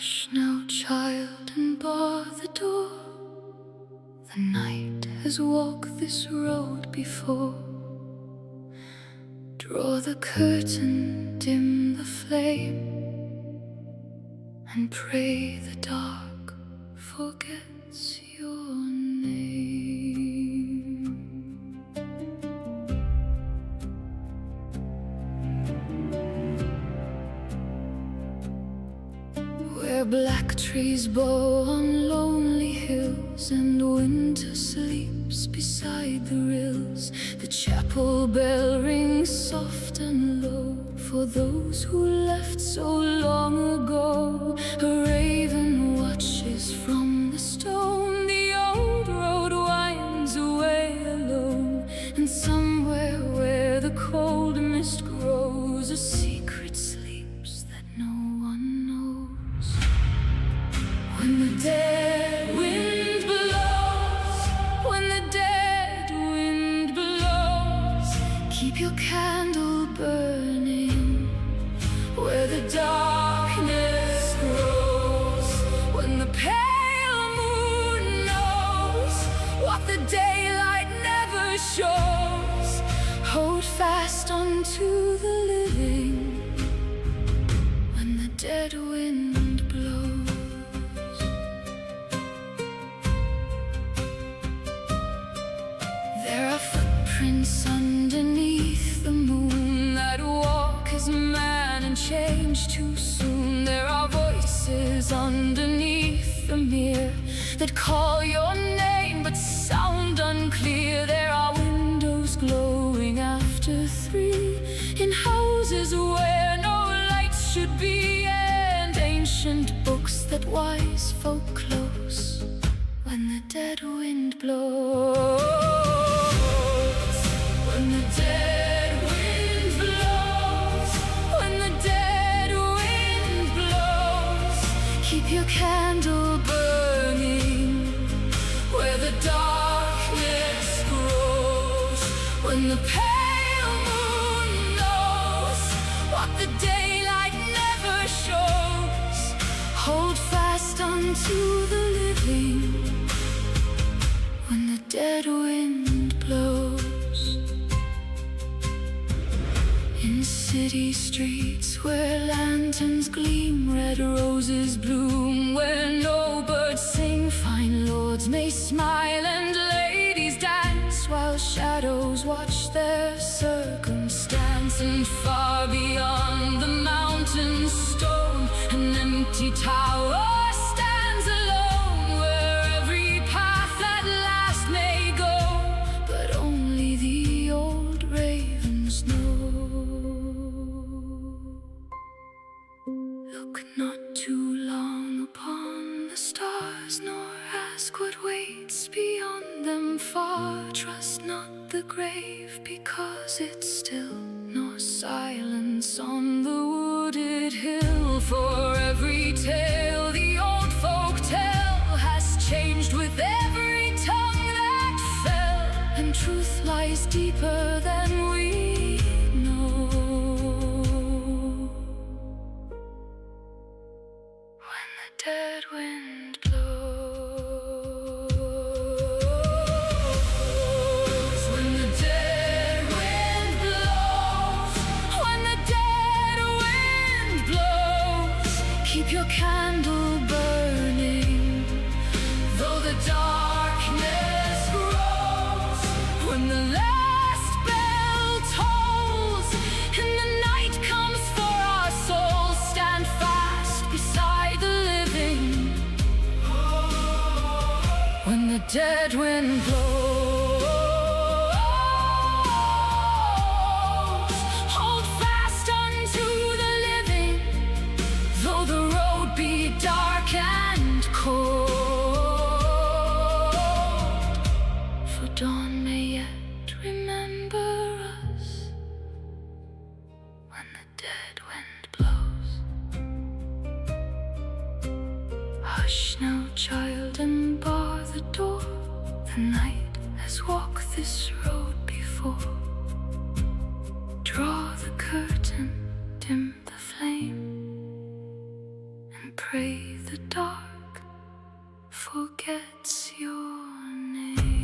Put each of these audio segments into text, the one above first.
Hush now, child, and bar the door. The night has walked this road before. Draw the curtain, dim the flame, and pray the dark forgets your name. Where black trees bow on lonely hills, and winter sleeps beside the rills, the chapel bell rings soft and low for those who left so long ago. A raven watches from the stone, the old road winds away alone, and somewhere where the cold mist grows, a secret sleeps that no one knows. When the dead wind blows, when the dead wind blows, keep your candle burning where the darkness grows. When the pale moon knows what the daylight never shows, hold fast unto the living when the dead wind blows. There are footprints underneath the moon that walk as man and change too soon. There are voices underneath the mirror that call your name but sound unclear. There are windows glowing after 3 in houses where no lights should be, and ancient books that wise folk close when the dead wind blows. When the dead wind blows, when the dead wind blows, keep your candle burning where the darkness grows. When the pale moon knows what the daylight never shows, hold fast unto the living when the dead wind blows. In city streets where lanterns gleam, red roses bloom, where no birds sing, fine lords may smile and ladies dance, while shadows watch their circumstance. And far beyond the mountain stone, an empty tower stands alone, where every path at last may go, but only the old ravens know. Look not too long upon the stars, nor ask what waits beyond them far. Trust not the grave, because it's still, nor silence on the wooded hill. For every tale the old folk tell has changed with every tongue that fell, and truth lies deeper than we know. When the dead wind blows, when the dead wind blows, when the dead wind blows, keep your candle burning though the darkness grows. When the last bell tolls and the night comes for our souls, stand fast beside the living when the dead wind blows. Hold fast unto the living though the road be dark and cold, for dawn may yet remember us when the dead wind blows. Hush now, child, and bar the door. The night has walked this road before. Draw the curtain, dim the flame, and pray pray the dark forgets your name.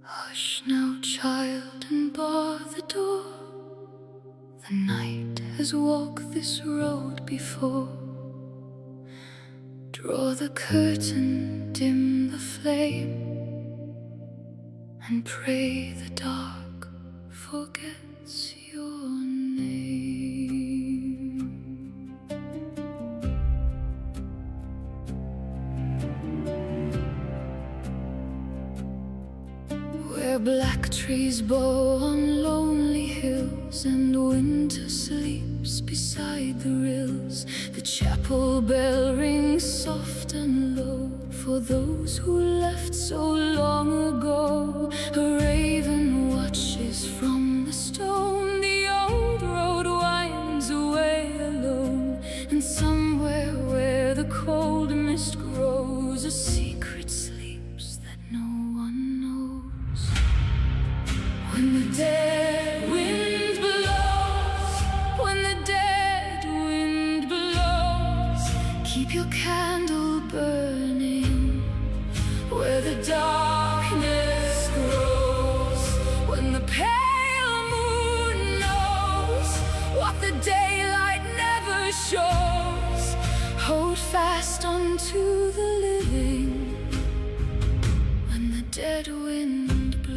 Hush now, child, and bar the door. The night has walked this road before. Draw the curtain, dim the flame, and pray the dark forgets your name. Where black trees bow on lonely hills, and winter sleeps beside the rills, the chapel bell rings soft and low for those who left so long ago. A raven watches from the stone, the old road winds away alone, and somewhere where the cold mist grows, a secret sleeps that no one knows. When the dead wind blows, when the dead wind blows, keep your candle burning where the darkness grows. When the pale moon knows what the daylight never shows, hold fast unto the living when the dead wind blows.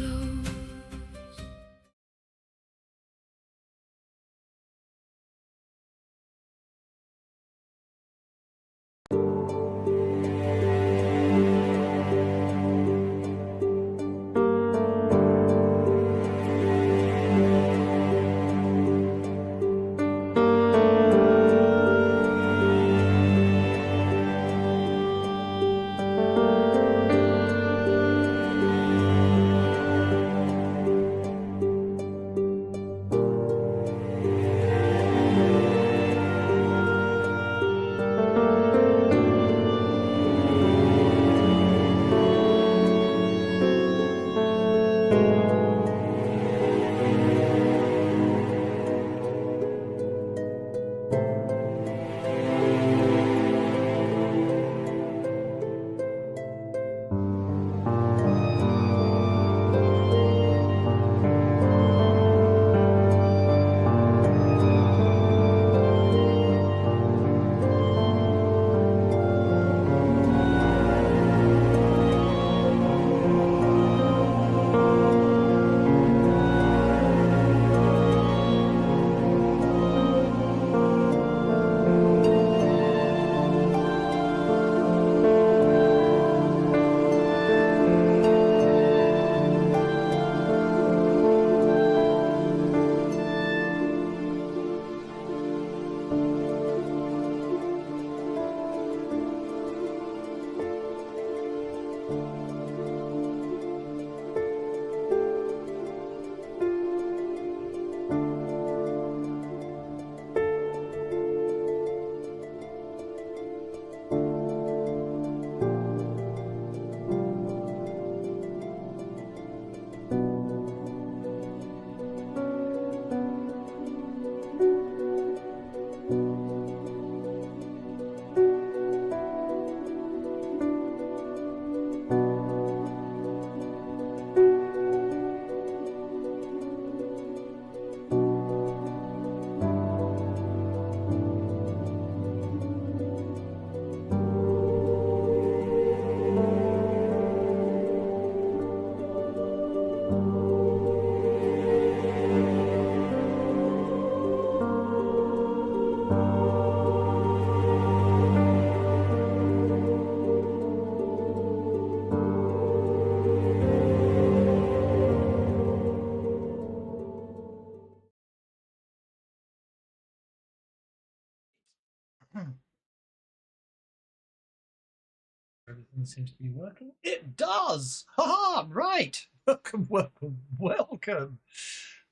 Everything seems to be working. It does! Haha, right! Welcome, welcome, welcome.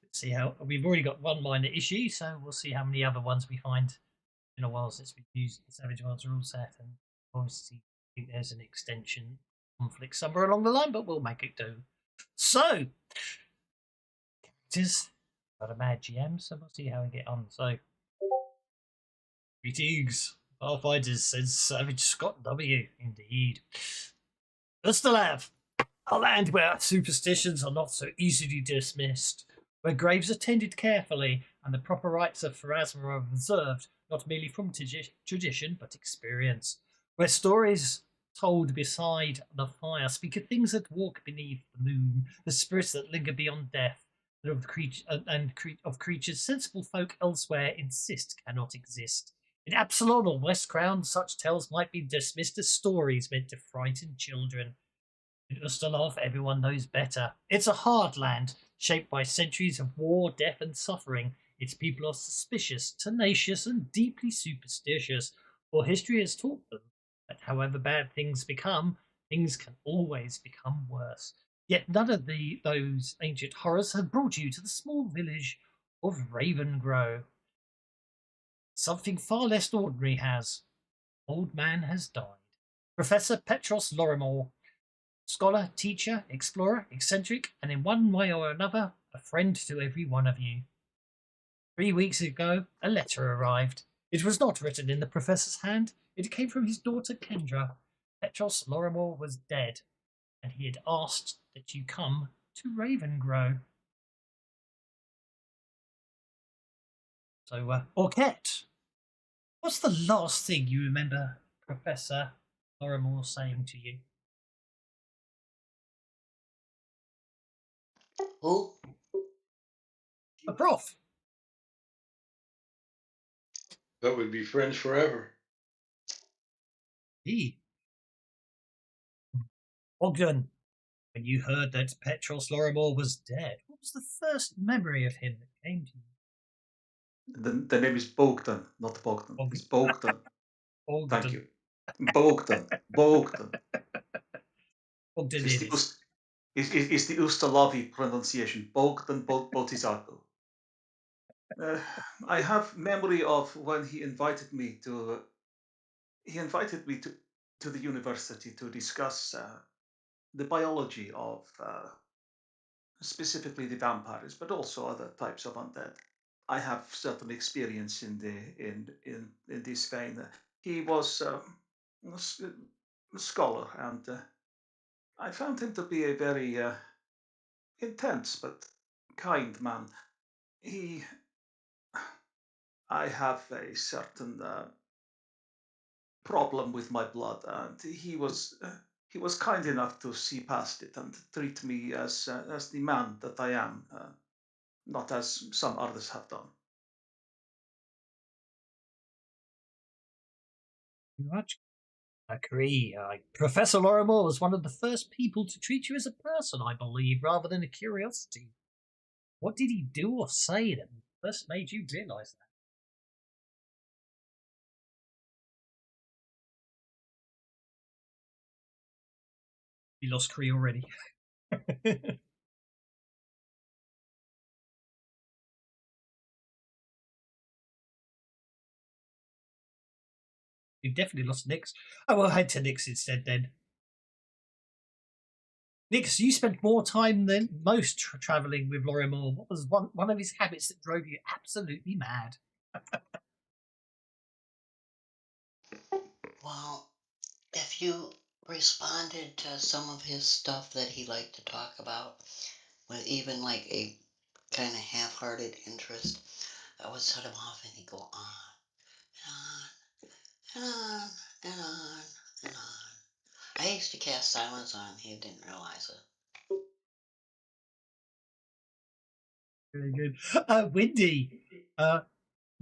Let's see how we've already got one minor issue, so we'll see how many other ones we find in a while since we've used the Savage Worlds rule set, and obviously there's an extension conflict somewhere along the line, but we'll make it do. So, characters, got a mad GM, so we'll see how we get on. So, greetings, Pathfinders, says Savage Scott W. Indeed. Ustalav, a land where superstitions are not so easily dismissed, where graves are tended carefully and the proper rites of Pharasma are observed not merely from tradition but experience, where stories told beside the fire speak of things that walk beneath the moon, the spirits that linger beyond death, and of creatures sensible folk elsewhere insist cannot exist. In Absalom or West Crown, such tales might be dismissed as stories meant to frighten children. In Ustalav, everyone knows better. It's a hard land, shaped by centuries of war, death, and suffering. Its people are suspicious, tenacious, and deeply superstitious, for history has taught them that however bad things become, things can always become worse. Yet none of those ancient horrors have brought you to the small village of Ravengro. Something far less ordinary has. Old man has died. Professor Petros Lorrimor, scholar, teacher, explorer, eccentric, and in one way or another, a friend to every one of you. 3 weeks ago, a letter arrived. It was not written in the professor's hand. It came from his daughter Kendra. Petros Lorrimor was dead, and he had asked that you come to Ravengro. So, Orchette, what's the last thing you remember Professor Lorrimor saying to you? Who? A prof. That would be friends forever. He. Ogden, when you heard that Petros Lorrimor was dead, what was the first memory of him that came to you? The name is Bogdan, not Bogdan. It's Bogdan. Thank Ogden. you. Bogdan. Bogdan. Ogden It's it the, is. it's the Ustalavic pronunciation. Bogdan Botizaku. Uh, I have memory of when he invited me to the university to discuss the biology of specifically the vampires, but also other types of undead. I have certain experience in this vein. He was a scholar, and I found him to be a very intense but kind man. He, I have a certain problem with my blood, and he was kind enough to see past it and treat me as the man that I am, not as some others have done. Much agree. Professor Lorrimor was one of the first people to treat you as a person, I believe, rather than a curiosity. What did he do or say that first made you realise that? You lost Cree already. You definitely lost Nix. Oh, well, head to Nix instead then. Nix, you spent more time than most travelling with Lorrimor. What was one of his habits that drove you absolutely mad? Well, if you responded to some of his stuff that he liked to talk about with even like a kind of half-hearted interest, I would set him off and he'd go on and on and on and on. I used to cast silence on him. He didn't realize it. Very good. Windy,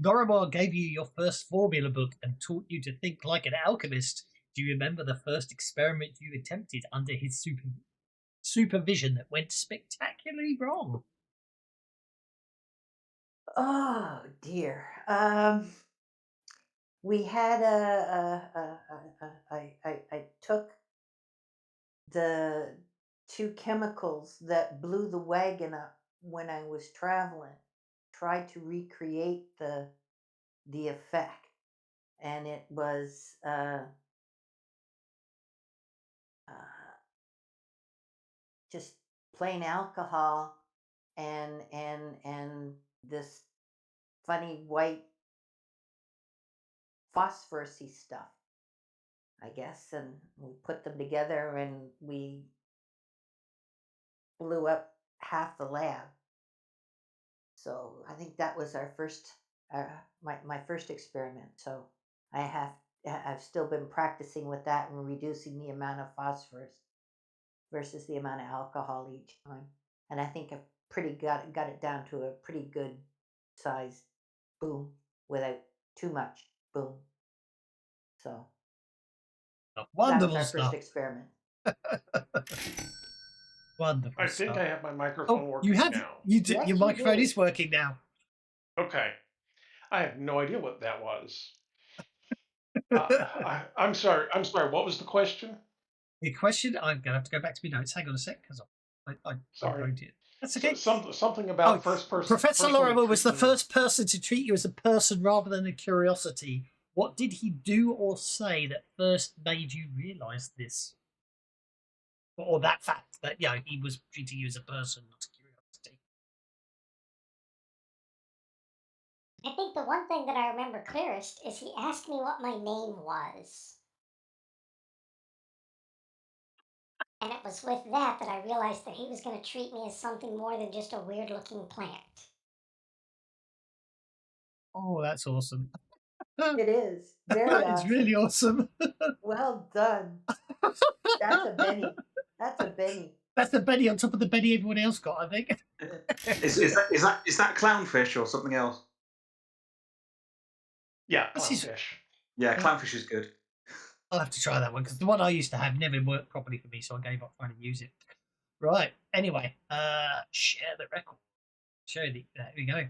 Norimar gave you your first formula book and taught you to think like an alchemist. Do you remember the first experiment you attempted under his supervision that went spectacularly wrong? Oh dear. We had I took the two chemicals that blew the wagon up when I was traveling. Tried to recreate the effect, and it was uh, just plain alcohol and this funny white phosphorusy stuff, I guess, and we put them together and we blew up half the lab. So I think that was our first, my first experiment. So I've still been practicing with that and reducing the amount of phosphorus versus the amount of alcohol each time. And I think I've pretty got it down to a pretty good size boom without too much boom. So that was Wonderful our first stuff. experiment. Wonderful I think stuff. I have my microphone Oh, you working have now. your Yes, you microphone do. is working now. Okay. I have no idea what that was. I'm sorry. I'm sorry. What was the question? The question, I'm gonna have to go back to my notes. Hang on a sec, because I Sorry. wrote it. That's So, okay. something Oh, about first person Professor personally Lorrimor was the treating. first person to treat you as a person rather than a curiosity. What did he do or say that first made you realise this, or that fact that he was treating you as a person, not a curiosity? I think the one thing that I remember clearest is he asked me what my name was. And it was with that that I realized that he was going to treat me as something more than just a weird looking plant. Oh, that's awesome. It is very That is really awesome. awesome. Well done. That's a Benny. That's a Benny. That's the Benny on top of the Benny everyone else got, I think. Is that clownfish or something else? Yeah, This is. clownfish. Yeah, uh, clownfish is good. I'll have to try that one because the one I used to have never worked properly for me, so I gave up trying to use it. Right. Anyway, share the record. There we go.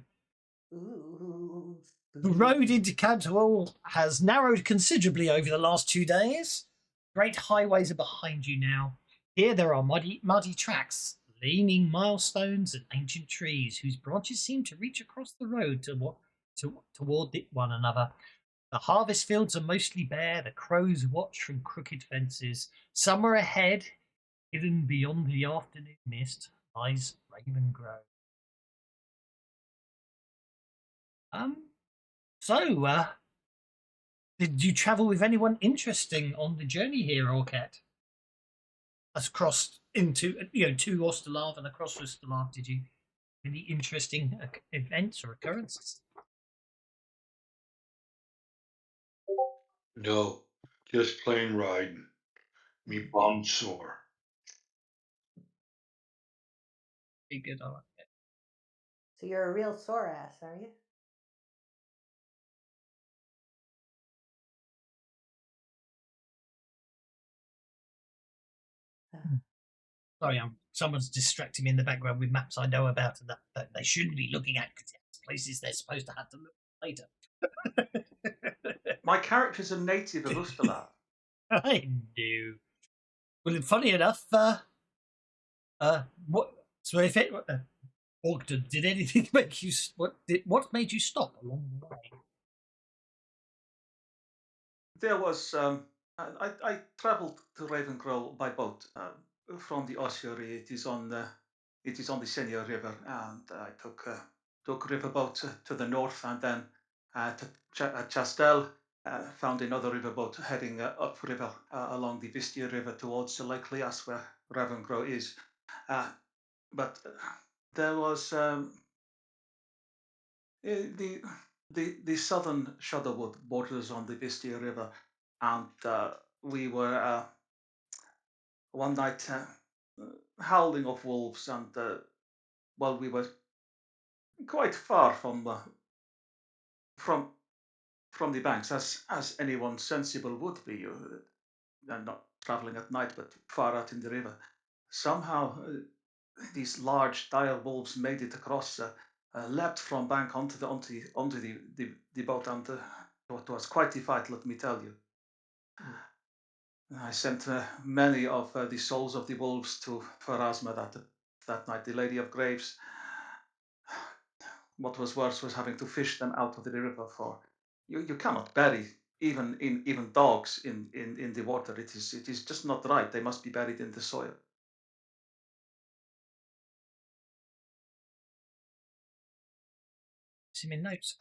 Ooh. The road into Cantwell has narrowed considerably over the last 2 days. Great highways are behind you now. Here there are muddy tracks, leaning milestones, and ancient trees whose branches seem to reach across the road toward one another. The harvest fields are mostly bare. The crows watch from crooked fences. Somewhere ahead, hidden beyond the afternoon mist, lies Ravengro. Um. So, did you travel with anyone interesting on the journey here, Orcat? As crossed into to Ostalav and across Ostalav, did you any interesting events or occurrences? No, just plain riding. Me bum sore. Be good. I like it. So you're a real sore ass, are you? Sorry, someone's distracting me in the background with maps I know about and that they shouldn't be looking at because it's places they're supposed to have to look later. My character's a native of Ustalav. I do. Well, funny enough, what? So if it, Ogden, did anything make you? What made you stop along the way? There was I travelled to Ravengro by boat from the ossuary. It is on the Senior River, and I took riverboat to the north, and then to Chastel. Found another riverboat heading upriver along the Vistia River towards Lake Lias, where Ravengro is. But there was the the southern Shadowwood borders on the Vistia River, and we were one night howling of wolves, and well, we were quite far from from the banks, as anyone sensible would be, and not traveling at night, but far out in the river. Somehow, these large dire wolves made it across, leapt from bank onto the boat, and it was quite a fight, let me tell you. I sent many of the souls of the wolves to Pharasma that night, the Lady of Graves. What was worse was having to fish them out of the river, for you cannot bury even dogs in the water. It is just not right. They must be buried in the soil. See me notes.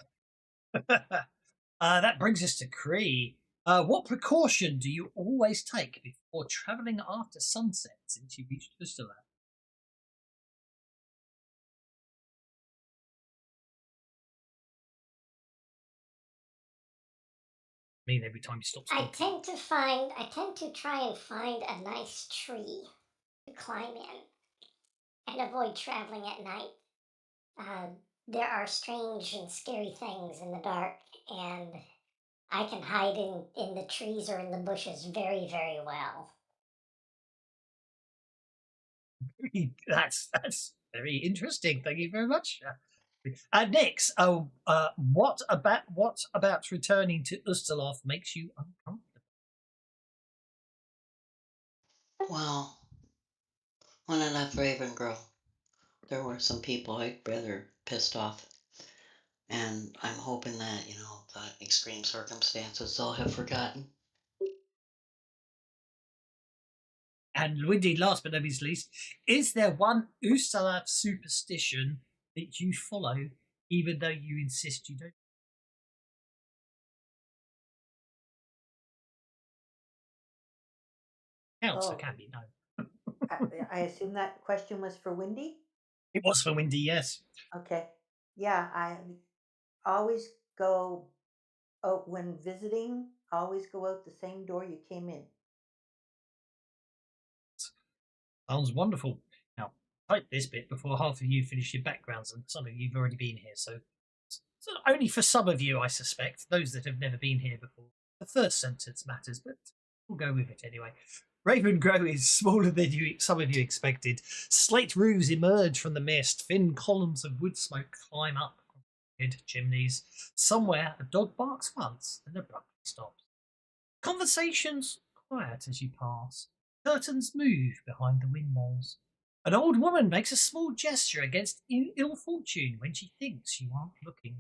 That brings us to Cree. What precaution do you always take before travelling after sunset since you reached Ustalavic? I mean, every time you stop I speaking. tend to try and find a nice tree to climb in and avoid traveling at night. Uh, there are strange and scary things in the dark, and I can hide in the trees or in the bushes very, very well. That's very interesting. Thank you very much. Nix, what about returning to Ustaloth makes you uncomfortable? Well, when I left Ravengro, there were some people I'd rather pissed off. And I'm hoping that, the extreme circumstances they'll have forgotten. And indeed, last but not least, is there one Ustalav superstition that you follow, even though you insist you don't? Counts, so Oh, can be no. I, I assume that question was for Wendy. It was for Windy, yes. Okay. Yeah, I always go. Oh, when visiting, always go out the same door you came in. Sounds wonderful. Now, type this bit before half of you finish your backgrounds, and some of you've already been here, so only for some of you, I suspect, those that have never been here before. The first sentence matters, but we'll go with it anyway. Ravengro is smaller than some of you expected. Slate roofs emerge from the mist. Thin columns of wood smoke climb up chimneys. Somewhere, a dog barks once and abruptly stops. Conversations quiet as you pass. Curtains move behind the windows. An old woman makes a small gesture against ill fortune when she thinks you aren't looking.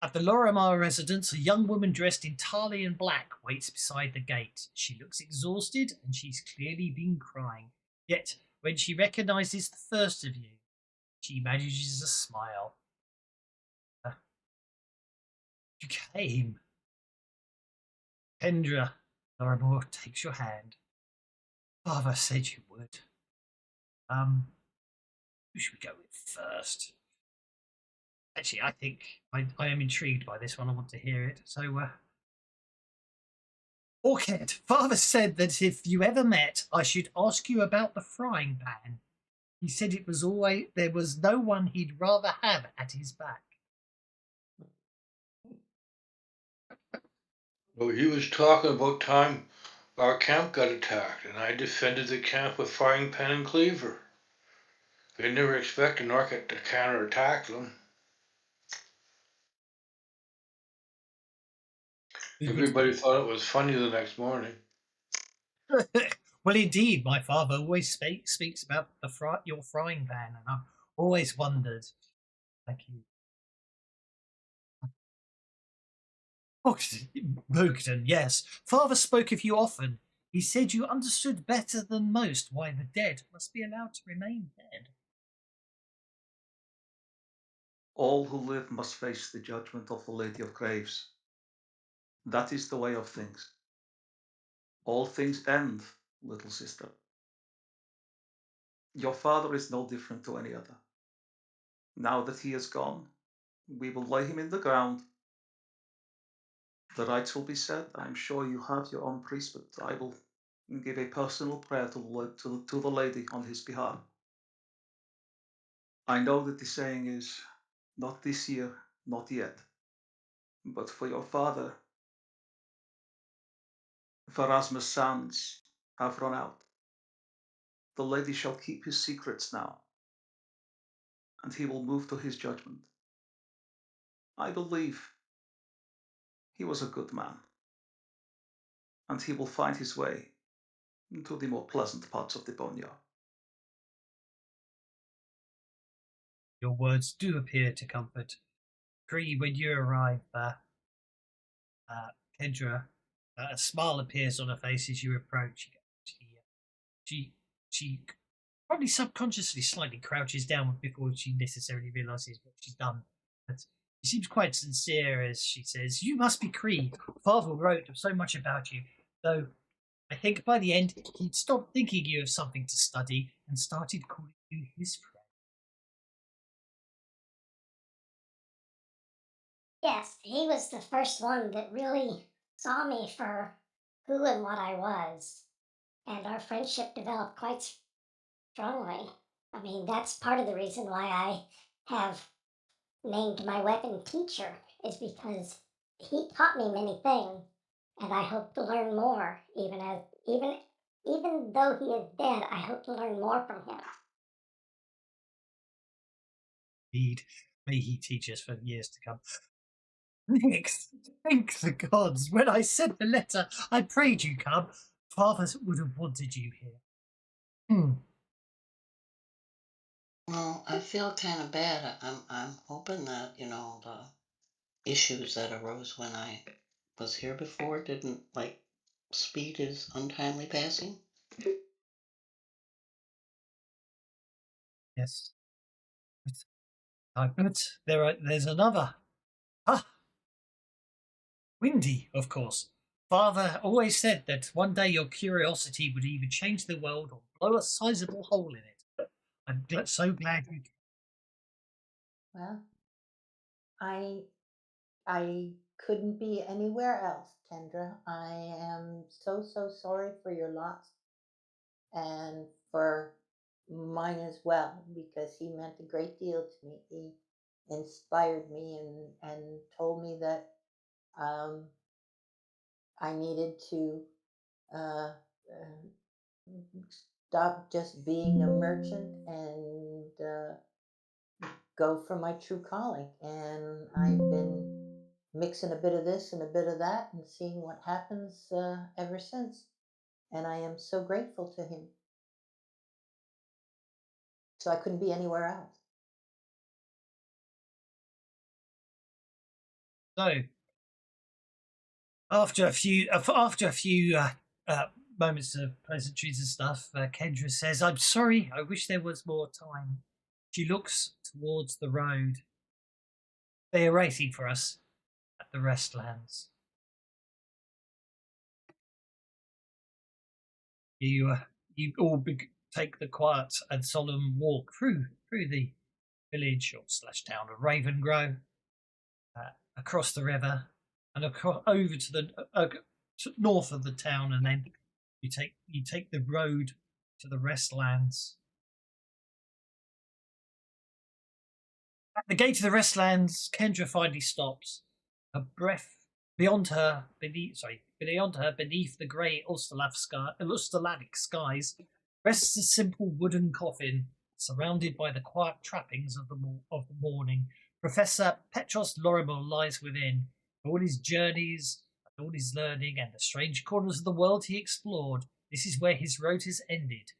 At the Lorrimor residence, a young woman dressed entirely in black waits beside the gate. She looks exhausted and she's clearly been crying. Yet, when she recognizes the first of you, she manages a smile. You came. Kendra, Lorrimor takes your hand. Father said you would. Who should we go with first? Actually, I think I am intrigued by this one. I want to hear it. So, Orchid, Father said that if you ever met, I should ask you about the frying pan. He said it was always there was no one he'd rather have at his back. Well, he was talking about time our camp got attacked, and I defended the camp with frying pan and cleaver. They never expect an orc to counterattack them. Everybody thought it was funny the next morning. Well, indeed, my father always speaks about your frying pan, and I've always wondered. Thank you. Bogdan, yes. Father spoke of you often. He said you understood better than most why the dead must be allowed to remain dead. All who live must face the judgment of the Lady of Graves. That is the way of things. All things end, little sister. Your father is no different to any other. Now that he is gone, we will lay him in the ground. The rites will be said. I'm sure you have your own priest, but I will give a personal prayer to the lady on his behalf. I know that the saying is, not this year, not yet. But for your father, Pharasma's sands have run out. The lady shall keep his secrets now, and he will move to his judgment. I believe he was a good man. and he will find his way into the more pleasant parts of the boneyard. Your words do appear to comfort. Cree, when you arrive Kendra, a smile appears on her face as you approach. She, she probably subconsciously slightly crouches down before she necessarily realizes what she's done. But she seems quite sincere as she says, "You must be Cree. Father wrote so much about you, though I think by the end he'd stopped thinking you of something to study and started calling you his friend." Yes, he was the first one that really saw me for who and what I was. And our friendship developed quite strongly. I mean, that's part of the reason why I have named my weapon teacher, is because he taught me many things, and I hope to learn more. Even though he is dead, I hope to learn more from him. Indeed, may he teach us for years to come. Nix, thank the gods. When I sent the letter, I prayed you come. Father would have wanted you here. Well, I feel kind of bad. I'm hoping that the issues that arose when I was here before didn't like speed his untimely passing. Yes. But there's another. Ah, Windy, of course. Father always said that one day your curiosity would either change the world or blow a sizable hole in it. I'm so glad you. Well, I I couldn't be anywhere else, Kendra. I am so sorry for your loss and for mine as well, because he meant a great deal to me. He inspired me and told me that um, I needed to uh, stop just being a merchant and go for my true calling. And I've been mixing a bit of this and a bit of that and seeing what happens ever since. And I am so grateful to him. So I couldn't be anywhere else. So after a few moments of pleasantries and stuff, Kendra says, "I'm sorry. I wish there was more time." She looks towards the road. They are waiting for us at the restlands. You all take the quiet and solemn walk through the village or slash town of Ravengro, across the river, and over to the north of the town, and then you take the road to the restlands. At the gate of the restlands, Kendra finally stops. Her breath beyond her, beneath the grey Ustalavic skies, rests a simple wooden coffin, surrounded by the quiet trappings of the morning. Professor Petros Lorrimor lies within. All his journeys, all his learning, and the strange corners of the world he explored, this is where his road has ended,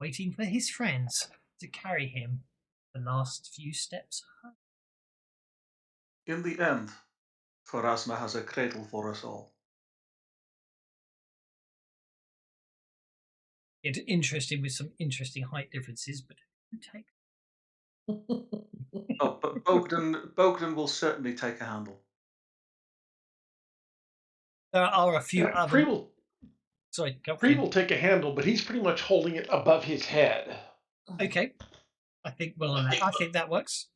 waiting for his friends to carry him the last few steps home. In the end, Pharasma has a cradle for us all. Interesting with some interesting height differences, but who take Oh, but Bogdan will certainly take a handle. there are a few Yeah, other. Sorry, go Cree will take a handle, but he's pretty much holding it above his head. Okay, I think that works.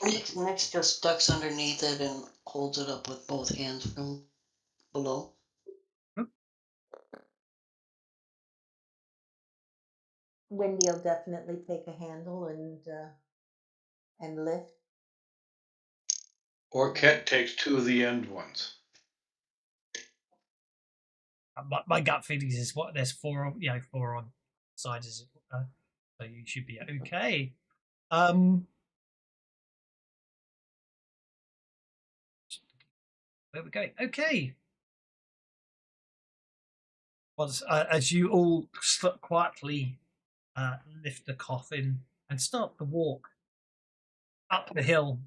Nick's just ducks underneath it and holds it up with both hands from below. Wendy'll definitely take a handle and lift. Or Kent takes two of the end ones. My gut feeling is what there's four on sides, so you should be okay. Where we going? Okay. as you all quietly lift the coffin and start the walk up the hill,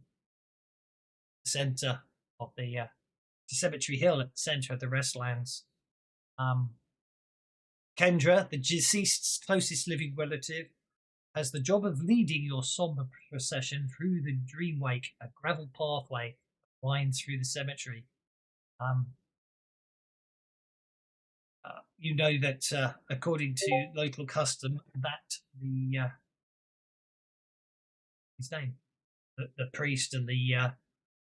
the centre of the cemetery hill at the centre of the restlands. Kendra, the deceased's closest living relative, has the job of leading your somber procession through the Dreamwake, a gravel pathway that winds through the cemetery. You know that according to local custom, that his name, the priest and the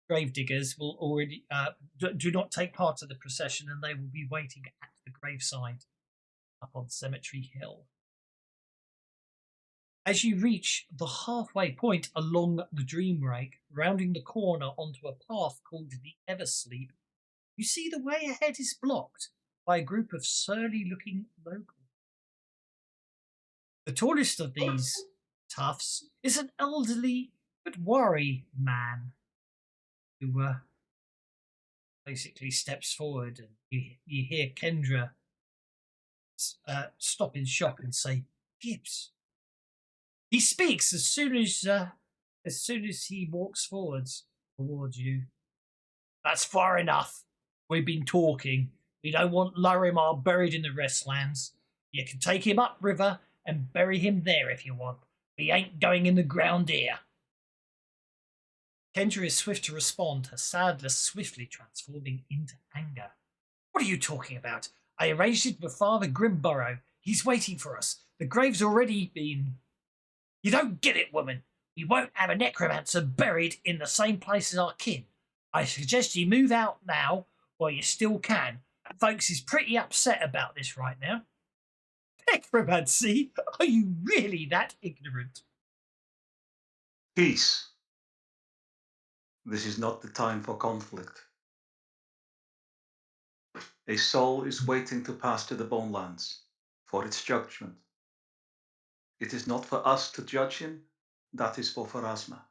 gravediggers will already do not take part of the procession, and they will be waiting at the graveside up on Cemetery Hill. As you reach the halfway point along the Dreamwake, rounding the corner onto a path called the Eversleep, you see the way ahead is blocked by a group of surly-looking locals. The tallest of these toughs is an elderly but worried man who basically steps forward, and you hear Kendra stop in shock and say, "Gibbs." He speaks as soon as he walks forwards towards you. "That's far enough. We've been talking. We don't want Lorrimor buried in the restlands. You can take him upriver and bury him there if you want. We ain't going in the ground here." Kendra is swift to respond, her sadness swiftly transforming into anger. "What are you talking about? I arranged it with Father Grimborough. He's waiting for us. The grave's already been..." "You don't get it, woman. We won't have a necromancer buried in the same place as our kin. I suggest you move out now while you still can. Folks is pretty upset about this right now." "Necromancy? Are you really that ignorant?" Peace. This is not the time for conflict. A soul is waiting to pass to the Bonelands for its judgment. It is not for us to judge him, that is for Pharasma.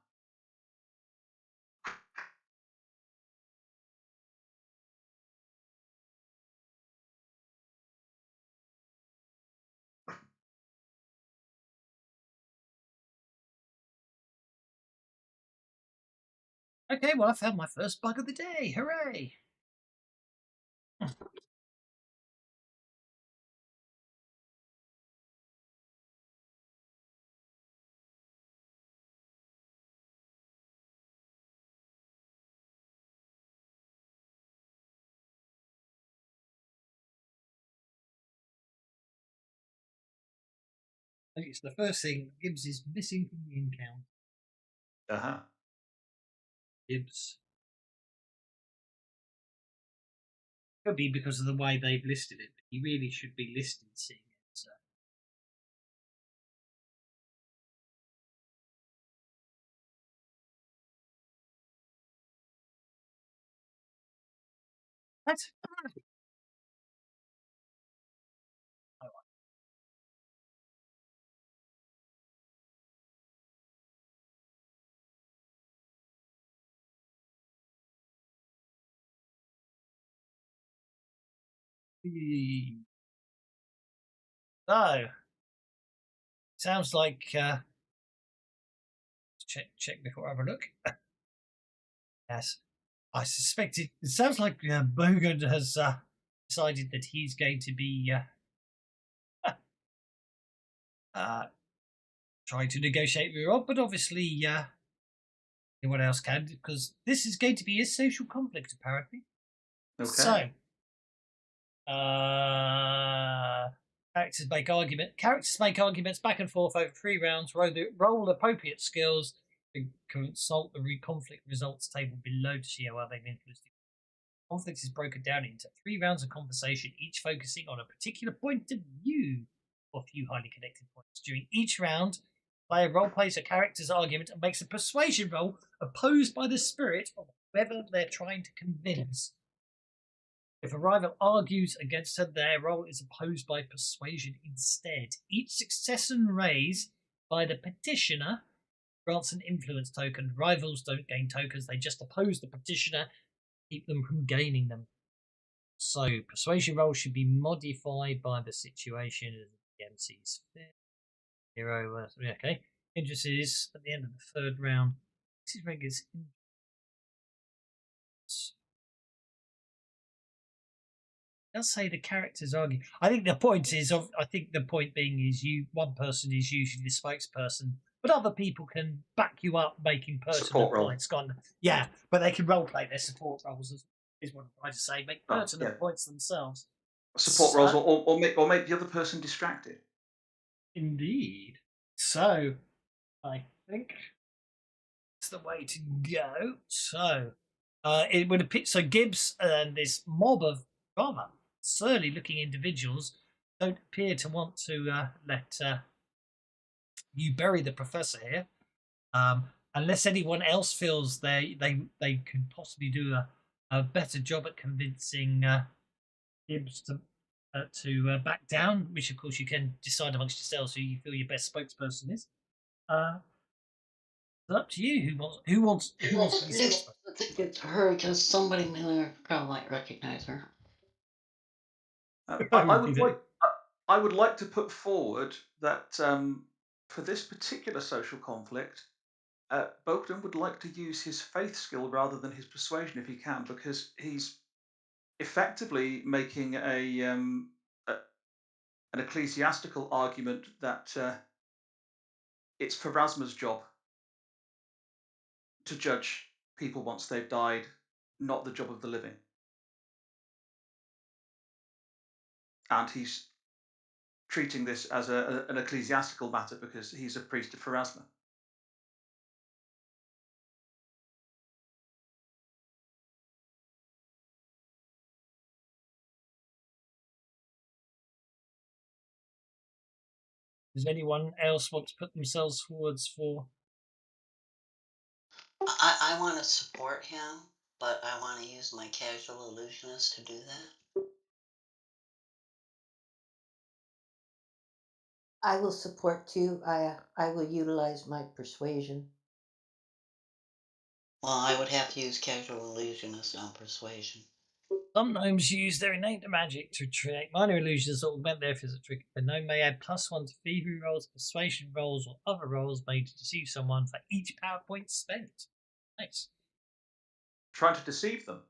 Okay, well, I found my first bug of the day. Hooray! It's the first thing. Gibbs is missing from the encounter. Uh-huh. Gibbs. Could be because of the way they've listed it. But he really should be listed seeing it. So. That's fine. So, sounds like check before I have a look. Yes, I suspect it. It sounds like Bogan has decided that he's going to be trying to negotiate with Rob, but obviously anyone else can, because this is going to be a social conflict apparently. Okay. So, characters make arguments back and forth over 3 rounds. Roll appropriate skills and consult the conflict results table below to see how they've influenced it. Conflict is broken down into 3 rounds of conversation, each focusing on a particular point of view or a few highly connected points. During each round, player role plays a character's argument and makes a persuasion roll opposed by the spirit of whoever they're trying to convince. If a rival argues against her, their role is opposed by persuasion instead. Each succession raised by the petitioner grants an influence token. Rivals don't gain tokens, they just oppose the petitioner, keep them from gaining them. So persuasion rolls should be modified by the situation as the DM sees fit. Hero, okay. Hindrances at the end of the third round. This is regular. Does say the characters argue. I think the point is, I think the point being is one person is usually the spokesperson, but other people can back you up making pertinent Support role. points. Yeah, but they can role play their support roles, is what I'm trying to say. Make Oh, pertinent yeah. points themselves. Support roles or make the other person distracted. Indeed. So, I think it's the way to go. So, it would appear. So Gibbs and this mob of rather surly-looking individuals don't appear to want to let you bury the professor here, unless anyone else feels they could possibly do a better job at convincing Gibbs to back down. Which, of course, you can decide amongst yourselves who you feel your best spokesperson is. It's up to you. Who wants to be spokesperson? I think it's her because somebody in the crowd might recognize her. I would like to put forward that for this particular social conflict, Bogdan would like to use his faith skill rather than his persuasion if he can, because he's effectively making an ecclesiastical argument that it's Pharasma's job to judge people once they've died, not the job of the living. And he's treating this as an ecclesiastical matter because he's a priest of Pharasma. Does anyone else want to put themselves forwards for? I want to support him, but I want to use my casual illusionist to do that. I will support too. I will utilize my persuasion. Well, I would have to use casual illusionist on persuasion. Some gnomes use their innate magic to create minor illusions that augment their physical trick. The gnome may add +1 to thievery rolls, persuasion rolls, or other rolls made to deceive someone for each power point spent. Nice. Trying to deceive them.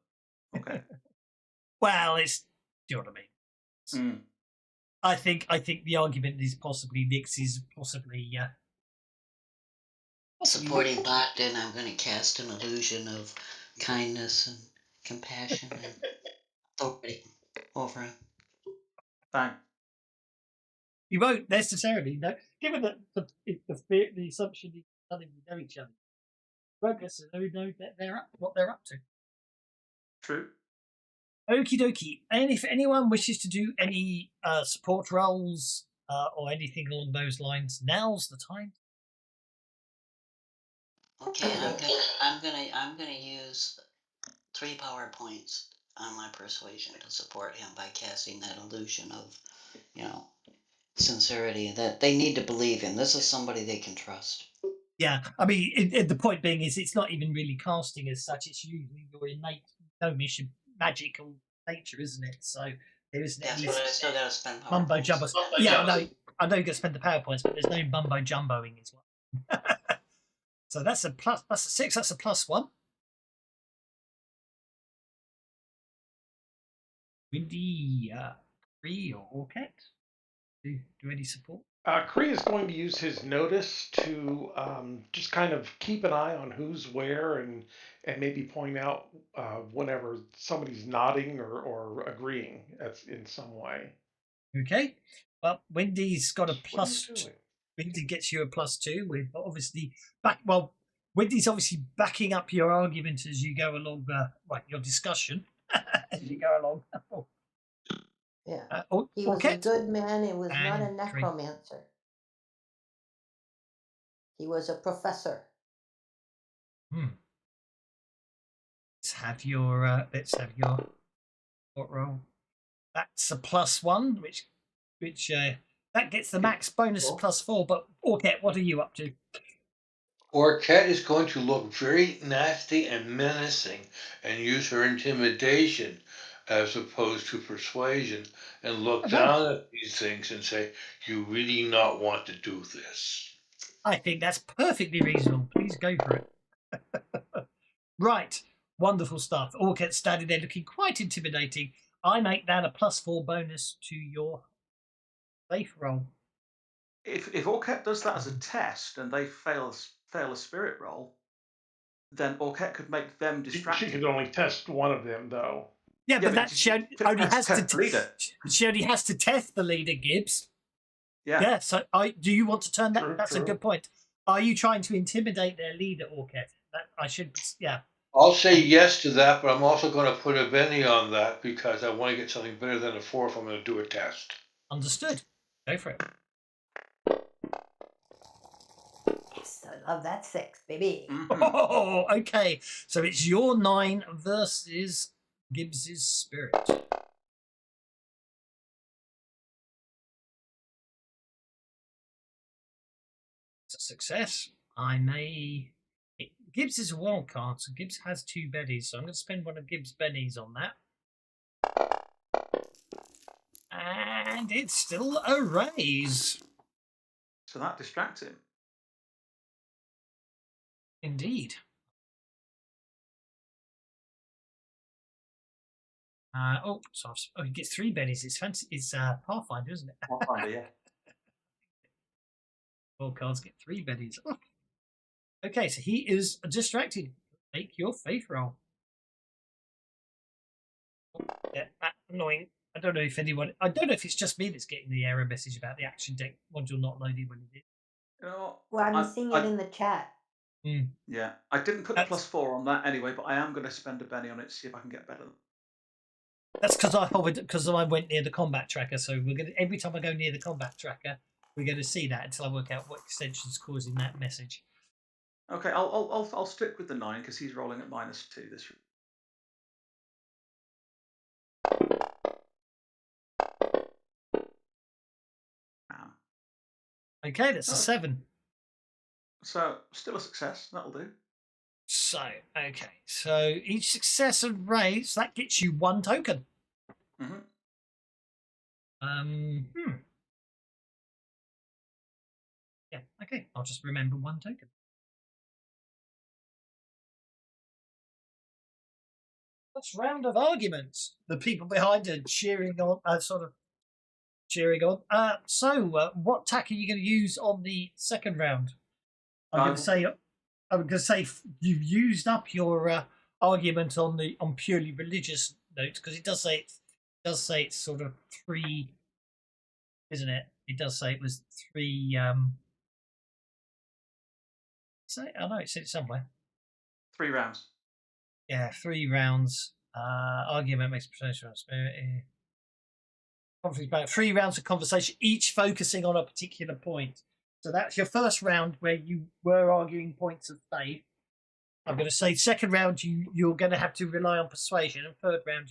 Okay. Well, do you know what I mean? Mm. I think the argument is possibly Nix is possibly Supporting Bogdan, I'm going to cast an illusion of kindness and compassion and authority over him. Bang. You won't necessarily know, given that the assumption is none of you know each other. You won't necessarily know what they're up to. True. Okie dokie. And if anyone wishes to do any support roles or anything along those lines, now's the time. Okay, I'm gonna use 3 power points on my persuasion to support him by casting that illusion of, sincerity that they need to believe in. This is somebody they can trust. Yeah, I mean, the point being is it's not even really casting as such. It's usually your innate gnomish magical nature, isn't it? So there isn't Yes, any but I still gotta spend power mumbo points. jumbo. Yeah, I know you got to spend the power points, but there's no mumbo jumboing as well. So that's a plus. That's a 6. That's a +1. Windy, Cree or Orcat, do any support? Kree is going to use his notice to just kind of keep an eye on who's where and maybe point out whenever somebody's nodding or agreeing in some way. Okay. Well, Wendy's got a What are you plus. doing? Wendy gets you a +2. With obviously Wendy's obviously backing up your argument as you go along, your discussion as you go along. Yeah. He was a good man. He was not a necromancer. He was a professor. Let's have your what roll? That's a +1, which that gets the max bonus of +4. But Orcat, what are you up to? Orcat is going to look very nasty and menacing and use her intimidation as opposed to persuasion, and look Okay. down at these things and say, you really not want to do this. I think that's perfectly reasonable. Please go for it. Right. Wonderful stuff. Orchid standing there looking quite intimidating. I make that a +4 bonus to your faith roll. If Orket does that as a test and they fail a spirit roll, then Orket could make them She distracted. could only test one of them, though. Yeah, but that you she only has to test the leader. she only has to test the leader, Gibbs. Yeah. Yeah. So do you want to turn that? True, That's a true. good point. Are you trying to intimidate their leader, Orchid? That I should. Yeah. I'll say yes to that, but I'm also going to put a Benny on that because I want to get something better than a 4 if I'm going to do a test. Understood. Go for it. Yes, I love that 6, baby. Oh, okay. So it's your 9 versus Gibbs's spirit. It's a success. I may. Gibbs is a wild card, so Gibbs has 2 bennies. So I'm going to spend one of Gibbs' bennies on that. And it's still a raise. So that distracts him. Indeed. So he gets 3 bennies. It's fancy. It's Pathfinder, isn't it? Pathfinder, yeah. Wild cards get 3 bennies. Oh. Okay, so he is distracted. Make your faith roll. Yeah, annoying. I don't know if anyone. I don't know if it's just me that's getting the error message about the action deck module not loaded when it is. You know, Well, I'm seeing it in the chat. Yeah, I didn't put the +4 on that anyway, but I am going to spend a Benny on it to see if I can get better. That's because I went near the combat tracker. So we're gonna every time I go near the combat tracker, we're going to see that until I work out what extension's causing that message. Okay, I'll stick with the 9 because he's rolling at -2 this year. Okay, that's a 7. So still a success. That'll do. So okay, so each success and raise that gets you 1 token. Yeah. Okay, I'll just remember 1 token. First round of arguments. The people behind are cheering on, cheering on. What tack are you going to use on the second round? I'm going to say you've used up your argument on purely religious notes because it does say it's sort of 3, isn't it? It does say it was 3. I know it said it somewhere. 3 rounds. Yeah, 3 rounds. Argument makes potential spirit. About 3 rounds of conversation, each focusing on a particular point. So that's your first round where you were arguing points of faith. I'm going to say second round you're going to have to rely on persuasion, and third round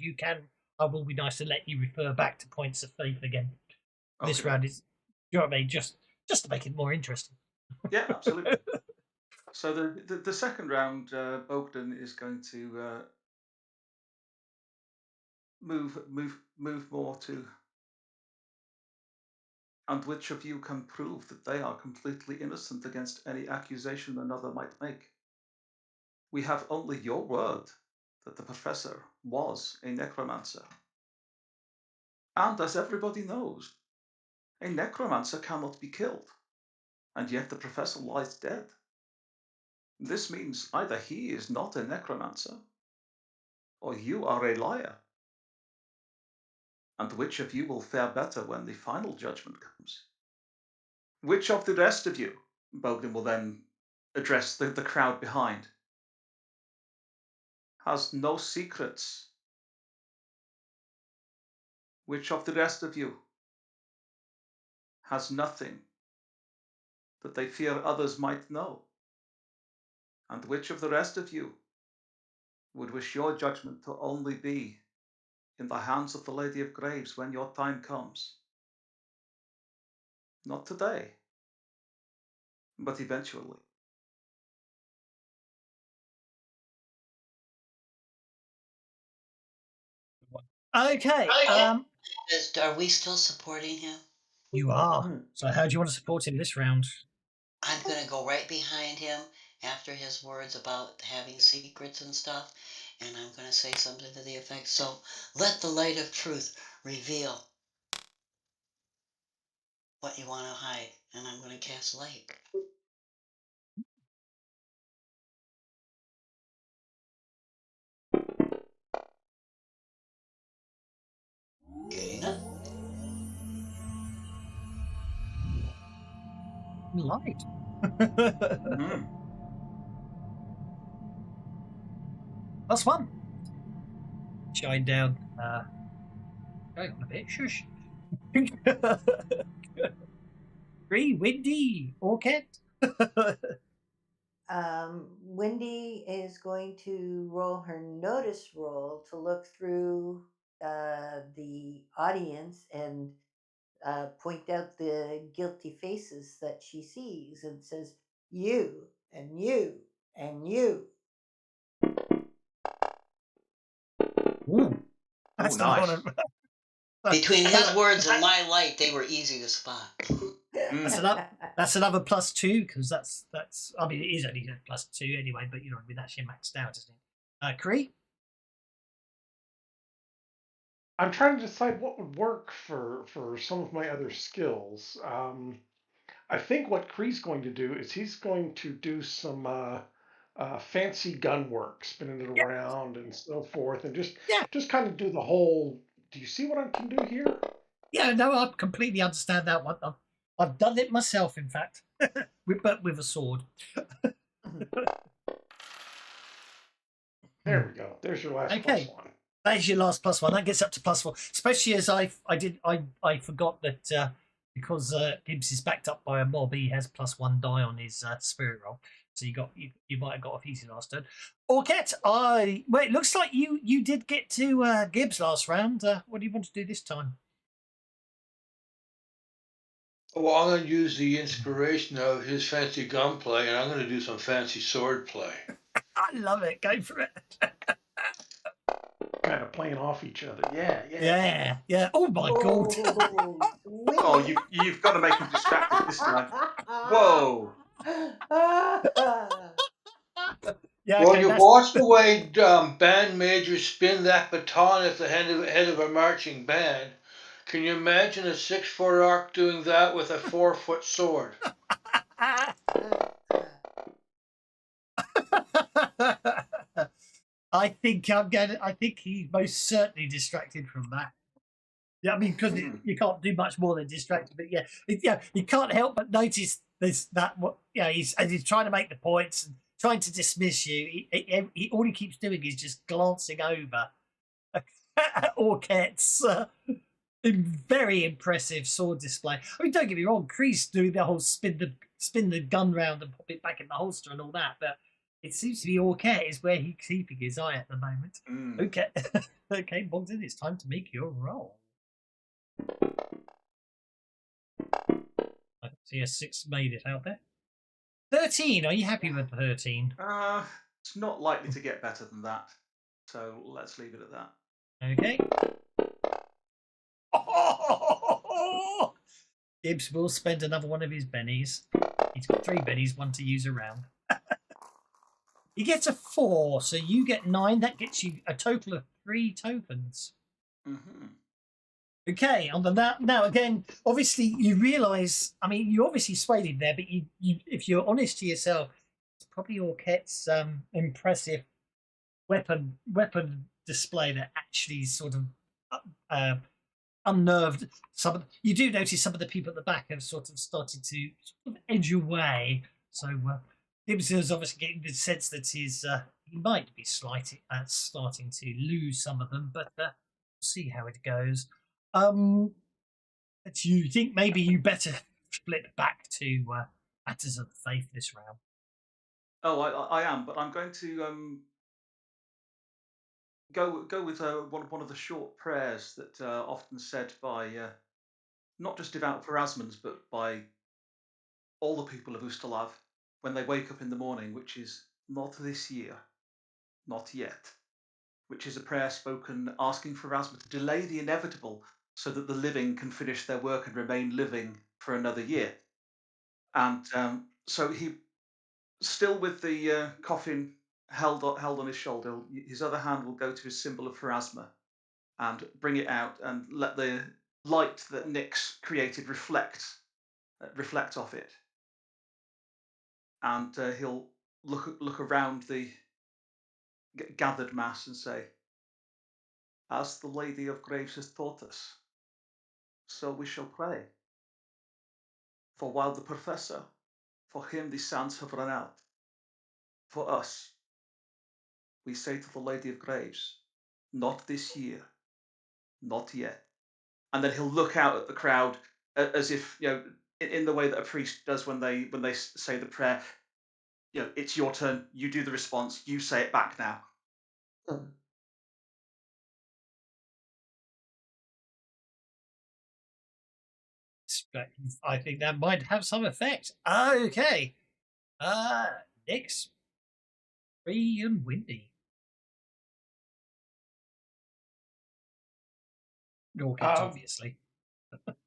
I will be nice to let you refer back to points of faith again. Okay. This round is, you know what I mean, just to make it more interesting. Yeah, absolutely. So the second round, Bogdan is going to move more to. And which of you can prove that they are completely innocent against any accusation another might make? We have only your word that the professor was a necromancer. And as everybody knows, a necromancer cannot be killed, and yet the professor lies dead. This means either he is not a necromancer, or you are a liar. And which of you will fare better when the final judgment comes? Which of the rest of you, Bogdan will then address the crowd behind, has no secrets? Which of the rest of you has nothing that they fear others might know? And which of the rest of you would wish your judgment to only be in the hands of the Lady of Graves when your time comes? Not today, but eventually. Okay, Are we still supporting him? you are. Mm. So how do you want to support him this round? I'm gonna go right behind him after his words about having secrets and stuff, and I'm gonna say something to the effect, so let the light of truth reveal what you want to hide, and I'm gonna cast light. Getting it? Light. Mhm. +1. Shine down. Going on a bit. Shush. 3, Windy. Orchid. Wendy is going to roll her notice roll to look through the audience and point out the guilty faces that she sees and says, "You and you and you." Ooh, Oh, that's a lot nice. of. Between his that, words and my light, they were easy to spot. that's Mm. another. That's another +2 because that's. I mean, it is only a +2 anyway, but you know, with actually maxed out, isn't it? Cree. I'm trying to decide what would work for some of my other skills. I think what Kree's going to do is he's going to do some fancy gun work, spinning it Yeah, around and so forth, and yeah, just kind of do the whole. Do you see what I can do here? yeah. No, I completely understand that one. I've done it myself, in fact, but with a sword. There we go. There's your last plus Okay, one. that is your last +1. That gets up to +4. Especially as I forgot that because Gibbs is backed up by a mob, he has +1 die on his spirit roll. So you might have got off easy last turn. Orket, well, it looks like you did get to Gibbs last round. What do you want to do this time? Well, I'm going to use the inspiration of his fancy gunplay, and I'm going to do some fancy sword play. I love it. Go for it. Kind of playing off each other. Yeah, yeah. Yeah, yeah. Oh my god. Oh, Oh, sweet. you've got to make him distracted this time. Whoa. Yeah, Well, okay, you've that's watched the way band majors spin that baton at the head of a marching band. Can you imagine a 6-foot orc doing that with a 4-foot sword? I think he's most certainly distracted from that. Yeah, I mean, because Mm. you can't do much more than distracted. But yeah, you can't help but notice this that what he's as he's trying to make the points and trying to dismiss you. All he keeps doing is just glancing over Orquette's very impressive sword display. I mean, don't get me wrong, Kreese doing the whole spin the gun round and pop it back in the holster and all that, but it seems to be Orquette is where he's keeping his eye at the moment. Mm. Okay, okay, Bogdan, it's time to make your roll. I see a 6 made it out there. 13. Are you happy with 13? It's not likely to get better than that. So let's leave it at that. Okay. Gibbs will spend another one of his bennies. He's got 3 bennies, one to use around. He gets a 4, so you get 9. That gets you a total of 3 tokens. Mm-hmm. Okay, on the now again, obviously you realise. I mean, you obviously swayed him there, but if you're honest to yourself, it's probably Orquette's impressive weapon display that actually sort of uh, unnerved some. You do notice some of the people at the back have sort of started to sort of edge away. So Gibbs is obviously getting the sense that he might be starting to lose some of them, but we'll see how it goes. Do you think maybe you better flip back to matters of faith this round? Oh, I am, but I'm going to go with one of the short prayers that often said by not just devout Pharasmans, but by all the people of Ustalav when they wake up in the morning, which is not this year, not yet. which is a prayer spoken asking for Erasmus to delay the inevitable so that the living can finish their work and remain living for another year. And so he, still with the coffin held on his shoulder, his other hand will go to his symbol of Pharasma and bring it out and let the light that Nyx created reflect off it. And he'll look around the gathered mass and say, "As the Lady of Graves has taught us, so we shall pray. For while the Professor, for him the sands have run out. For us, we say to the Lady of Graves, not this year, not yet." And then he'll look out at the crowd as if, in the way that a priest does when they say the prayer. It's your turn. You do the response. You say it back now. Mm. I think that might have some effect. Okay. Next. Free and windy. Orchids, obviously.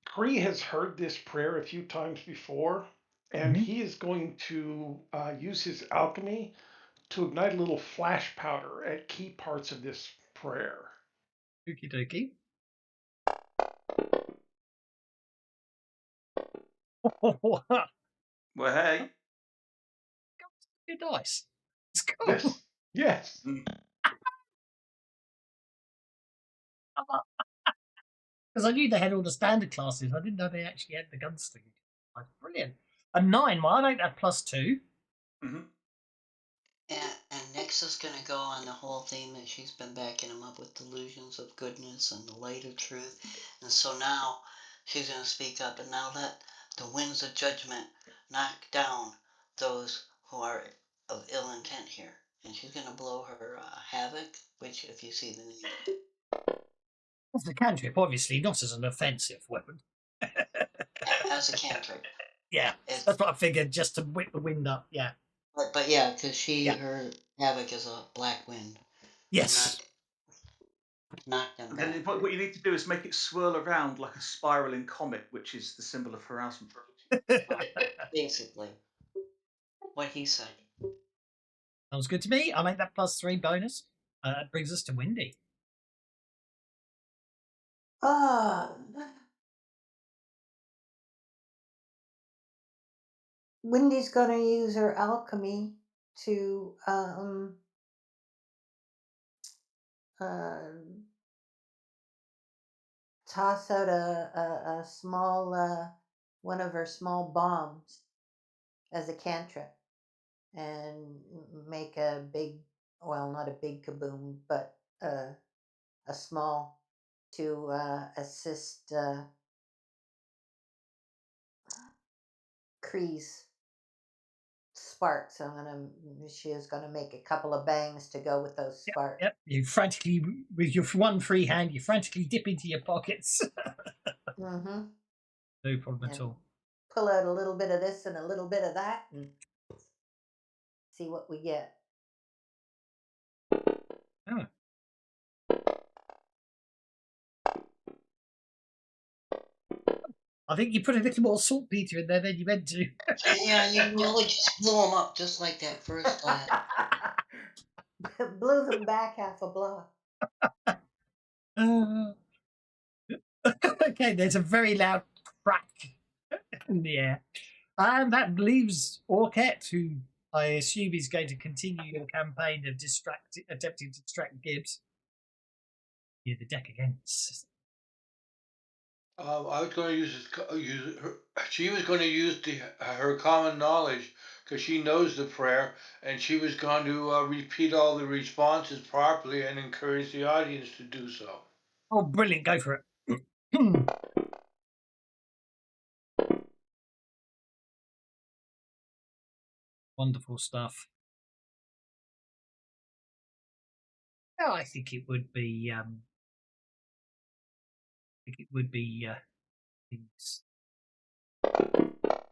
Cree has heard this prayer a few times before, and he is going to use his alchemy to ignite a little flash powder at key parts of this prayer. Okie dokie. Well, hey. Good dice. It's cool. Yes. Yes. Because I knew they had all the standard classes. I didn't know they actually had the gunslinger. That's brilliant. A 9. Well, I make that +2. Mm-hmm. And Nyx is going to go on the whole theme that she's been backing him up with delusions of goodness and the light of truth. And so now she's going to speak up and now let the winds of judgment knock down those who are of ill intent here. And she's going to blow her havoc, which, if you see the name. As a cantrip, obviously, not as an offensive weapon. As a cantrip. Yeah, that's what I figured, just to whip the wind up, yeah. But yeah, because her havoc is a black wind. Yes. Knock them back. Then what you need to do is make it swirl around like a spiraling comet, which is the symbol of Pharasma. Basically. What he said. Sounds good to me. I'll make that +3 bonus. That brings us to Windy. Wendy's gonna use her alchemy to toss out a small one of her small bombs as a cantrip and make a big, well, not a big kaboom, but a small to assist Kree's sparks. She is gonna make a couple of bangs to go with those sparks. Yep. You frantically, with your one free hand, you frantically dip into your pockets. Mm-hmm. No problem at all. Pull out a little bit of this and a little bit of that and see what we get. Oh. I think you put a little more saltpeter in there than you meant to. Yeah, you really just blew them up just like that first glass. Blew them back half a block. Okay, there's a very loud crack in the air. And that leaves Orchette, who I assume is going to continue your campaign of attempting to distract Gibbs. Yeah, the deck again. I was going to use her. She was going to use her common knowledge because she knows the prayer, and she was going to repeat all the responses properly and encourage the audience to do so. Oh, brilliant! Go for it. Wonderful stuff. Oh, I think it would be.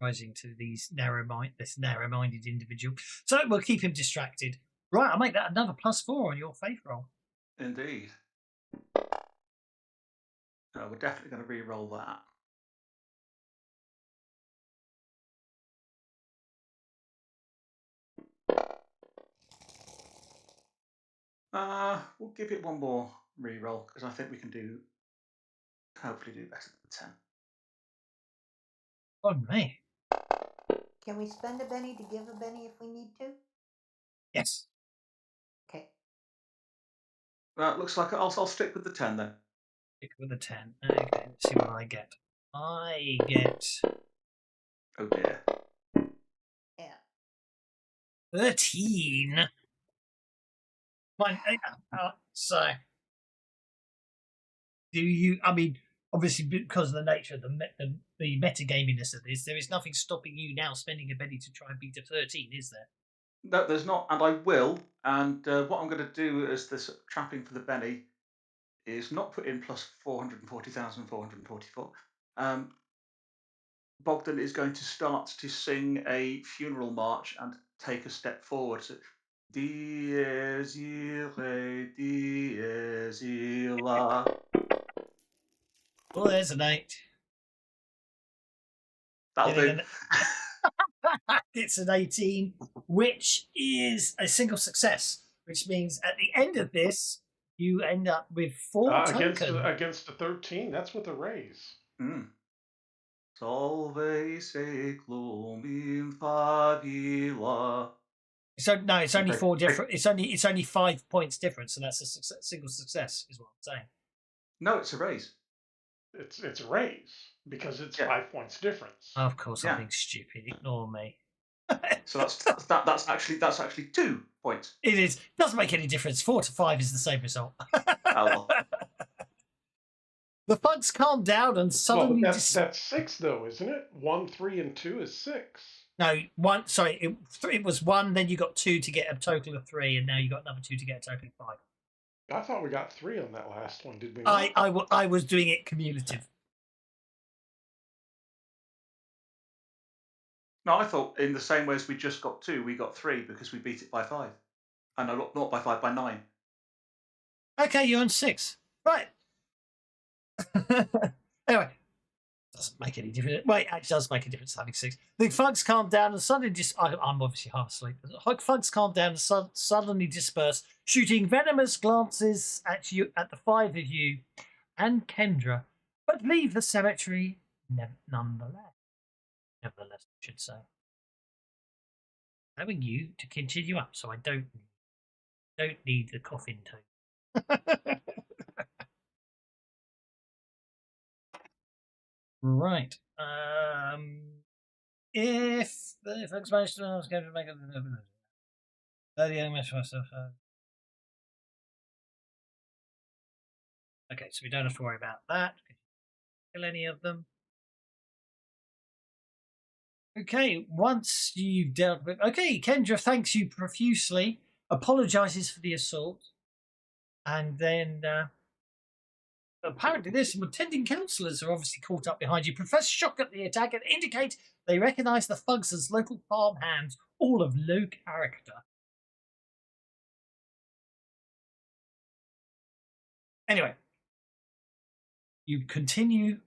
Rising to this narrow-minded individual. So we'll keep him distracted. Right, I'll make that another +4 on your faith roll. Indeed. We're definitely going to re-roll that. We'll give it one more re-roll because I think we can hopefully do better than 10. Oh, me. Can we spend a Benny to give a Benny if we need to? Yes. Okay. Looks like I'll stick with the 10 then. Stick with a 10. Okay, let's see what I get. I get Oh dear. Yeah. 13. Fine. So, do you? I mean, obviously, because of the nature of the metagaminess of this, there is nothing stopping you now spending a penny to try and beat a 13, is there? No, there's not, and I will. And what I'm going to do as this trapping for the Benny is not put in plus 440,444. Bogdan is going to start to sing a funeral march and take a step forward. So, Dies irae, dies illa. Oh, there's an 8. That'll do. It's an 18, which is a single success, which means at the end of this, you end up with 4 tokens. Against the 13, that's with a raise. Salve seclum in favilla. So no, it's only Okay. 4 different. It's only 5 points difference, and that's a single success, is what I'm saying. No, it's a raise. It's a raise because it's Yeah. 5 points difference. Of course, I'm Yeah. being stupid. Ignore me. So that's actually 2 points. It is. Doesn't make any difference. 4 to 5 is the same result. Oh well. The thugs calm down and suddenly. Well, that's 6 though, isn't it? 1, 3, and 2 is 6. No, one. Sorry, it was 1. Then you got 2 to get a total of 3, and now you got another 2 to get a total of 5. I thought we got 3 on that last one. Did we not? I was doing it cumulative. No, I thought in the same way as we just got 2, we got 3 because we beat it by 5. And no, not by 5, by 9. Okay, you're on 6. Right. Anyway, doesn't make any difference. Wait, it does make a difference having 6. The thugs calm down and suddenly I'm obviously half asleep. The thugs calm down and suddenly disperse, shooting venomous glances at the 5 of you and Kendra, but leave the cemetery nonetheless. Nevertheless, I should say. Allowing you to continue up, so I don't need the coffin tone. Right. If the folks manage to, I was going to make a. Okay, so we don't have to worry about that. Kill any of them. Okay, once you've dealt with. Okay, Kendra thanks you profusely, apologizes for the assault, and then. Apparently, there's some attending counsellors who are obviously caught up behind you. Profess shock at the attack and indicate they recognise the thugs as local farm hands, all of low character. Anyway, you continue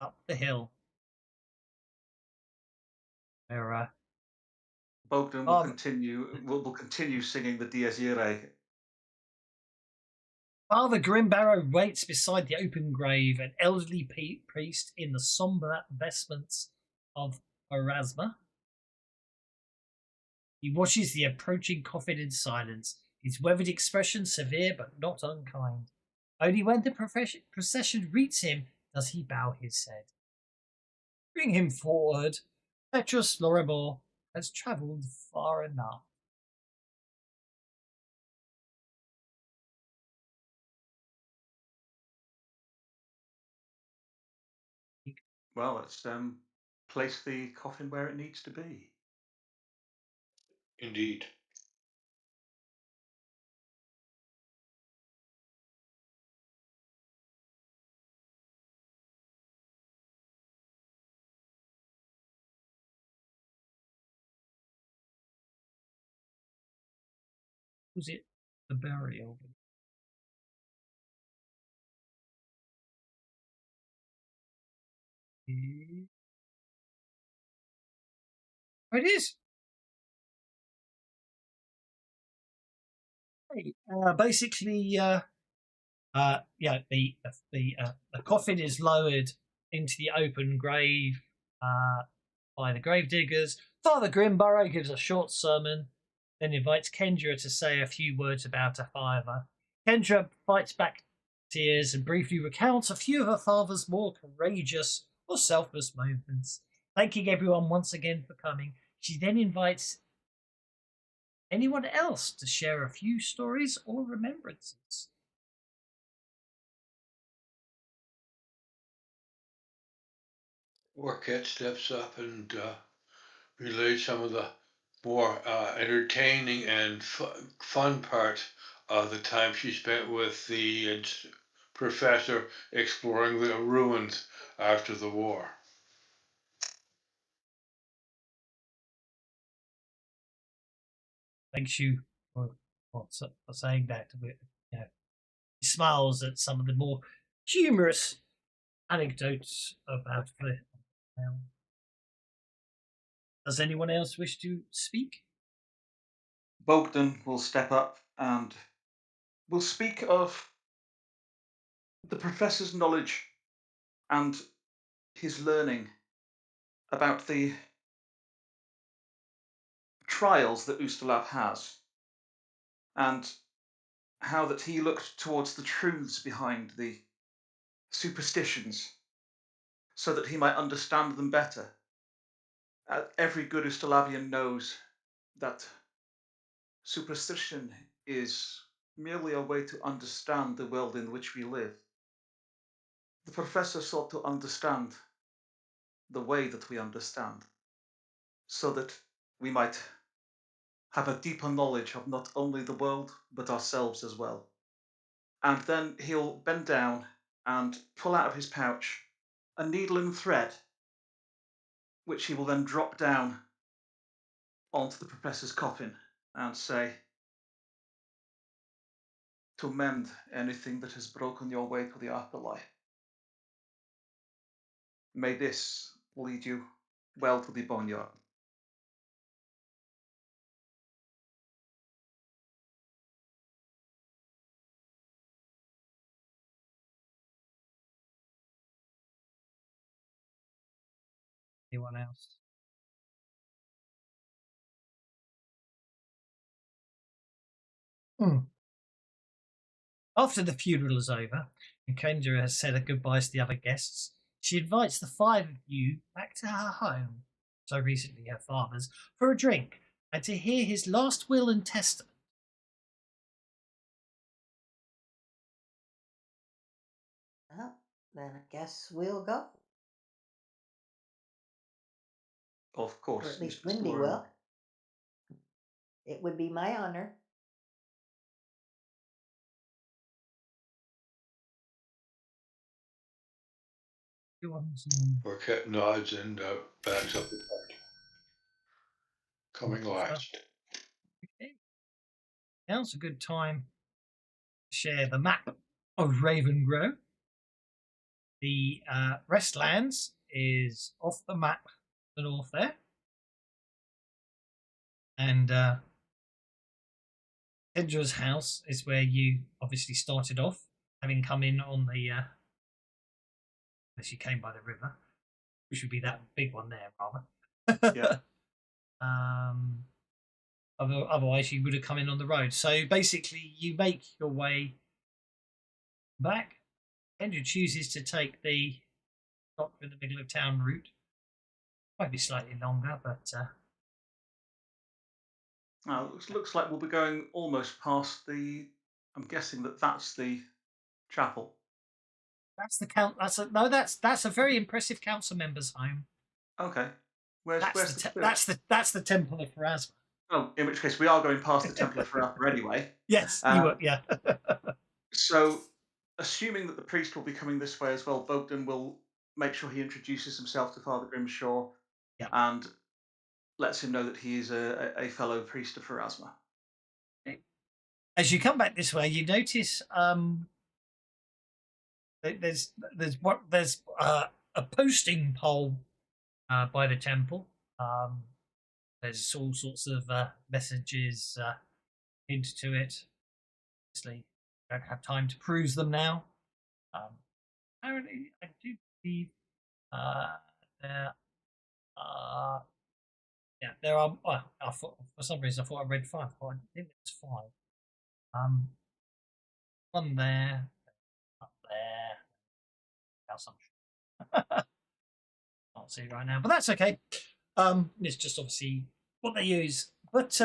up the hill. Where, Bogdan will continue singing the Dies Irae. Father Grimbarrow waits beside the open grave, an elderly priest in the sombre vestments of Erasma. He watches the approaching coffin in silence, his weathered expression severe but not unkind. Only when the procession greets him does he bow his head. Bring him forward. Petros Lorrimor has travelled far enough. Well, let's place the coffin where it needs to be. Indeed. Was it the burial? It is. Basically, the coffin is lowered into the open grave by the gravediggers. Father Grimburrow gives a short sermon, then invites Kendra to say a few words about her father. Kendra fights back tears and briefly recounts a few of her father's more courageous or selfless moments. Thanking everyone once again for coming, she then invites anyone else to share a few stories or remembrances. Orchid steps up and relays some of the more entertaining and fun part of the time she spent with the professor exploring the ruins after the war. Thanks you for saying that. He smiles at some of the more humorous anecdotes about the town. Does anyone else wish to speak? Bogdan will step up and will speak of the professor's knowledge and his learning about the trials that Ustalav has, and how that he looked towards the truths behind the superstitions so that he might understand them better. Every good Ustalavian knows that superstition is merely a way to understand the world in which we live. The professor sought to understand the way that we understand, so that we might have a deeper knowledge of not only the world, but ourselves as well. And then he'll bend down and pull out of his pouch a needle and thread, which he will then drop down onto the professor's coffin and say, to mend anything that has broken your way to the afterlife. May this lead you well to the boneyard. Anyone else? After the funeral is over, and Kendra has said her goodbyes to the other guests, she invites the five of you back to her home, so recently her father's, for a drink and to hear his last will and testament. Well, then I guess we'll go. Of Or course, at least Mistress Wendy Lorrimor. will. It would be my honor. Orchid nods and backs up the cart. Coming last. Okay. Now's a good time to share the map of Ravengro. The Restlands is off the map to the north there. And Kendra's house is where you obviously started off, having come in on the as you came by the river, which would be that big one there, rather. Yeah. Otherwise, you would have come in on the road. So basically, you make your way back. Kendra chooses to take the not in the middle of town route. Might be slightly longer, but Looks like we'll be going almost past the. I'm guessing that that's the chapel. that's the count. That's a very impressive council member's home. Okay. Where's the That's the Temple of Pharasma. Oh, in which case we are going past the Temple of Pharasma anyway. Yes, you were. Yeah. So, assuming that the priest will be coming this way as well, Bogdan will make sure he introduces himself to Father Grimshaw and lets him know that he is a fellow priest of Pharasma. As you come back this way, you notice there's a posting pole by the temple. Um, there's all sorts of messages pinned to it. Obviously, don't have time to peruse them now. Um, apparently, I do believe there are. Yeah, there are. Well, I thought, for some reason, I thought I read five, but I think it's five. Um, one there, up there. Else can't see right now, but that's okay. It's just obviously what they use. But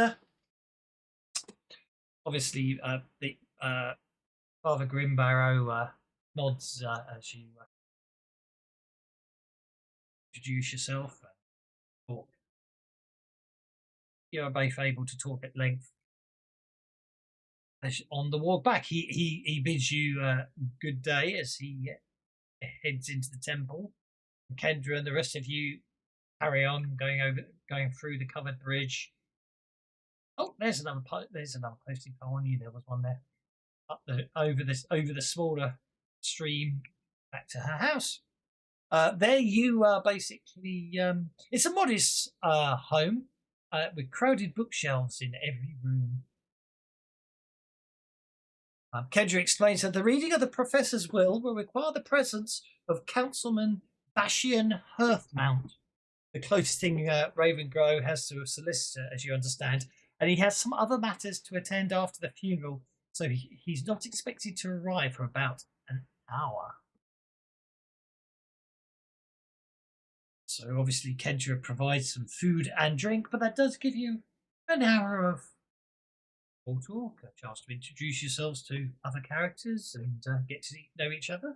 obviously, the Father Grimbarrow nods as you introduce yourself. Talk. You are both able to talk at length. On the walk back, he bids you good day as he heads into the temple. Kendra and the rest of you carry on going through the covered bridge. Oh, there's another posting pole. I knew there was one there. Over the smaller stream back to her house. There you are basically. It's a modest home with crowded bookshelves in every room. Kendra explains that the reading of the professor's will require the presence of Councilman Bashian Hearthmount, the closest thing Ravengro has to a solicitor, as you understand, and he has some other matters to attend after the funeral, so he's not expected to arrive for about an hour. So obviously Kendra provides some food and drink, but that does give you an hour of talk, a chance to introduce yourselves to other characters and get to know each other.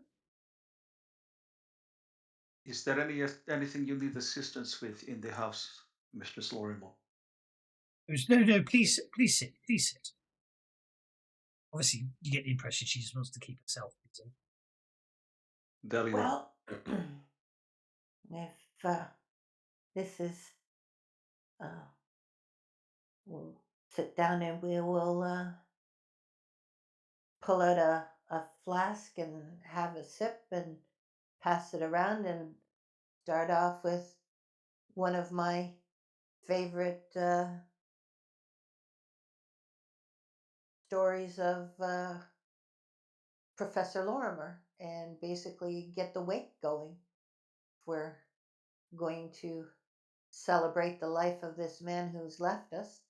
Is there anything you need assistance with in the house, Mistress Lorrimor? No, please sit. Obviously, you get the impression she just wants to keep herself busy. Very well. Well, if this is, uh, we'll sit down and we will pull out a flask and have a sip and pass it around and start off with one of my favorite stories of Professor Lorimer and basically get the wake going. If we're going to celebrate the life of this man who's left us.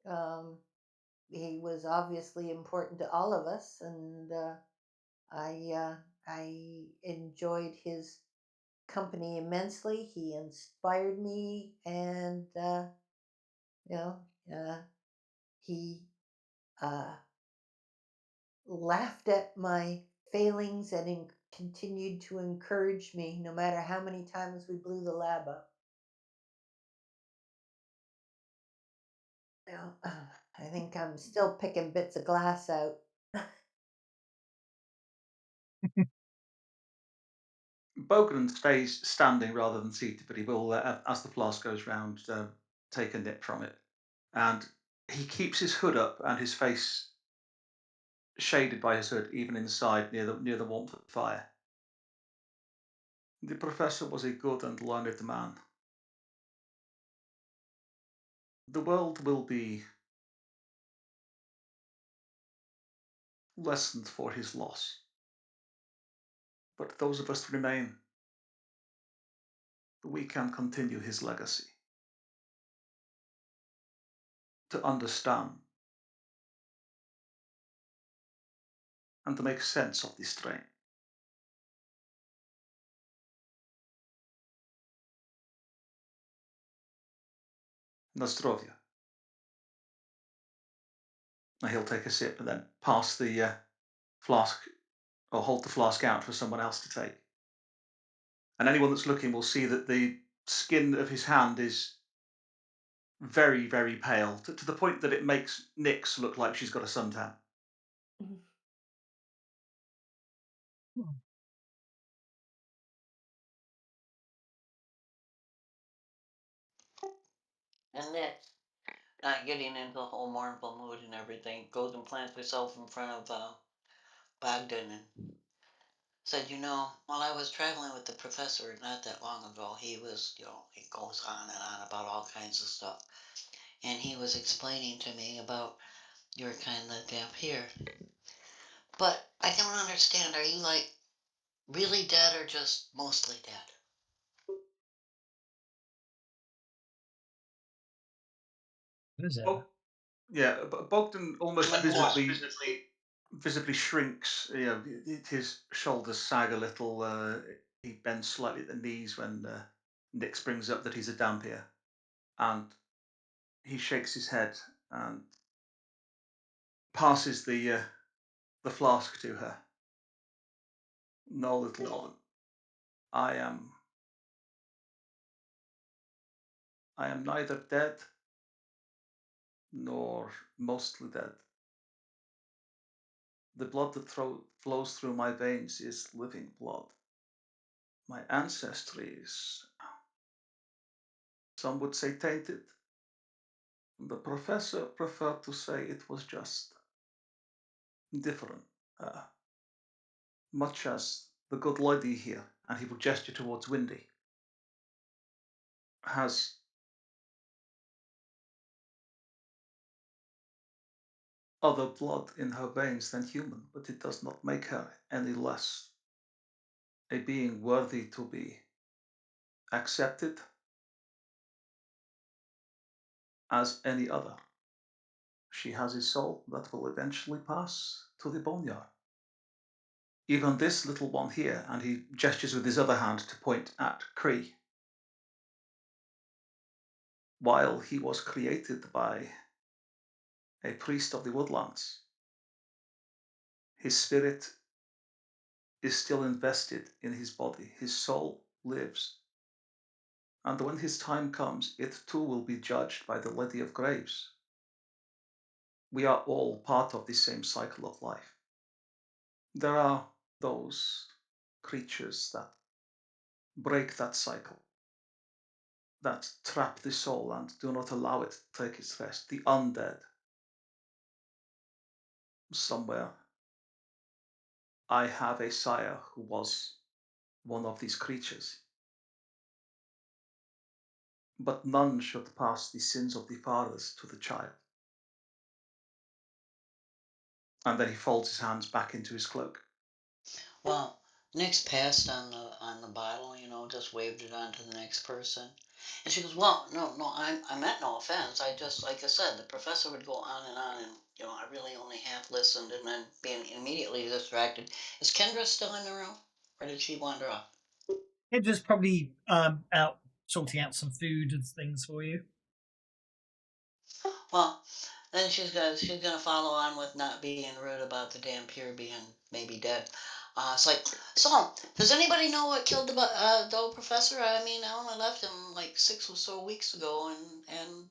Um, he was obviously important to all of us, and I enjoyed his company immensely. He inspired me, and you know, he uh, laughed at my failings and continued to encourage me, no matter how many times we blew the lab up. You know, I think I'm still picking bits of glass out. Bogan stays standing rather than seated, but he will, as the flask goes round, take a nip from it. And he keeps his hood up and his face shaded by his hood, even inside near the warmth of the fire. The professor was a good and learned man. The world will be lessened for his loss, but those of us that remain, we can continue his legacy. To understand and to make sense of this strain. Nostrovia. And he'll take a sip and then pass the flask or hold the flask out for someone else to take. And anyone that's looking will see that the skin of his hand is very, very pale, to the point that it makes Nyx look like she's got a suntan. And Nick, not getting into the whole mournful mood and everything, goes and plants herself in front of Bogdan and said, while I was traveling with the professor not that long ago, he goes on and on about all kinds of stuff. And he was explaining to me about your kind of damp here. But I don't understand. Are you like really dead or just mostly dead? What is it? Oh, yeah, Bogdan almost When what? visibly shrinks. You know, his shoulders sag a little. He bends slightly at the knees when Nix brings up that he's a dampier, and he shakes his head and passes the flask to her. No, little one, I am I am neither dead nor mostly dead. The blood that flows through my veins is living blood. My ancestry is, some would say, tainted. The professor preferred to say it was just different, uh, much as the good lady here, and he will gesture towards Windy, has other blood in her veins than human, but it does not make her any less a being worthy to be accepted as any other. She has a soul that will eventually pass to the boneyard. Even this little one here, and he gestures with his other hand to point at Cree, while he was created by a priest of the woodlands, his spirit is still invested in his body. His soul lives. And when his time comes, it too will be judged by the Lady of Graves. We are all part of the same cycle of life. There are those creatures that break that cycle, that trap the soul and do not allow it to take its rest. The undead, somewhere. I have a sire who was one of these creatures. But none should pass the sins of the fathers to the child. And then he folds his hands back into his cloak. Well, Nick's passed on the bottle, just waved it on to the next person. And she goes, "Well, no, no, I meant no offense. I just, like I said, the professor would go on, and I really only half listened, and then being immediately distracted. Is Kendra still in the room, or did she wander off?" Kendra's probably out sorting out some food and things for you. Well, then she's gonna follow on with not being rude about the damn peer being maybe dead. It's like, so does anybody know what killed the old professor? I mean, I only left him like 6 or so weeks ago, and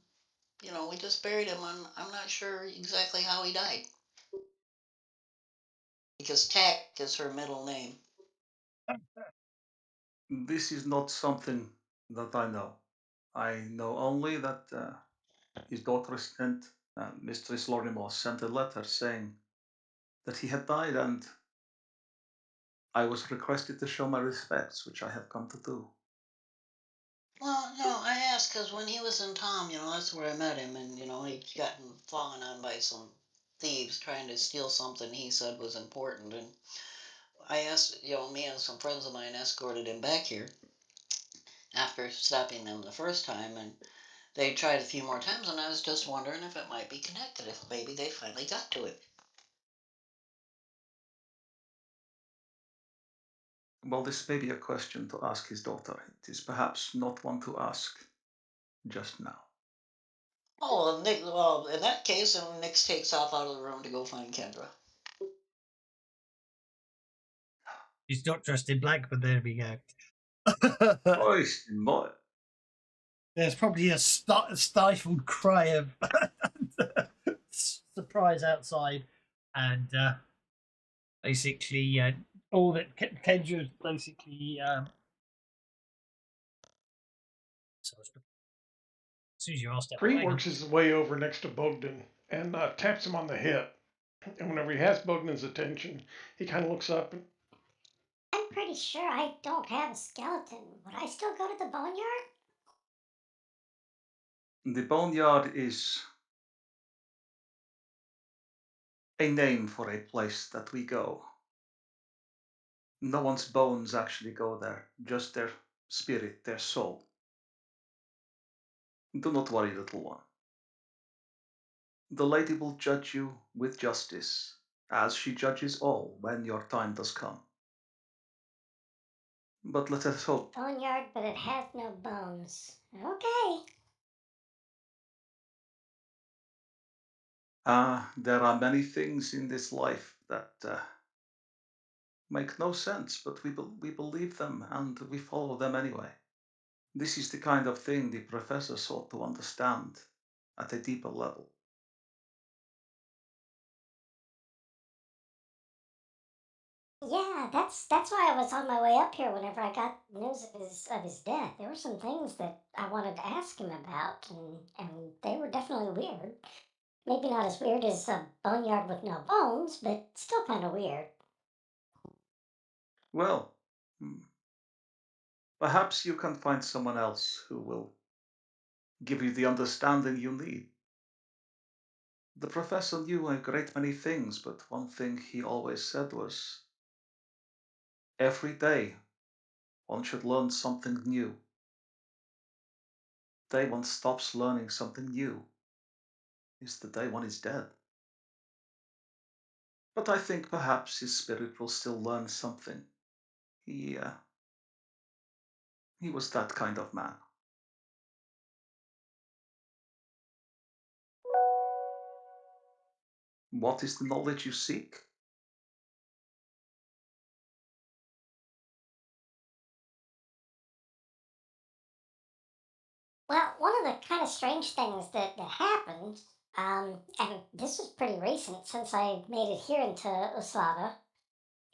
we just buried him. I'm not sure exactly how he died because Tack is her middle name. This is not something that I know. I know only that his daughter sent, Mistress Lorrimor sent a letter saying that he had died, and I was requested to show my respects, which I have come to do. Well, no, I asked because when he was in Tom, that's where I met him, and he'd gotten fallen on by some thieves trying to steal something he said was important, and I asked, me and some friends of mine escorted him back here after stopping them the first time, and they tried a few more times, and I was just wondering if it might be connected, if maybe they finally got to it. Well, this may be a question to ask his daughter. It is perhaps not one to ask just now. Oh, well, Nick, well, in that case, and Nick takes off out of the room to go find Kendra. She's not dressed in black, but there we go. Oh, my. There's probably a stifled cry of surprise outside, and basically all that Kendra basically. So as soon as you asked that Cree wagon, works his way over next to Bogdan and taps him on the hip. And whenever he has Bogdan's attention, he kind of looks up and pretty sure I don't have a skeleton. Would I still go to the boneyard? The boneyard is a name for a place that we go. No one's bones actually go there, just their spirit, their soul. Do not worry, little one. The lady will judge you with justice, as she judges all when your time does come. But let us hope. Boneyard, but it has no bones. Okay. There are many things in this life that make no sense, but we believe them and we follow them anyway. This is the kind of thing the professor sought to understand at a deeper level. Yeah, that's why I was on my way up here whenever I got news of his death. There were some things that I wanted to ask him about, and they were definitely weird. Maybe not as weird as a boneyard with no bones, but still kind of weird. Well, mm, perhaps you can find someone else who will give you the understanding you need. The professor knew a great many things, but one thing he always said was every day one should learn something new. The day one stops learning something new is the day one is dead. But I think perhaps his spirit will still learn something. He, uh, he was that kind of man. What is the knowledge you seek? Well, one of the kind of strange things that happened, and this is pretty recent since I made it here into Uslava,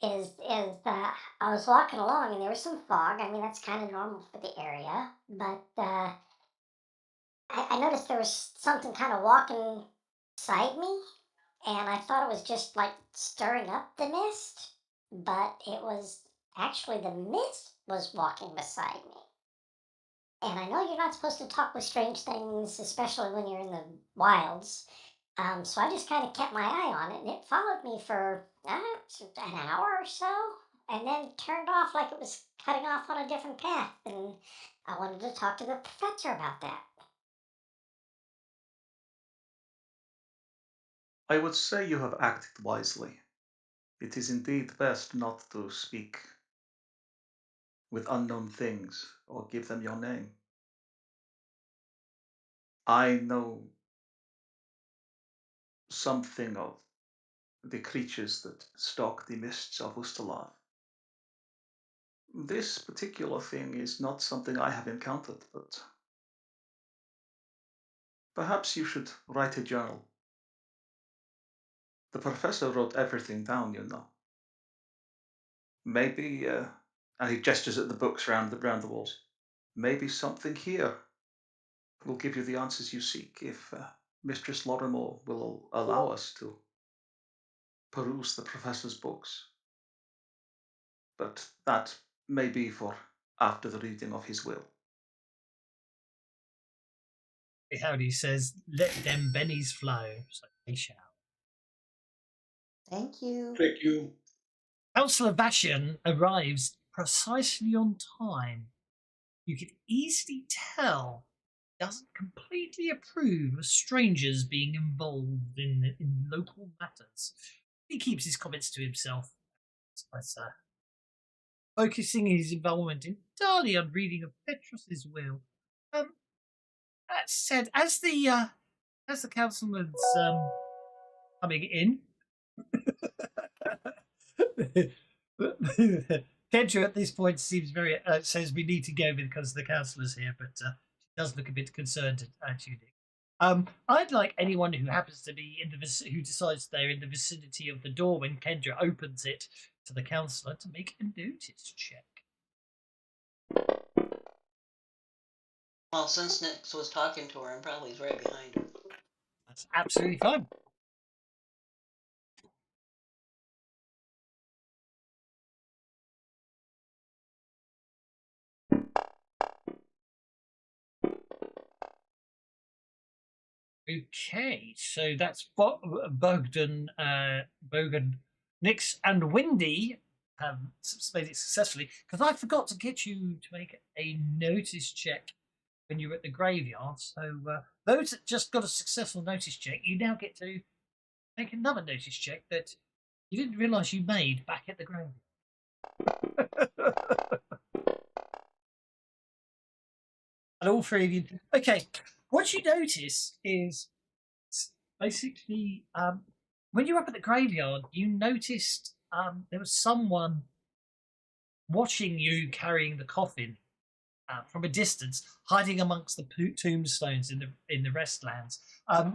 is I was walking along and there was some fog. I mean, that's kind of normal for the area, but I noticed there was something kind of walking beside me, and I thought it was just like stirring up the mist, but it was actually the mist was walking beside me. And I know you're not supposed to talk with strange things, especially when you're in the wilds. So I just kind of kept my eye on it, and it followed me for an hour or so, and then turned off like it was cutting off on a different path. And I wanted to talk to the professor about that. I would say you have acted wisely. It is indeed best not to speak with unknown things or give them your name. I know something of the creatures that stalk the mists of Ustalav. This particular thing is not something I have encountered, but perhaps you should write a journal. The professor wrote everything down, you know. Maybe, and he gestures at the books round the walls. Maybe something here will give you the answers you seek if Mistress Lorrimor will allow us to peruse the professor's books. But that may be for after the reading of his will. Howdy says, let them bennies flow. So they shall. Thank you. Thank you. Councillor Vashian arrives precisely on time. You can easily tell he doesn't completely approve of strangers being involved in local matters. He keeps his comments to himself, focusing his involvement entirely on reading of Petros's will. That said, as the councilman's coming in, Kendra at this point seems very says we need to go because the councillor's here, but she does look a bit concerned at you, Nick. I'd like anyone who happens to be in the who decides they're in the vicinity of the door when Kendra opens it to the councillor to make a notice check. Well, since Nix was talking to her, and probably is right behind her. That's absolutely fine. Okay, so that's Bogdan, Nix, and Windy have made it successfully. Because I forgot to get you to make a notice check when you were at the graveyard. So those that just got a successful notice check, you now get to make another notice check that you didn't realise you made back at the graveyard. And all three of you. Okay, what you notice is basically when you were up at the graveyard, you noticed there was someone watching you carrying the coffin from a distance, hiding amongst the tombstones in the restlands.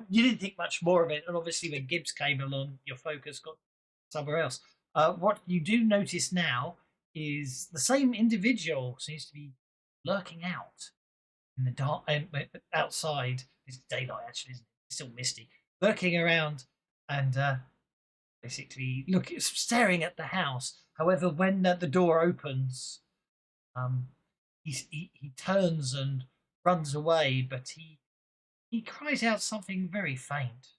You didn't think much more of it, and obviously when Gibbs came along, your focus got somewhere else. What you do notice now is the same individual seems to be lurking out in the dark outside. It's daylight actually, isn't it? It's still misty, lurking around and basically staring at the house. However, when the door opens, he turns and runs away, but he cries out something very faint.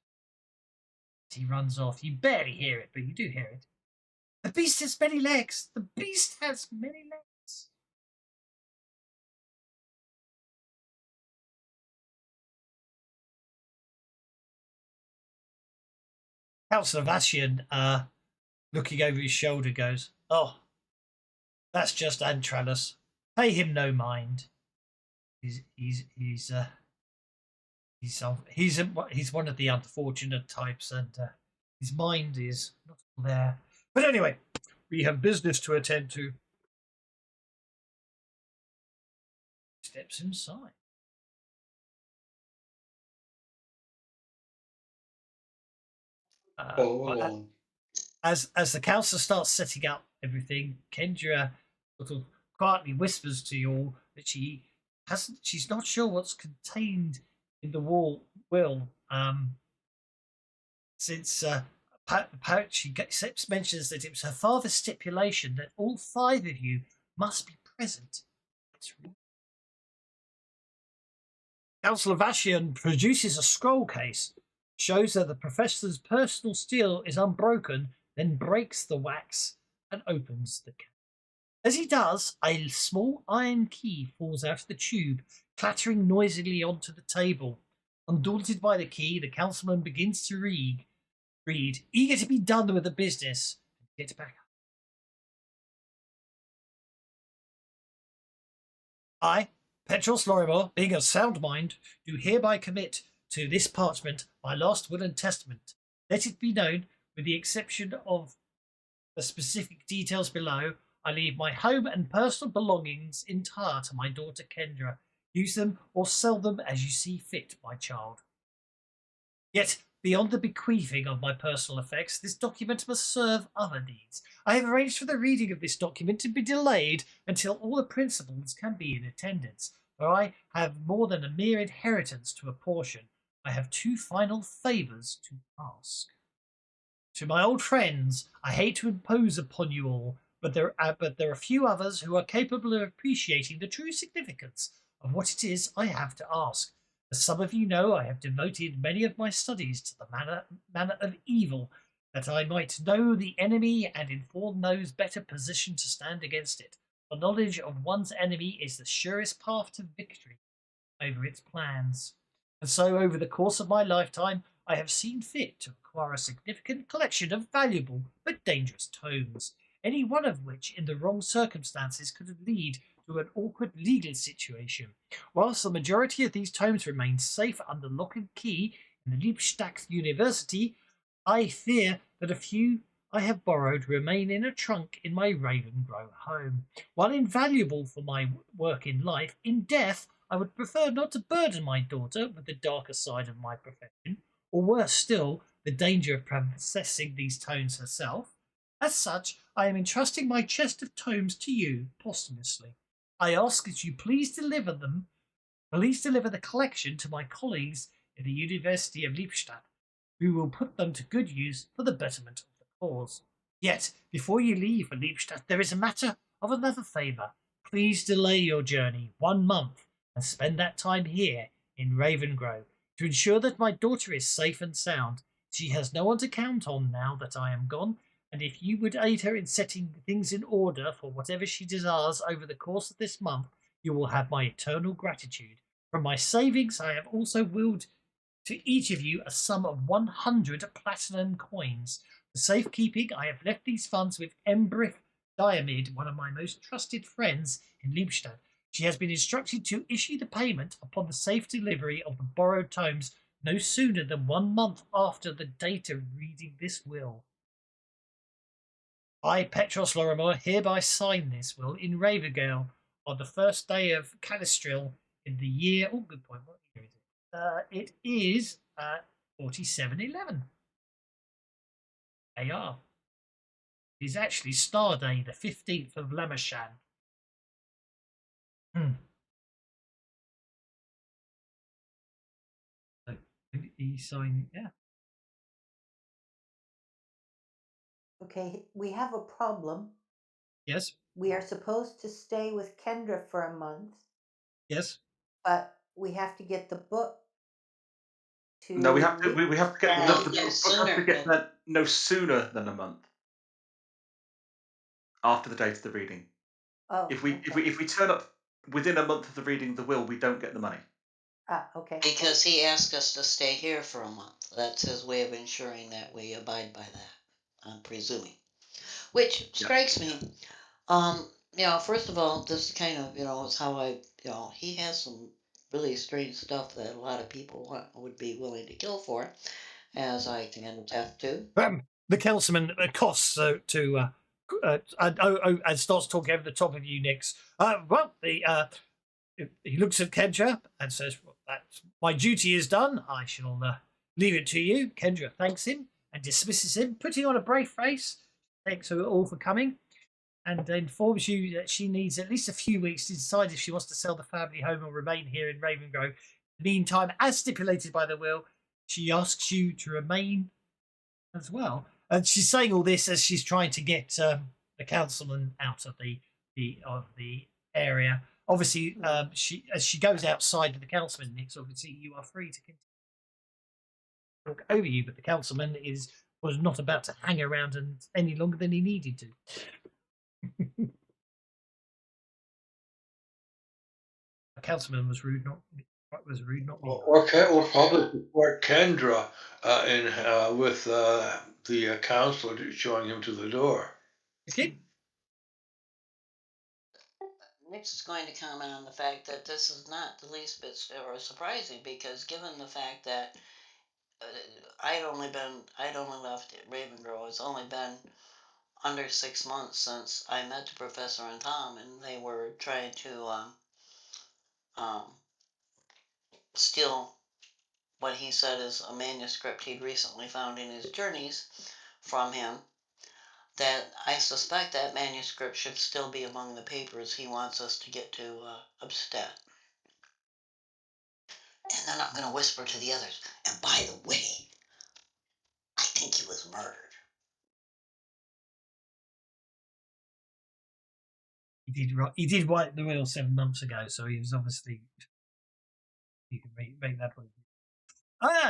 He runs off. You barely hear it, but you do hear it. The beast has many legs. The beast has many legs. Councillor Vashian, looking over his shoulder, goes, "Oh, that's just Antralus. Pay him no mind. He's one of the unfortunate types, and his mind is not there. But anyway, we have business to attend to." Steps inside. As the councillor starts setting up everything, Kendra sort of quietly whispers to you all that she's not sure what's contained in the will. Since she mentions that it was her father's stipulation that all 5 of you must be present. Councillor Vashian produces a scroll case, shows that the professor's personal steel is unbroken, then breaks the wax and opens the can. As he does, a small iron key falls out of the tube, clattering noisily onto the table. Undaunted by the key, the councilman begins to read, eager to be done with the business and get back up. I, Petros Lorrimor, being of sound mind, do hereby commit to this parchment my last will and testament. Let it be known, with the exception of the specific details below, I leave my home and personal belongings entire to my daughter Kendra. Use them or sell them as you see fit, my child. Yet, beyond the bequeathing of my personal effects, this document must serve other needs. I have arranged for the reading of this document to be delayed until all the principals can be in attendance, for I have more than a mere inheritance to apportion. I have 2 final favours to ask. To my old friends, I hate to impose upon you all, but there are few others who are capable of appreciating the true significance of what it is I have to ask. As some of you know, I have devoted many of my studies to the manner of evil, that I might know the enemy and inform those better positioned to stand against it. The knowledge of one's enemy is the surest path to victory over its plans. And so, over the course of my lifetime, I have seen fit to acquire a significant collection of valuable but dangerous tomes, any one of which, in the wrong circumstances, could lead to an awkward legal situation. Whilst the majority of these tomes remain safe under lock and key in the Liebstadt University, I fear that a few I have borrowed remain in a trunk in my Ravengro home. While invaluable for my work in life, in death I would prefer not to burden my daughter with the darker side of my profession, or worse still, the danger of possessing these tomes herself. As such, I am entrusting my chest of tomes to you posthumously. I ask that you please deliver the collection to my colleagues in the University of Liebstadt, who will put them to good use for the betterment of the cause. Yet, before you leave for Liebstadt, there is a matter of another favour. Please delay your journey 1 month and spend that time here in Ravengro to ensure that my daughter is safe and sound. She has no one to count on now that I am gone, and if you would aid her in setting things in order for whatever she desires over the course of this month, you will have my eternal gratitude. From my savings, I have also willed to each of you a sum of 100 platinum coins. For safekeeping, I have left these funds with Embrith Diamid, one of my most trusted friends in Liebstadt. She has been instructed to issue the payment upon the safe delivery of the borrowed tomes no sooner than 1 month after the date of reading this will. I, Petros Lorrimor, hereby sign this will in Ravengro on the first day of Calistril in the year. Oh, good point. What year is it? It is 4711. AR. It is actually Star Day, the 15th of Lamachan. So he signed, yeah. Okay, we have a problem. Yes, We are supposed to stay with Kendra for a month, yes. but we have to get the book to No, we have to get No, Liebstadt. the no book has to sooner. get there no sooner than a month after the date of the reading. Oh, okay. If we turn up within a month of the reading of the will, we don't get the money. Okay. Because he asked us to stay here for a month. That's his way of ensuring that we abide by that, I'm presuming. Which Yeah. strikes me, first of all, this kind of, is how he has some really strange stuff that a lot of people would be willing to kill for, as I can attest to. The councilman coughs and starts talking over the top of you, Nix. He looks at Kendra and says, well, that's, my duty is done. I shall leave it to you. Kendra thanks him and dismisses him, putting on a brave face. Thanks all for coming, and informs you that she needs at least a few weeks to decide if she wants to sell the family home or remain here in Ravengro. In the meantime, as stipulated by the will, she asks you to remain as well. And she's saying all this as she's trying to get the councilman out of the area. Obviously, she as she goes outside with the councilman, Nick, obviously you are free to continue to talk over you, but the councilman was not about to hang around any longer than he needed to. The councilman was rude, not me. Or probably support Kendra with the counselor showing him to the door. Okay. Nick's is going to comment on the fact that this is not the least bit surprising because given the fact that I'd only left Ravengro. It's only been under 6 months since I met the professor and Tom, and they were trying to um, steal what he said is a manuscript he'd recently found in his journeys from him. That I suspect that manuscript should still be among the papers he wants us to get to Ubstat. And then I'm going to whisper to the others, and by the way, I think he was murdered. He did write the will 7 months ago, so he was obviously. You can make that point.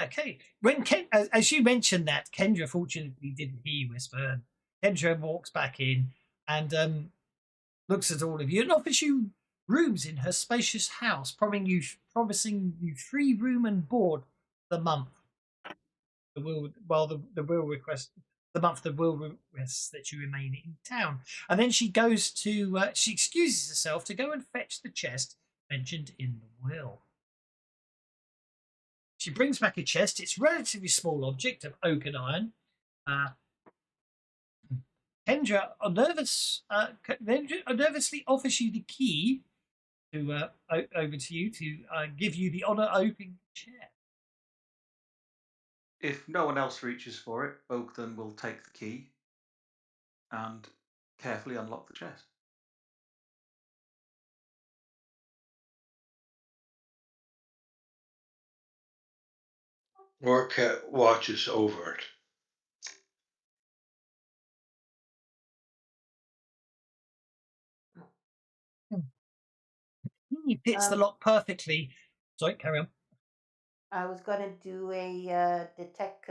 Okay. When as you mentioned that, Kendra fortunately didn't hear you whisper. Kendra walks back in and looks at all of you and offers you rooms in her spacious house, promising you free room and board for the month. The will request the month the will requests that you remain in town, and then she goes to she excuses herself to go and fetch the chest mentioned in the will. She brings back a chest. It's a relatively small object of oak and iron. Kendra, nervously offers you the key to over to you to give you the honor of opening the chest. If no one else reaches for it, Ogden will take the key and carefully unlock the chest. Orcat watches over it. He fits the lock perfectly. Sorry, carry on. I was gonna do a detect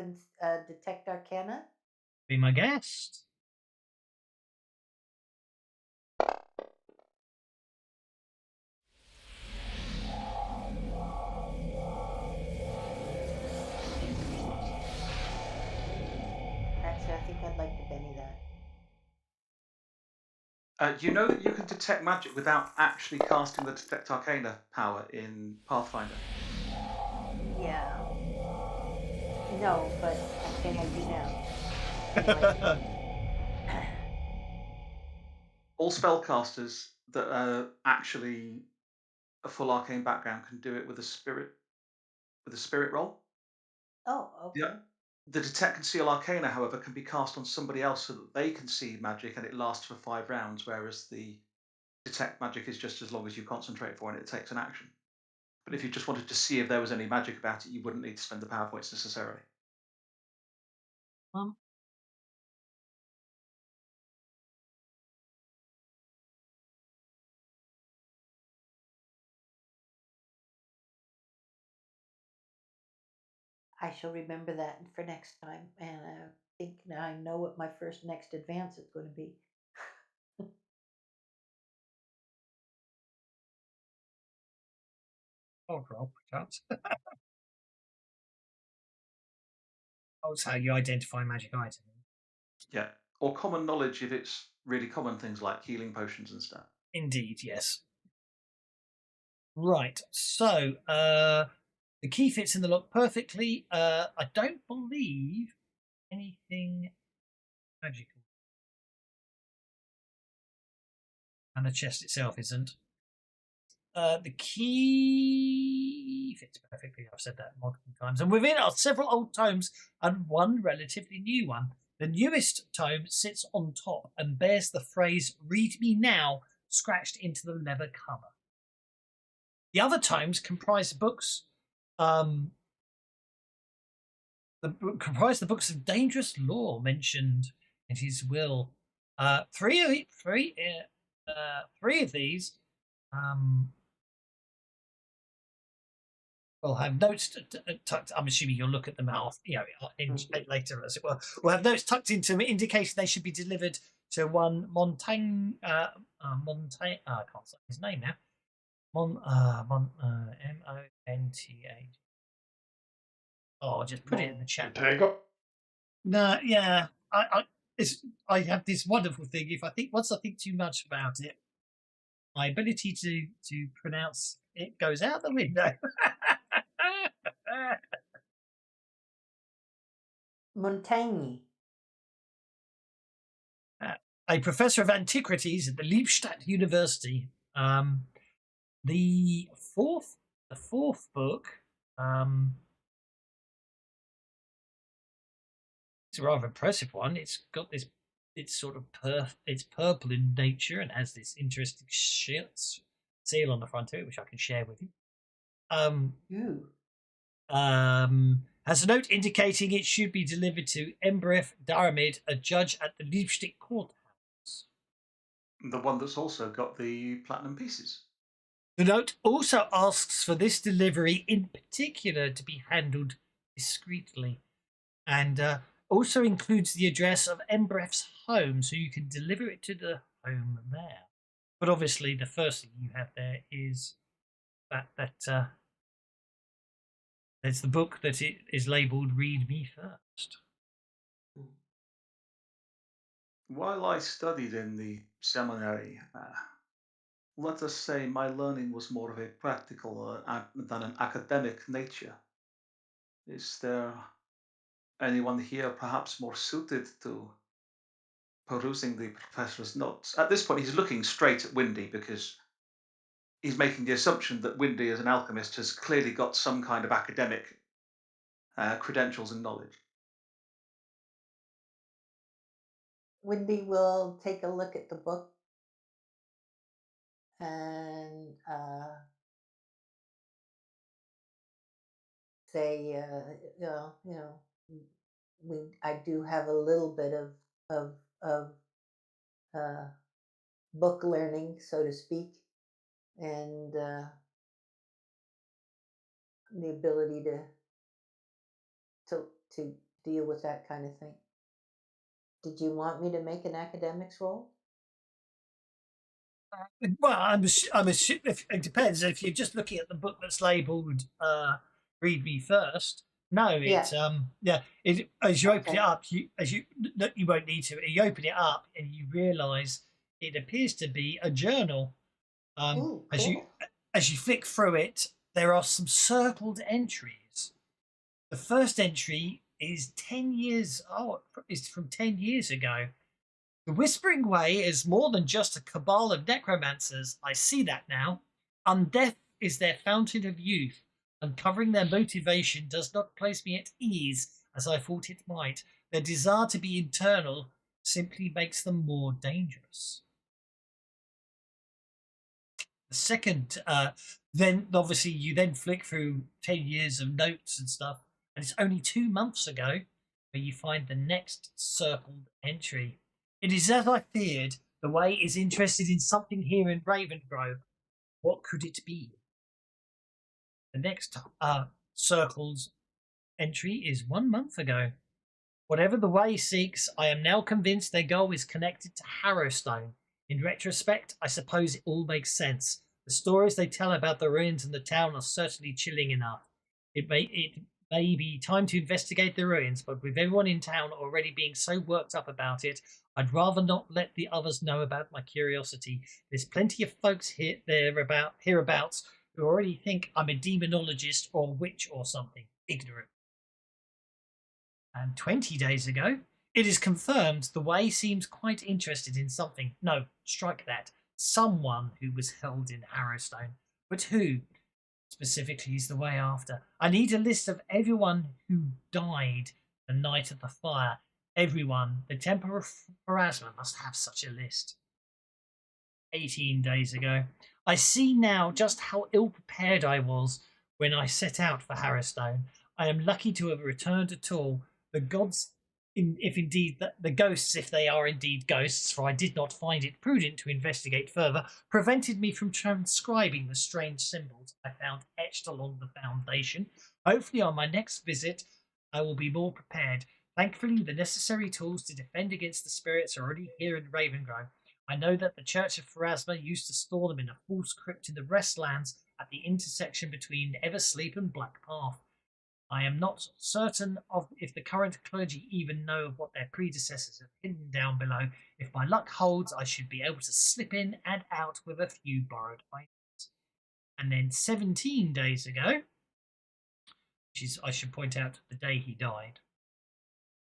arcana. Be my guest. Actually, I think I'd like to Benny that. You know that you can detect magic without actually casting the Detect Arcana power in Pathfinder. Yeah. No, but okay, I do now. Do you like it? All spellcasters that are actually a full arcane background can do it with a spirit roll. Oh, The, okay. the Detect and Seal Arcana, however, can be cast on somebody else so that they can see magic and it lasts for 5 rounds, whereas the Detect magic is just as long as you concentrate for it and it takes an action. But if you just wanted to see if there was any magic about it, you wouldn't need to spend the power points necessarily. um, I shall remember that for next time, and I think now I know what my first next advance is going to be. oh, roll, perhaps. Oh, it's how you identify magic items. Yeah. Or common knowledge if it's really common things like healing potions and stuff. Indeed, yes. Right. So, the key fits in the lock perfectly. I don't believe anything magical, and the chest itself isn't. The key fits perfectly. I've said that multiple times. And within are several old tomes and one relatively new one. The newest tome sits on top and bears the phrase "Read me now" scratched into the leather cover. The other tomes comprise books comprise the books of dangerous lore mentioned in his will. Three of these um, will have notes tucked. I'm assuming you'll look at them out, later, as it were. We'll have notes tucked into them, indicating they should be delivered to one Montaigne. Montaigne. I can't say his name now. Monta. Oh, I'll just put it in the chat. Tango. No, yeah, I have this wonderful thing. If I think once I think too much about it, my ability to pronounce it goes out the window. Montaigne. A professor of antiquities at the Liebstadt University. The fourth, the fourth book. It's a rather impressive one. It's got this. It's sort of it's purple in nature and has this interesting seal on the front of it, which I can share with you. Ooh. Has a note indicating it should be delivered to Embref Daramid, a judge at the Liebstick courthouse. The one that's also got the platinum pieces. The note also asks for this delivery in particular to be handled discreetly, and also includes the address of Embref's home, so you can deliver it to the home there. But obviously, the first thing you have there is that it's the book that it is labelled "Read Me First." While I studied in the seminary, let us say my learning was more of a practical than an academic nature. Is there anyone here perhaps more suited to perusing the professor's notes? At this point, he's looking straight at Windy because he's making the assumption that Windy, as an alchemist, has clearly got some kind of academic credentials and knowledge. Wendy will take a look at the book and say, I do have a little bit of uh, book learning, so to speak, and the ability to to deal with that kind of thing. Did you want me to make an academics roll? Well, if, it depends. If you're just looking at the book that's labelled "Read Me First," no, Yeah. yeah. As you open it Okay. up, you won't need to. You open it up and you realise it appears to be a journal. Ooh, As you cool. flick through it, there are some circled entries. The first entry is 10 years. Oh, is from 10 years ago. The Whispering Way is more than just a cabal of necromancers. I see that now. Undeath is their fountain of youth. Uncovering their motivation does not place me at ease as I thought it might. Their desire to be internal simply makes them more dangerous. The second, then obviously you then flick through 10 years of notes and stuff, and it's only 2 months ago where you find the next circled entry. It is as I feared. The Way is interested in something here in Ravengro. What could it be? The next circled entry is 1 month ago. Whatever the Way seeks, I am now convinced their goal is connected to Harrowstone. In retrospect, I suppose it all makes sense. The stories they tell about the ruins and the town are certainly chilling enough. It may be time to investigate the ruins, but with everyone in town already being so worked up about it, I'd rather not let the others know about my curiosity. There's plenty of folks hereabouts who already think I'm a demonologist or a witch or something. Ignorant. And 20 days ago, it is confirmed the Way seems quite interested in something. No, strike that. Someone who was held in Harrowstone. But who specifically is the Way after? I need a list of everyone who died the night of the fire. Everyone. The Temple of Pharasma must have such a list. 18 days ago. I see now just how ill prepared I was when I set out for Harrowstone. I am lucky to have returned at all. The gods, if indeed the ghosts, if they are indeed ghosts, for I did not find it prudent to investigate further, prevented me from transcribing the strange symbols I found etched along the foundation. Hopefully, on my next visit, I will be more prepared. Thankfully, the necessary tools to defend against the spirits are already here in Ravengro. I know that the Church of Pharasma used to store them in a false crypt in the Restlands at the intersection between Eversleep and Black Path. I am not certain of if the current clergy even know of what their predecessors have hidden down below. If my luck holds, I should be able to slip in and out with a few borrowed items. And then 17 days ago, which is, I should point out, the day he died.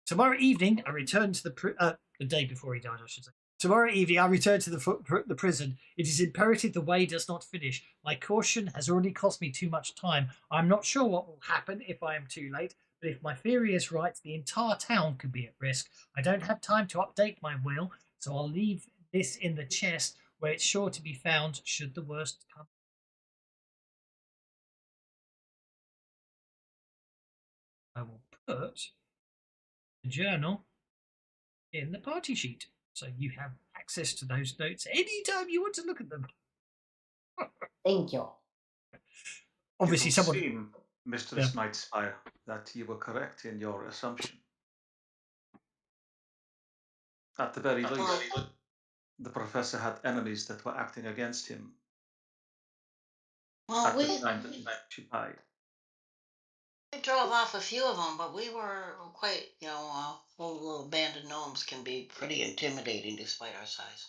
Tomorrow evening, I return to the day before he died, I should say. Tomorrow evening, I return to the prison. It is imperative the Way does not finish. My caution has already cost me too much time. I'm not sure what will happen if I am too late, but if my theory is right, the entire town could be at risk. I don't have time to update my will, so I'll leave this in the chest where it's sure to be found should the worst come. I will put the journal in the party sheet, so you have access to those notes anytime you want to look at them. Thank you. Obviously, It would someone. seem, Mr. Yeah. Smithspire, that you were correct in your assumption. At the very least, the professor had enemies that were acting against him Well, at the time that she died. we drove off a few of them, but we were quite, whole little band of gnomes can be pretty intimidating despite our size.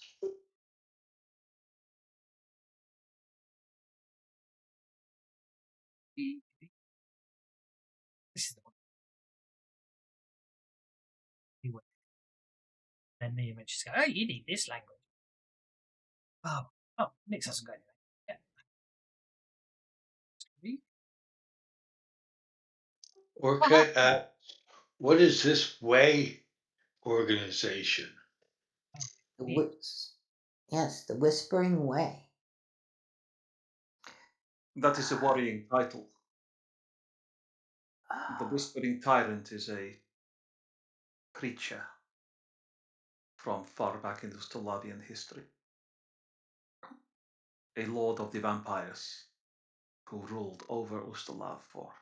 This is the one. Anyway, then the images go, oh, you need this language. Oh, Nix hasn't got anything. Yeah. Okay, what is this way organization? The yes, the Whispering Way. That is a worrying title. The Ah, Whispering Tyrant is a creature from far back in the Ustalavian history. A lord of the vampires. who ruled over Ustalav for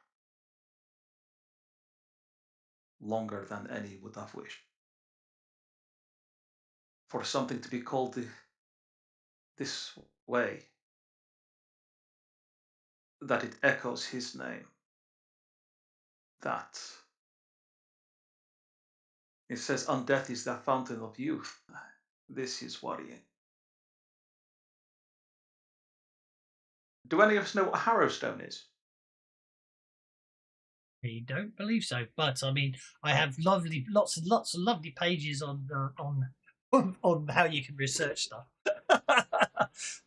longer than any would have wished. For something to be called this way, that it echoes his name, that it says undeath is the fountain of youth. This is worrying. Do any of us know what Harrowstone is? I don't believe so, but I mean, I have lots and lots of lovely pages on how you can research stuff.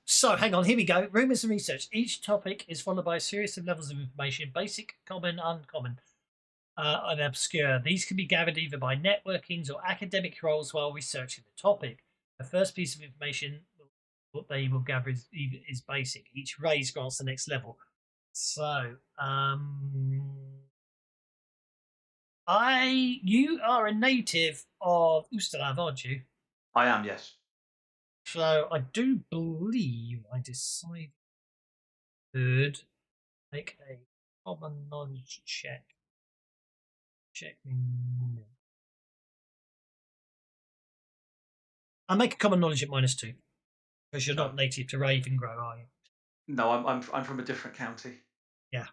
So, hang on, here we go. Rumors and research. Each topic is followed by a series of levels of information: basic, common, uncommon, and obscure. These can be gathered either by networkings or academic roles while researching the topic. The first piece of information what they will gather is basic. Each raise grants the next level. So, you are a native of Ustalav, aren't you? I am, yes. So I do believe I decided to make a common knowledge check. Check me. I'll make a common knowledge at -2 because you're not native to Ravengro, are you? No, I'm from a different county. Yeah.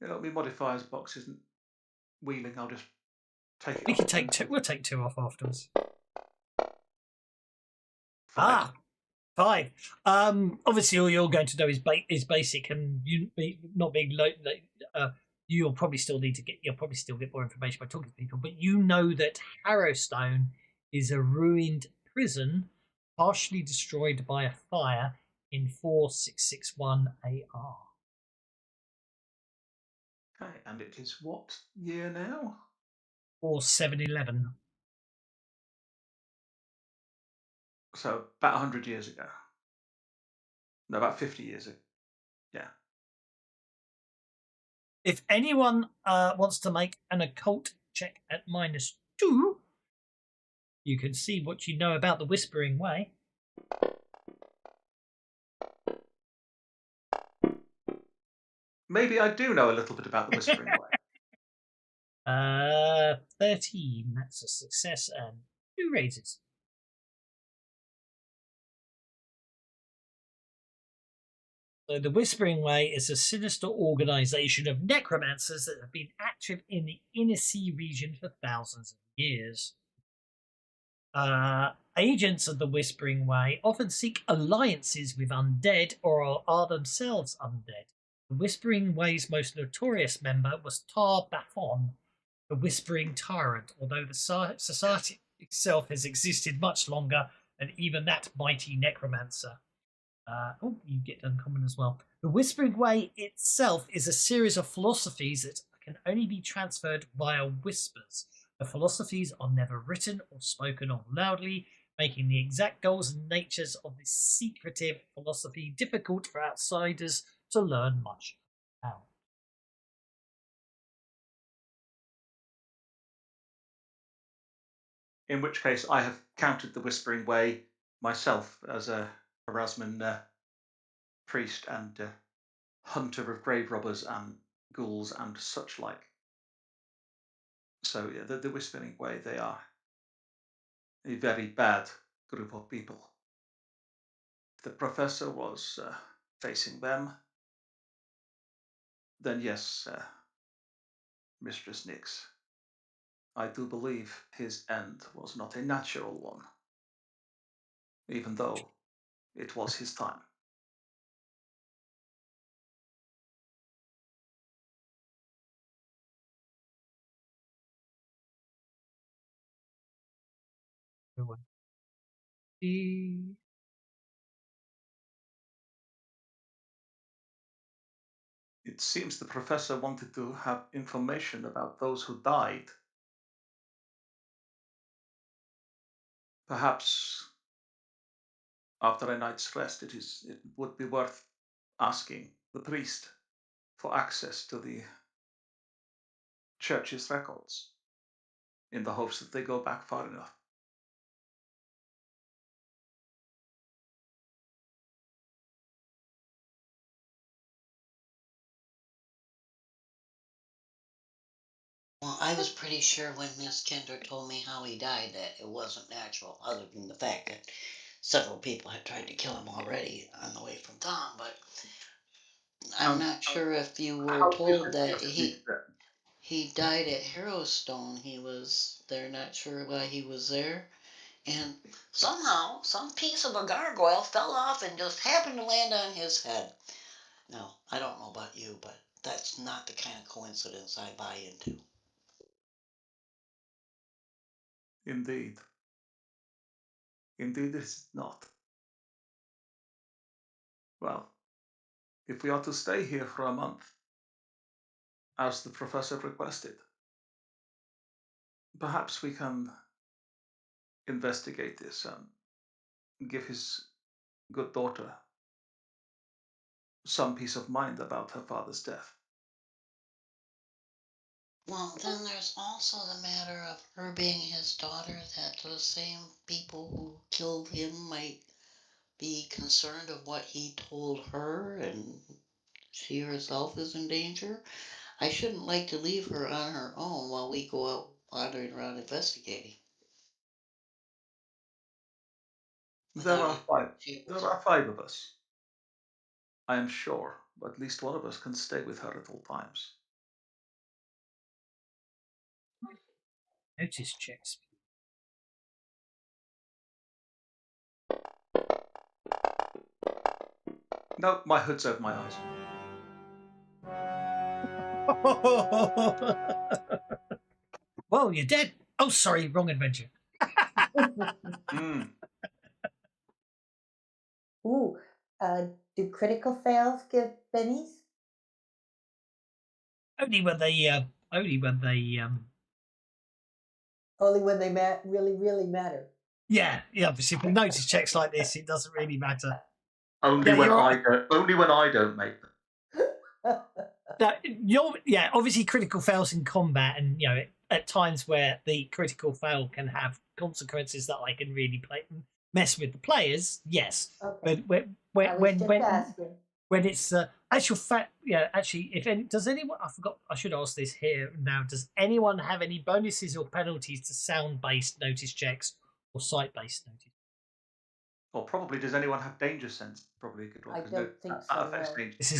You know, my modifiers box isn't wheeling. I'll just take it We off. can take two. We'll take 2 off afterwards. 5. 5. Obviously, all you're going to know is basic, and you not being you'll probably still get more information by talking to people. But you know that Harrowstone is a ruined prison, partially destroyed by a fire in 4661 AR. Okay, and it is what year now? Or 711. So about 100 years ago. No, about 50 years ago. Yeah. If anyone wants to make an occult check at -2, you can see what you know about the Whispering Way. Maybe I do know a little bit about the Whispering Way. 13. That's a success and 2 raises. So the Whispering Way is a sinister organization of necromancers that have been active in the inner sea region for thousands of years. Agents of the Whispering Way often seek alliances with undead or are themselves undead. The Whispering Way's most notorious member was Tar Bathon, the Whispering Tyrant, although the society itself has existed much longer than even that mighty necromancer. You get uncommon as well. The Whispering Way itself is a series of philosophies that can only be transferred via whispers. The philosophies are never written or spoken of loudly, making the exact goals and natures of this secretive philosophy difficult for outsiders to learn much about. In which case, I have counted the Whispering Way myself as a Erasmus priest and hunter of grave robbers and ghouls and such like. So yeah, the Whispering Way, they are a very bad group of people. If the professor was facing them, then yes, Mistress Nix, I do believe his end was not a natural one, even though it was his time. It seems the professor wanted to have information about those who died. Perhaps after a night's rest, it would be worth asking the priest for access to the church's records, in the hopes that they go back far enough. I was pretty sure when Miss Kinder told me how he died that it wasn't natural, other than the fact that several people had tried to kill him already on the way from town. But I'm And not sure if you were how told different that was Nick then? he died at Harrowstone. They're not sure why he was there. And somehow, some piece of a gargoyle fell off and just happened to land on his head. Now, I don't know about you, but that's not the kind of coincidence I buy into. Indeed. Indeed, it is not. Well, if we are to stay here for a month, as the professor requested, perhaps we can investigate this and give his good daughter some peace of mind about her father's death. Well, then there's also the matter of her being his daughter, that those same people who killed him might be concerned of what he told her and she herself is in danger. I shouldn't like to leave her on her own while we go out wandering around investigating There without are any five. There shields. are five of us, I am sure. At least one of us can stay with her at all times. Notice checks. No, my hood's over my eyes. Well, you're dead. Oh, sorry, wrong adventure. Mm. Ooh, do critical fails give bennies? Only when they, only when they, Only when they really, really matter. yeah. Obviously, for notice checks like this, it doesn't really matter. Only Yeah, when you're I don't. Only when I don't make them. Obviously critical fails in combat, and at times where the critical fail can have consequences that I can really mess with the players. Yes, Okay. but I was just asking. when it's actual fact, actually, if any, does anyone? I forgot. I should ask this here now. Does anyone have any bonuses or penalties to sound-based notice checks or sight-based notice? Or probably, does anyone have danger sense? Probably a good one. I 'Cause don't think that so, affects no. danger. This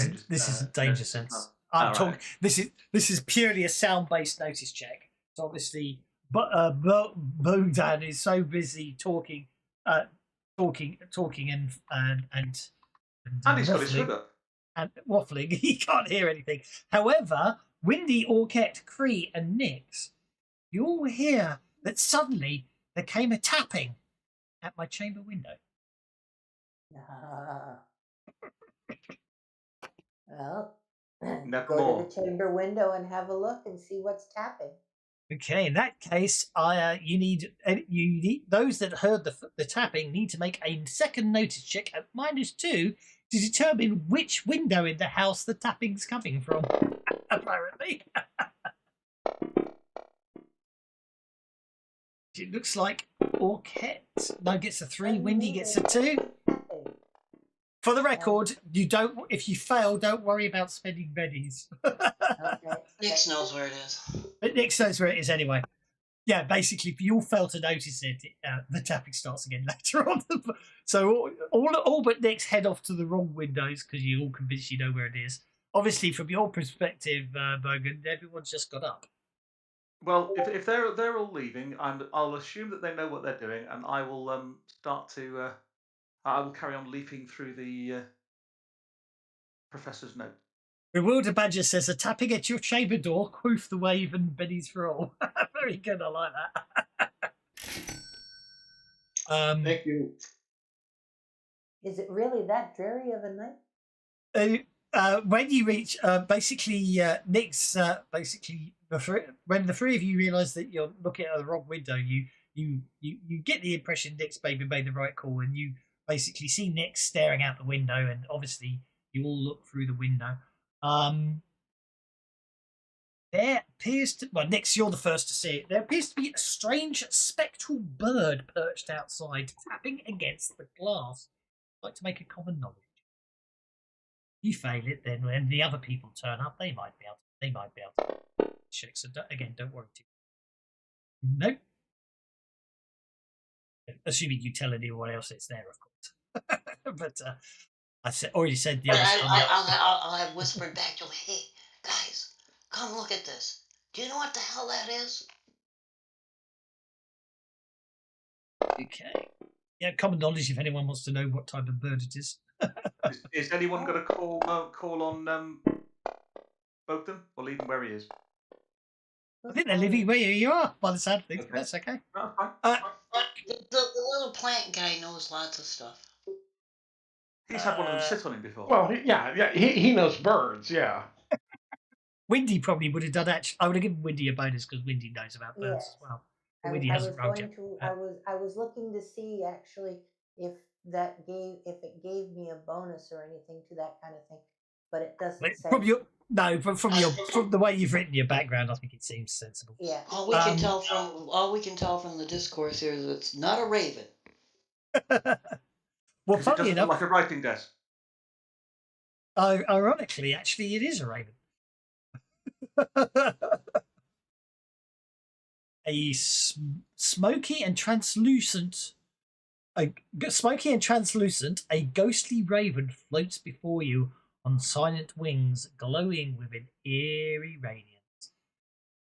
isn't danger Notice as sense. well. I'm All talking. right. This is purely a sound-based notice check. So obviously, but Bodan is so busy talking, talking And he's got his hood waffling up. and waffling. He can't hear anything. However, Windy, Orket, Cree, and Nix, you all hear that suddenly there came a tapping at my chamber window. Well, Never go to more. the chamber window and have a look and see what's tapping. Okay, in that case, you need those that heard the tapping need to make a second notice check at -2 to determine which window in the house the tapping's coming from. Apparently, it looks like Orket no gets a 3, Windy gets a 2. Tapping. For the record, you don't. If you fail, don't worry about spending bennies. Okay. Nix knows where it is. But Nick knows where it is anyway. Yeah, basically, if you all fail to notice it, the tapping starts again later on. So all but Nick's head off to the wrong windows because you're all convinced you know where it is. Obviously, from your perspective, Bogan, everyone's just got up. Well, if they're all leaving, I'll assume that they know what they're doing, and I will start to. I will carry on leafing through the professor's note. Bewildered Badger says, a tapping at your chamber door, quoof the wave and bennies for all. Very good, I like that. Thank you. Is it really that dreary of a night? When you reach, Nick's when the three of you realise that you're looking at the wrong window, you get the impression Nick's maybe made the right call, and you basically see Nick staring out the window, and obviously you all look through the window. There appears to, well, Nix, you're the first to see it. There appears to be a strange spectral bird perched outside, tapping against the glass. I'd like to make a common knowledge. You fail it, then when the other people turn up, they might be able to. check. So again, don't worry too. Nope. Assuming you tell anyone else it's there, of course. But already said the But other time. I'll have whispered back to him, hey, guys, come look at this. Do you know what the hell that is? Okay. Yeah, common knowledge if anyone wants to know what type of bird it is. Is anyone going to call on Bogdan or leave him where he is? I think they're living where you are, by the sound of things. Okay. That's okay. No, fine. The little plant guy knows lots of stuff. He's had one of them sit on him before. Well, he knows birds. Yeah. Windy probably would have done actually. I would have given Windy a bonus because Windy knows about birds as well. But Windy I hasn't was rolled going yet. to. I was looking to see actually if it gave me a bonus or anything to that kind of thing, but it doesn't say. From the way you've written your background, I think it seems sensible. Yeah. All we can tell from the discourse here is it's not a raven. Well, It funny doesn't enough, look like a writing desk. ironically, actually, it is a raven. A smoky and translucent, a ghostly raven floats before you on silent wings, glowing with an eerie radiance.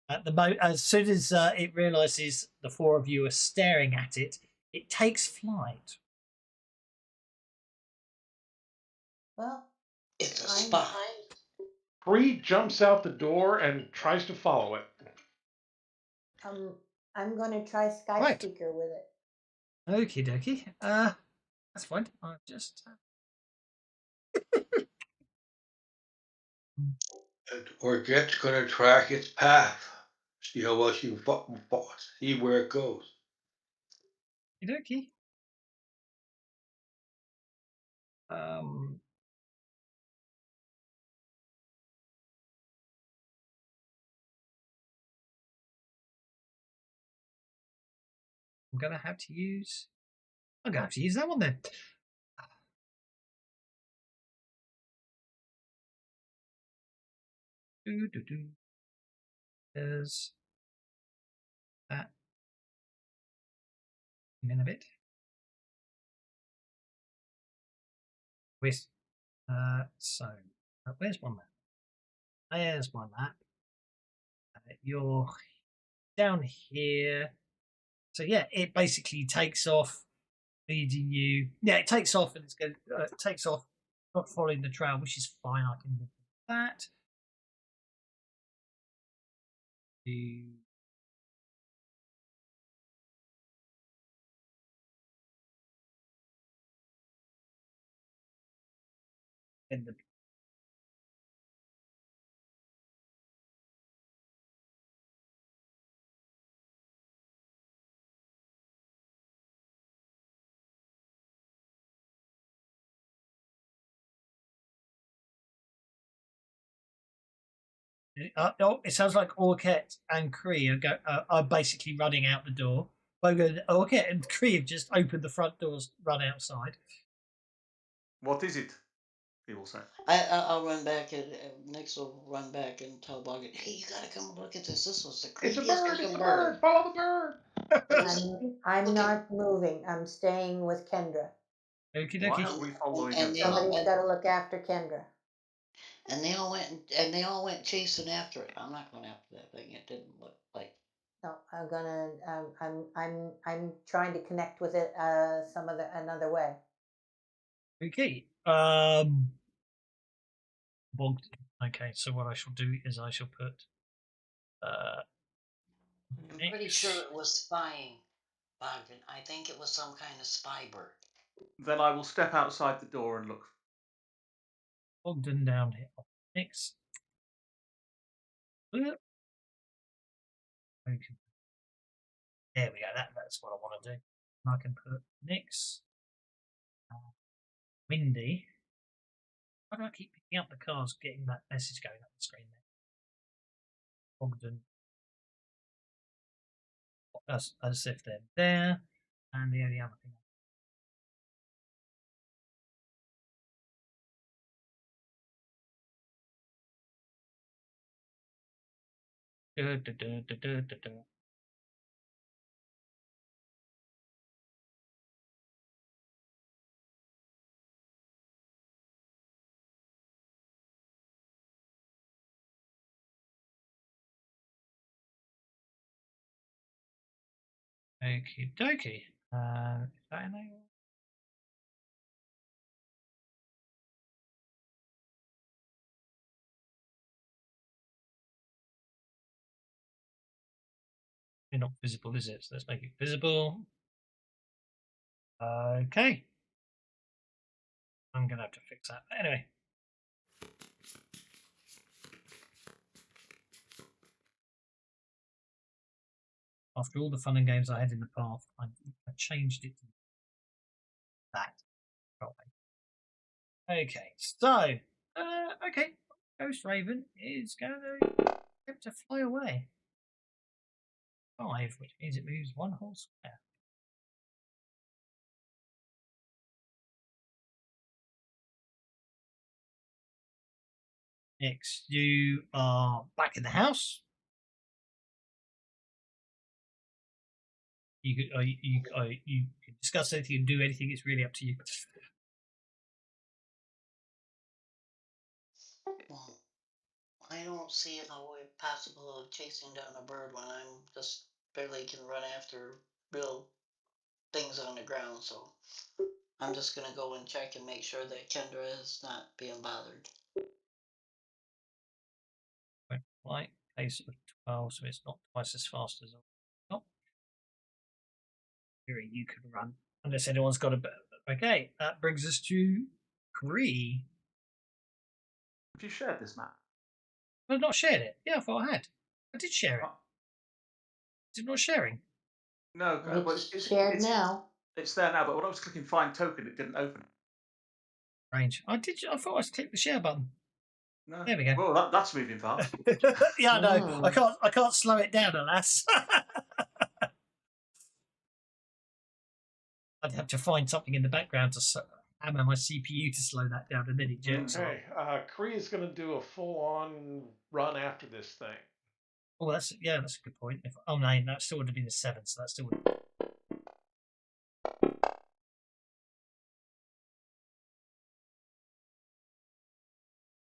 As soon as it realizes the four of you are staring at it, it takes flight. Well, It's a spy. Bree jumps out the door and tries to follow it. I'm going to try Sky Right. Speaker with it. Okie dokie. That's fine. I'll just. Orgette's gonna track its path. See how well she see where it goes. Okie dokie. Um. I'm gonna have to use that one then. There's that in a bit. Where's where's my map? There's my map. You're down here. So yeah, it basically takes off, leading you. Yeah, it takes off and it takes off, not following the trail, which is fine. I can live with that. In the it sounds like Orket and Cree are basically running out the door. Orket and Cree have just opened the front doors, run outside. What is it? He will say. I'll run back and Nix will run back and tell Bogdan, hey, you gotta come look at this. This was the It's a creepiest bird. looking It's a bird. bird. Follow the bird. I'm not moving. I'm staying with Kendra. Okie Why dokie. aren't we following And him? Somebody's got to look after Kendra. And they all went chasing after it. I'm not going after that thing. It didn't look like. No, I'm gonna. I'm trying to connect with it another way. Okay. Bogged. Okay, so what I shall do is I shall put. I'm pretty sure it was spying, Bogdan. I think it was some kind of spy bird. Then I will step outside the door and look. Bogdan down here. Next. Okay. There we go. That's what I want to do. And I can put Nix, Windy. Why do I keep picking up the cards, getting that message going up the screen there? Bogdan. As if they're there. And the only other thing. Okie dokie. Is that in there? It's not visible, is it? So let's make it visible. Okay. I'm going to have to fix that. But anyway. After all the fun and games I had in the past, I changed it to that. Okay, so, okay. Ghost Raven is going to attempt to fly away. 5, which means it moves 1 whole square. Next, you are back in the house. You can discuss anything and do anything. It's really up to you. Well, I don't see a way possible of chasing down a bird when I'm just barely can run after real things on the ground. So I'm just gonna go and check and make sure that Kendra is not being bothered. Right, pace of 12, so it's not twice as fast as. Oh, you can run unless anyone's got a bit. Okay, that brings us to Cree. Have you shared this map? I've not shared it. Yeah, I thought I had. I did share it. Oh, Is it not sharing? no, but It's shared now. It's there now, but when I was clicking find token, it didn't open. Range. I thought I clicked the share button. No. There we go. Well, that's moving fast. Yeah, I know. I can't slow it down, alas. I'd have to find something in the background to hammer my CPU to slow that down, and then it jerks off. Okay, Kree is going to do a full-on run after this thing. Oh, that's a good point. No, that still would have been a 7, so that still would.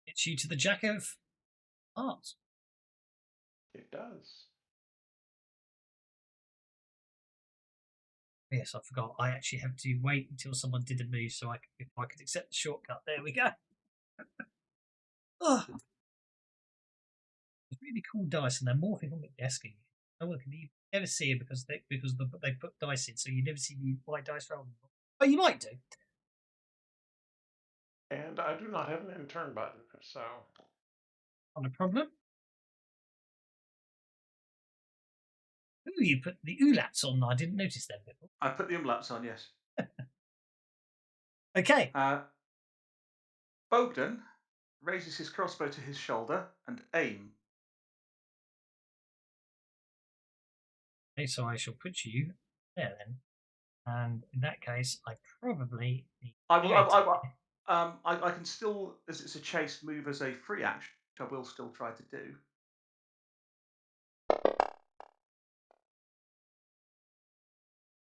It's you to the Jack of Hearts. It does. Yes, I forgot. I actually have to wait until someone did a move so if I could accept the shortcut. There we go. Oh. It's really cool dice, and they're morphing on my desk again. No one can even ever see it because they put dice in, so you never see the white dice roll. Oh, you might do. And I do not have an end turn button, so. Not a problem. Ooh, you put the ulats on. I didn't notice them before. I put the umlauts on, yes. Okay. Bogdan raises his crossbow to his shoulder and aim. Okay, so I shall put you there then. And in that case, I probably need I can still, as it's a chase, move as a free action, which I will still try to do.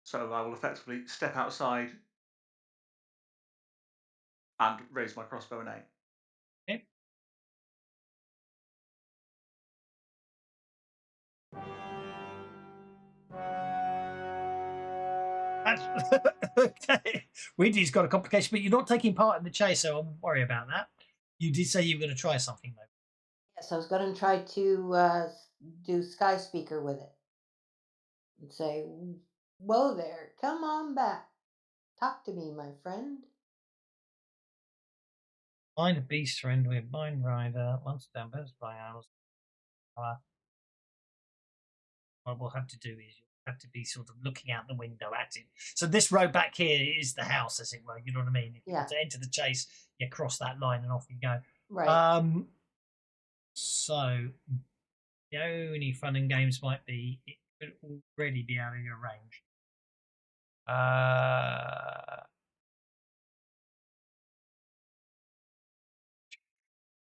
So I will effectively step outside and raise my crossbow and aim. Okay. Okay. Windy's got a complication, but you're not taking part in the chase, so I won't worry about that. You did say you were going to try something, though. Yes, I was going to try to do Sky Speaker with it and say, "Whoa there, come on back, talk to me, my friend." Find a beast friend with Mind Rider. Once down, best by hours. What we'll have to do is you'll have to be sort of looking out the window at it. So this road back here is the house, as it were. You know what I mean? If you want to enter the chase, you cross that line and off you go. Right. So the only fun and games might be it could already be out of your range.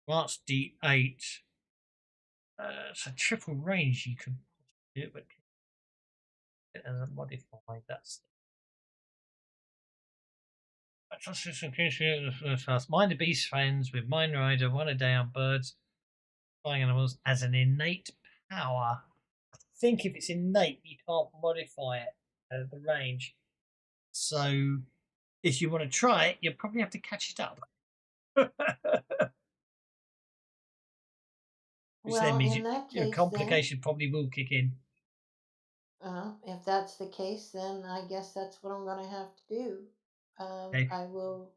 That's D8. So triple range you could do, but as a modified, that's mind the beast friends with mind rider, one a day on birds, flying animals as an innate power. I think if it's innate, you can't modify it at the range. So if you want to try it, you'll probably have to catch it up. Which then Well, means in that your case, then, complication probably will kick in. if that's the case, then I guess that's what I'm going to have to do. Okay. I will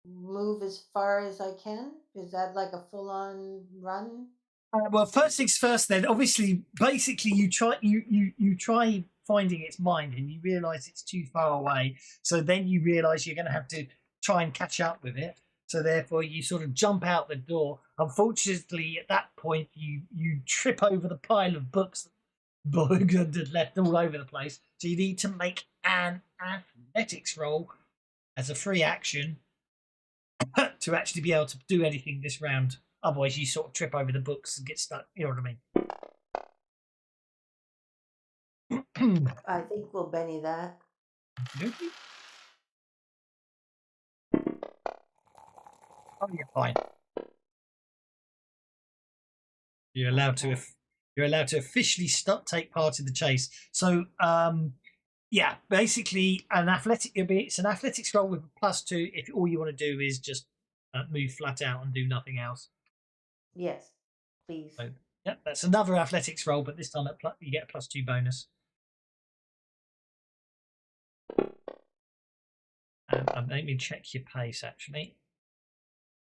move as far as I can. Is that like a full-on run? Well, first things first. Then, obviously, basically, you try finding its mind, and you realise it's too far away. So then you realise you're going to have to try and catch up with it. So therefore, you sort of jump out the door. Unfortunately, at that point, you trip over the pile of books that Bogan had left all over the place. So you need to make an athletics roll as a free action to actually be able to do anything this round. Otherwise, you sort of trip over the books and get stuck. You know what I mean? I think we'll Benny that. Oh, you're fine. You're allowed to. You're allowed to officially take part in the chase. So, yeah, basically, it's an athletics roll with a +2 if all you want to do is just move flat out and do nothing else. Yes, please. So, yeah, that's another athletics roll, but this time you get a +2 bonus. And let me check your pace actually.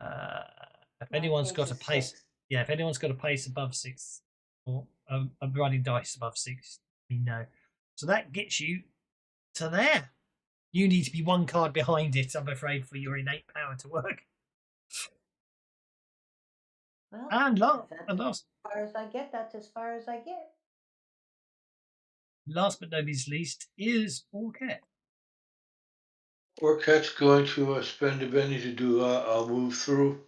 If anyone's got a pace, 6. yeah, if anyone's got a pace above 6 or a running dice above 6, you know. So that gets you to there. You need to be one card behind it, I'm afraid, for your innate power to work. Well, And last, as far as I get, that's as far as I get. Last but not least is Orcat. Orcat's going to spend a penny to do a move through.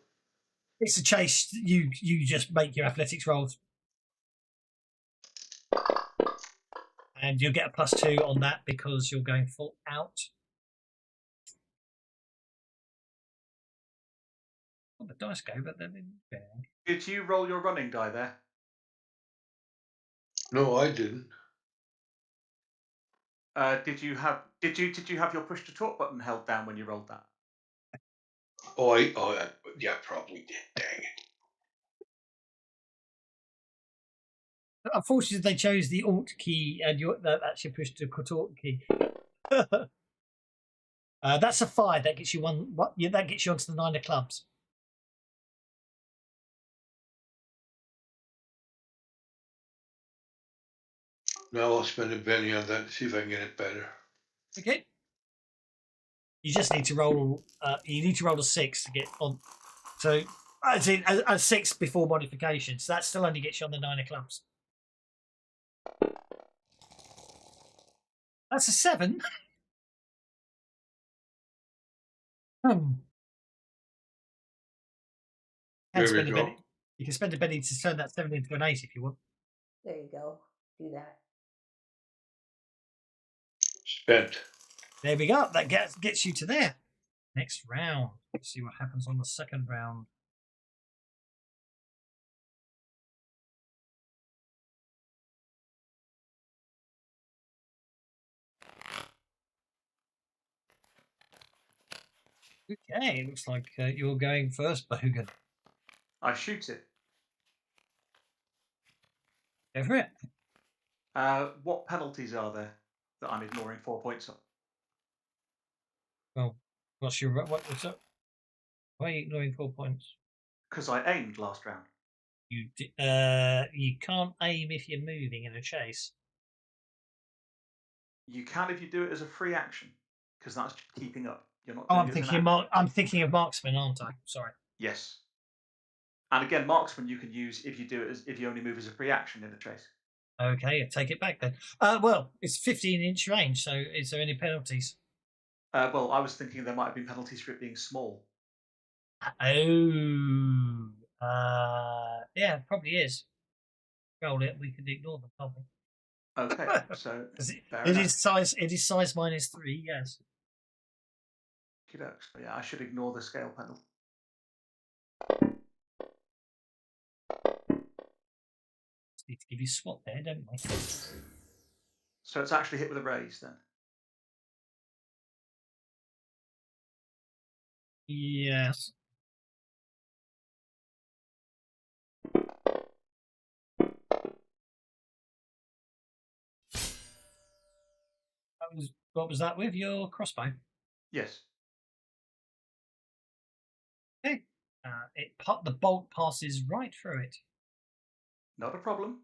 It's a chase. You just make your athletics rolls. And you'll get a +2 on that because you're going full out. Well, the dice go, but then Did you roll your running die there? No, I didn't. Did you have your push to talk button held down when you rolled that? Yeah, probably did. Dang it. Unfortunately, they chose the Alt key, and that's your push to talk key. That's a 5. That gets you one. Yeah, that gets you onto the 9 of clubs. Now I'll spend a penny on that and see if I can get it better. Okay. You just need to roll. You need to roll a 6 to get on. So, as in a 6 before modification. So that still only gets you on the 9 of clubs. That's a 7. There we go. You can spend a penny to turn that 7 into an 8 if you want. There you go. Do that. Spent. There we go. That gets you to there. Next round. Let's see what happens on the second round. Okay, looks like you're going first, Bogan. I shoot it. Go for it. What penalties are there that I'm ignoring 4 points on? Well, what's what's up? Why are you ignoring 4 points? Because I aimed last round. You can't aim if you're moving in a chase. You can if you do it as a free action, because that's keeping up. You're not. Oh, doing it as an action. I'm thinking of marksman, aren't I? Sorry. Yes. And again, marksman you can use if you only move as a free action in a chase. Okay, I take it back then. Well, it's 15-inch range, so is there any penalties? Well, I was thinking there might have been penalties for it being small. Oh, yeah, probably is. roll it, we can ignore them, can't we? Okay, so 'Cause fair it enough. is size. It is size -3. Yes. Okey-doke. So, yeah, I should ignore the scale panel. Just need to give you swap there, don't we? So it's actually hit with a raise then. Yes. What was that with your crossbow? Yes. Okay. The bolt passes right through it. Not a problem.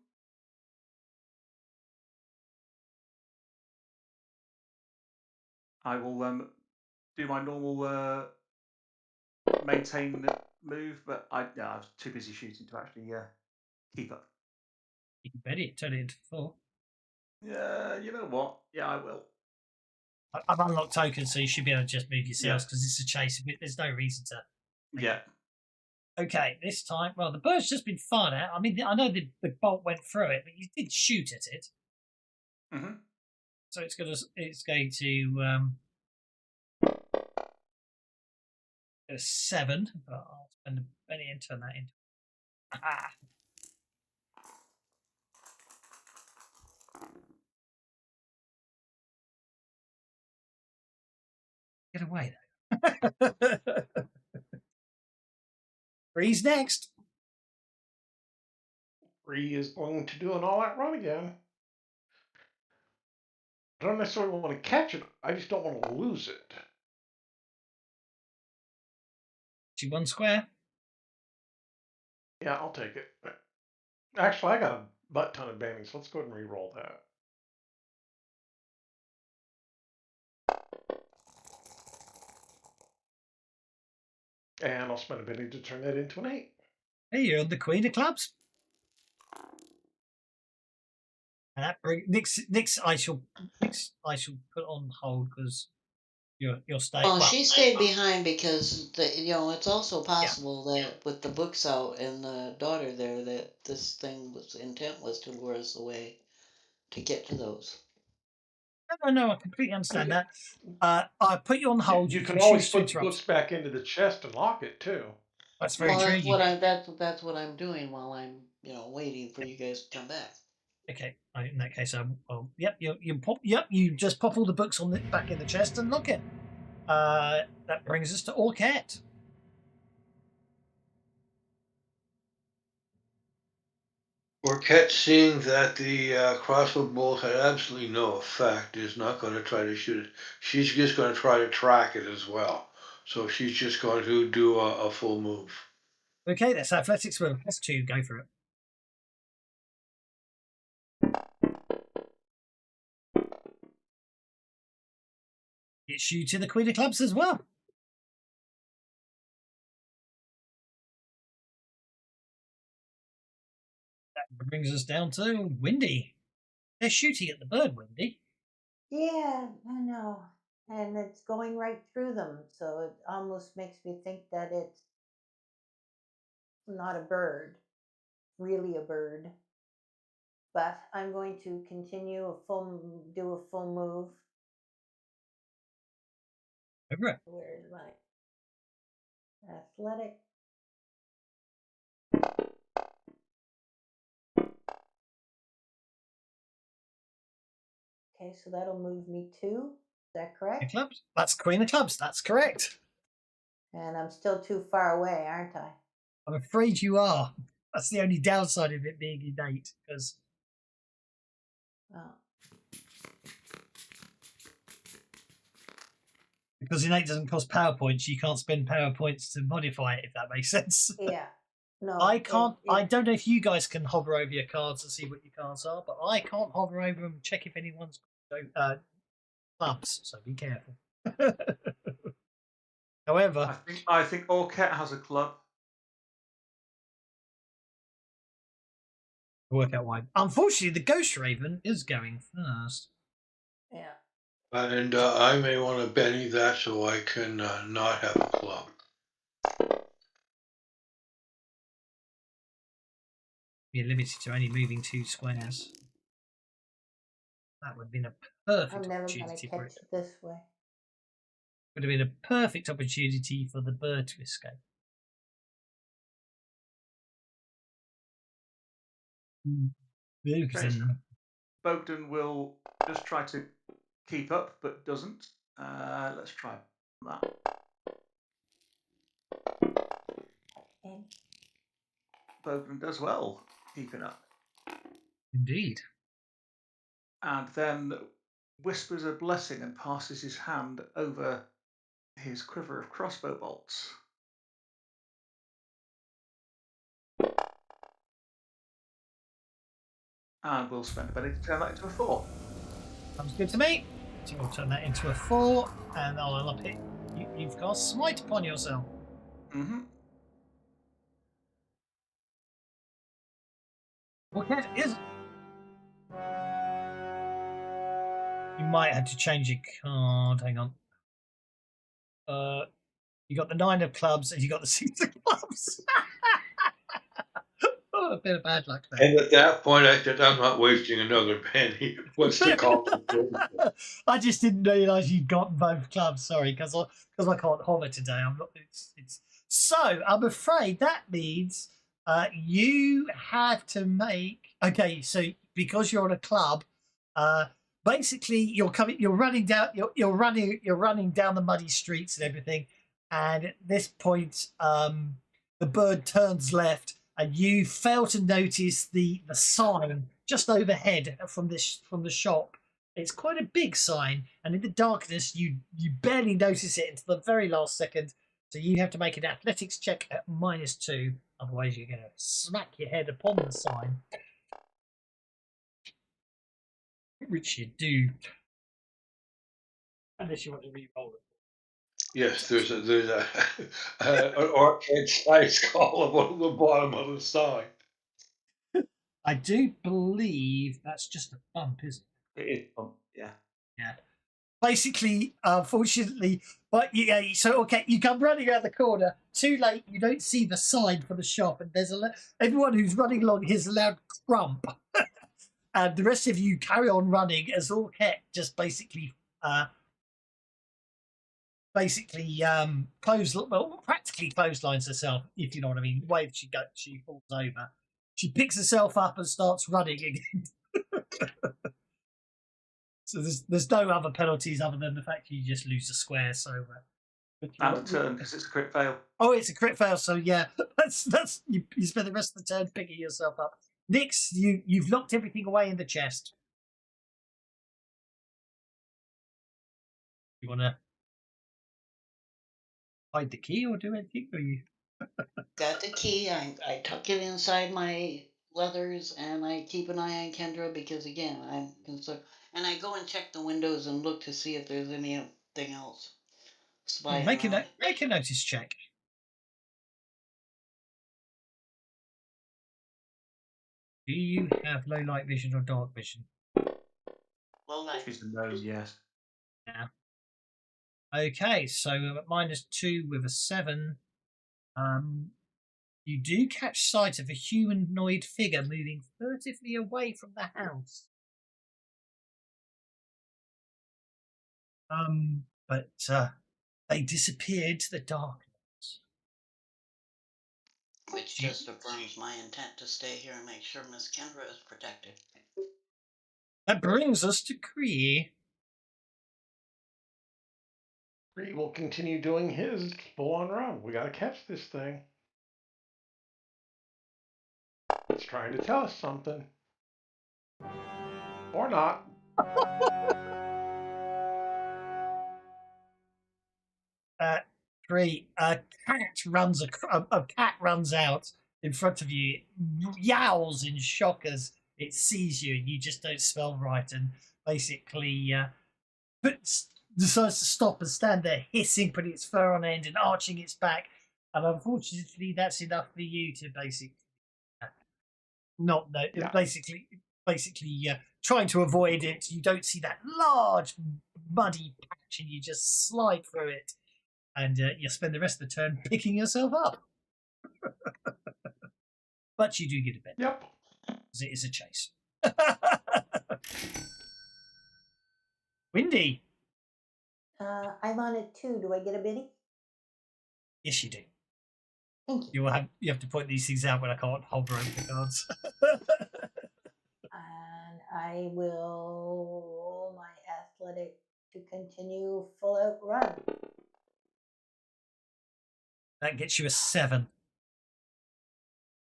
I will do my normal maintain move, but I was too busy shooting to actually keep up. You can bet it. Turn it into 4. Yeah, you know what? Yeah, I will. I've unlocked tokens, so you should be able to just move yourselves Yeah. because it's a chase. There's no reason to. Yeah. Okay, this time, well, the bird's just been fired at. I mean, I know the bolt went through it, but you did shoot at it. Hmm. So it's going to a 7, but I'll spend a penny and turn that into. Ah. Get away though. 3's next. 3 is going to do an all-out run again. I don't necessarily want to catch it. I just don't want to lose it. To 1 square. Yeah, I'll take it. Actually, I got a butt ton of advantage. Let's go ahead and re-roll that. And I'll spend a penny to turn that into an 8. Hey, you're on the Queen of Clubs. And that Nick's I shall put on hold because you're staying. Oh, Well, she stayed behind because it's also possible that with the books out and the daughter there, that this thing was intent was to lure us away to get to those. no, I completely understand that. I put you on hold. You You can can always choose to put the interrupt. books back into the chest and lock it too. That's very Well, true. that's what I'm doing while I'm waiting for you guys to come back. Okay, in that case, yep, you just pop all the books back in the chest and lock it. That brings us to Orcat. Orchette, seeing that the crossbow bolt had absolutely no effect, is not going to try to shoot it. She's just going to try to track it as well. So she's just going to do a full move. Okay, that's athletics. Well, that's 2. Go for it. It's you to the Queen of Clubs as well. That brings us down to Windy. They're shooting at the bird, Windy. Yeah, I know. And it's going right through them, so it almost makes me think that it's not a bird, really a bird. But I'm going to do a full move. Over it. Where is my athletic? Okay, so that'll move me 2. Is that correct? Clubs. That's Queen of Clubs. That's correct. And I'm still too far away, aren't I? I'm afraid you are. That's the only downside of it being innate, Oh. because innate doesn't cost power points. You can't spend power points to modify it, if that makes sense. Yeah. No. I can't. I don't know if you guys can hover over your cards and see what your cards are, but I can't hover over them and check if anyone's clubs. So be careful. However, I think Orcat has a club. work out why. Unfortunately, the Ghost Raven is going first. Yeah. And I may want to Benny that so I can not have a club. You're limited to only moving 2 squares. That would have been a perfect I'm never gonna opportunity for catch it. it this way. Would have been a perfect opportunity for the bird to escape. Okay, so Bogdan will just try to keep up, but doesn't. Let's try that. And Bogdan does well, keeping up. Indeed. And then whispers a blessing and passes his hand over his quiver of crossbow bolts. And we'll spend a penny to turn that into a 4. Sounds good to me. So we'll turn that into a 4, and I'll up it. You've got a smite upon yourself. Mm-hmm. What cat is it? You might have to change your card. Hang on. You got the 9 of clubs and you got the 6 of clubs. Oh, a bit of bad luck there. And at that point, I said, I'm not wasting another penny. What's the cost? I just didn't realise you'd got both clubs. Sorry, because I can't hover today. I'm not. It's so. I'm afraid that means you have to make. Okay, so because you're on a club, basically you're running down. You're running down the muddy streets and everything. And at this point, the bird turns left. And you fail to notice the sign just overhead from the shop. It's quite a big sign, and in the darkness, you barely notice it until the very last second. So you have to make an athletics check at -2, otherwise you're going to smack your head upon the sign, which you do, unless you want to re-roll it. Yes, there's an arcade column on the bottom of the sign. I do believe that's just a bump, isn't It is fun, yeah. it? Yeah. Basically, unfortunately, but yeah. So okay, you come running around the corner. Too late. You don't see the sign for the shop, and there's everyone who's running along hears a loud crump, and the rest of you carry on running as Orket just basically practically clotheslines herself, if you know what I mean. The way that she falls over. She picks herself up and starts running again. So there's no other penalties other than the fact you just lose a square. So And a turn, because it's a crit fail. oh, it's a crit fail. So yeah, that's you spend the rest of the turn picking yourself up. Nix, you've locked everything away in the chest. You want to hide the key or do anything? Or you? Got the key. I tuck it inside my leathers and I keep an eye on Kendra because again I'm concerned. And I go and check the windows and look to see if there's anything else spying around. Make a notice check. Do you have low light vision or dark vision? Well, like She's a no, yes. Yeah. Okay, so at -2 with a 7, you do catch sight of a humanoid figure moving furtively away from the house. But they disappeared to the darkness. which just affirms my intent to stay here and make sure Miss Kendra is protected. That brings us to Cree. Cree will continue doing his full-on run. We got to catch this thing. It's trying to tell us something. Or not. Cree, a cat runs out in front of you, yowls in shock as it sees you, and you just don't smell right, and basically decides to stop and stand there hissing, putting its fur on end and arching its back. And unfortunately, that's enough for you to basically not know. Yeah. Basically, trying to avoid it. You don't see that large muddy patch, and you just slide through it, and you spend the rest of the turn picking yourself up. But you do get a bit. Yep. Because it is a chase. Windy. I'm on it too. Do I get a biddy? Yes, you do. Thank you. You have to point these things out when I can't hover over the cards. And I will roll my athletic to continue full out run. That gets you a 7.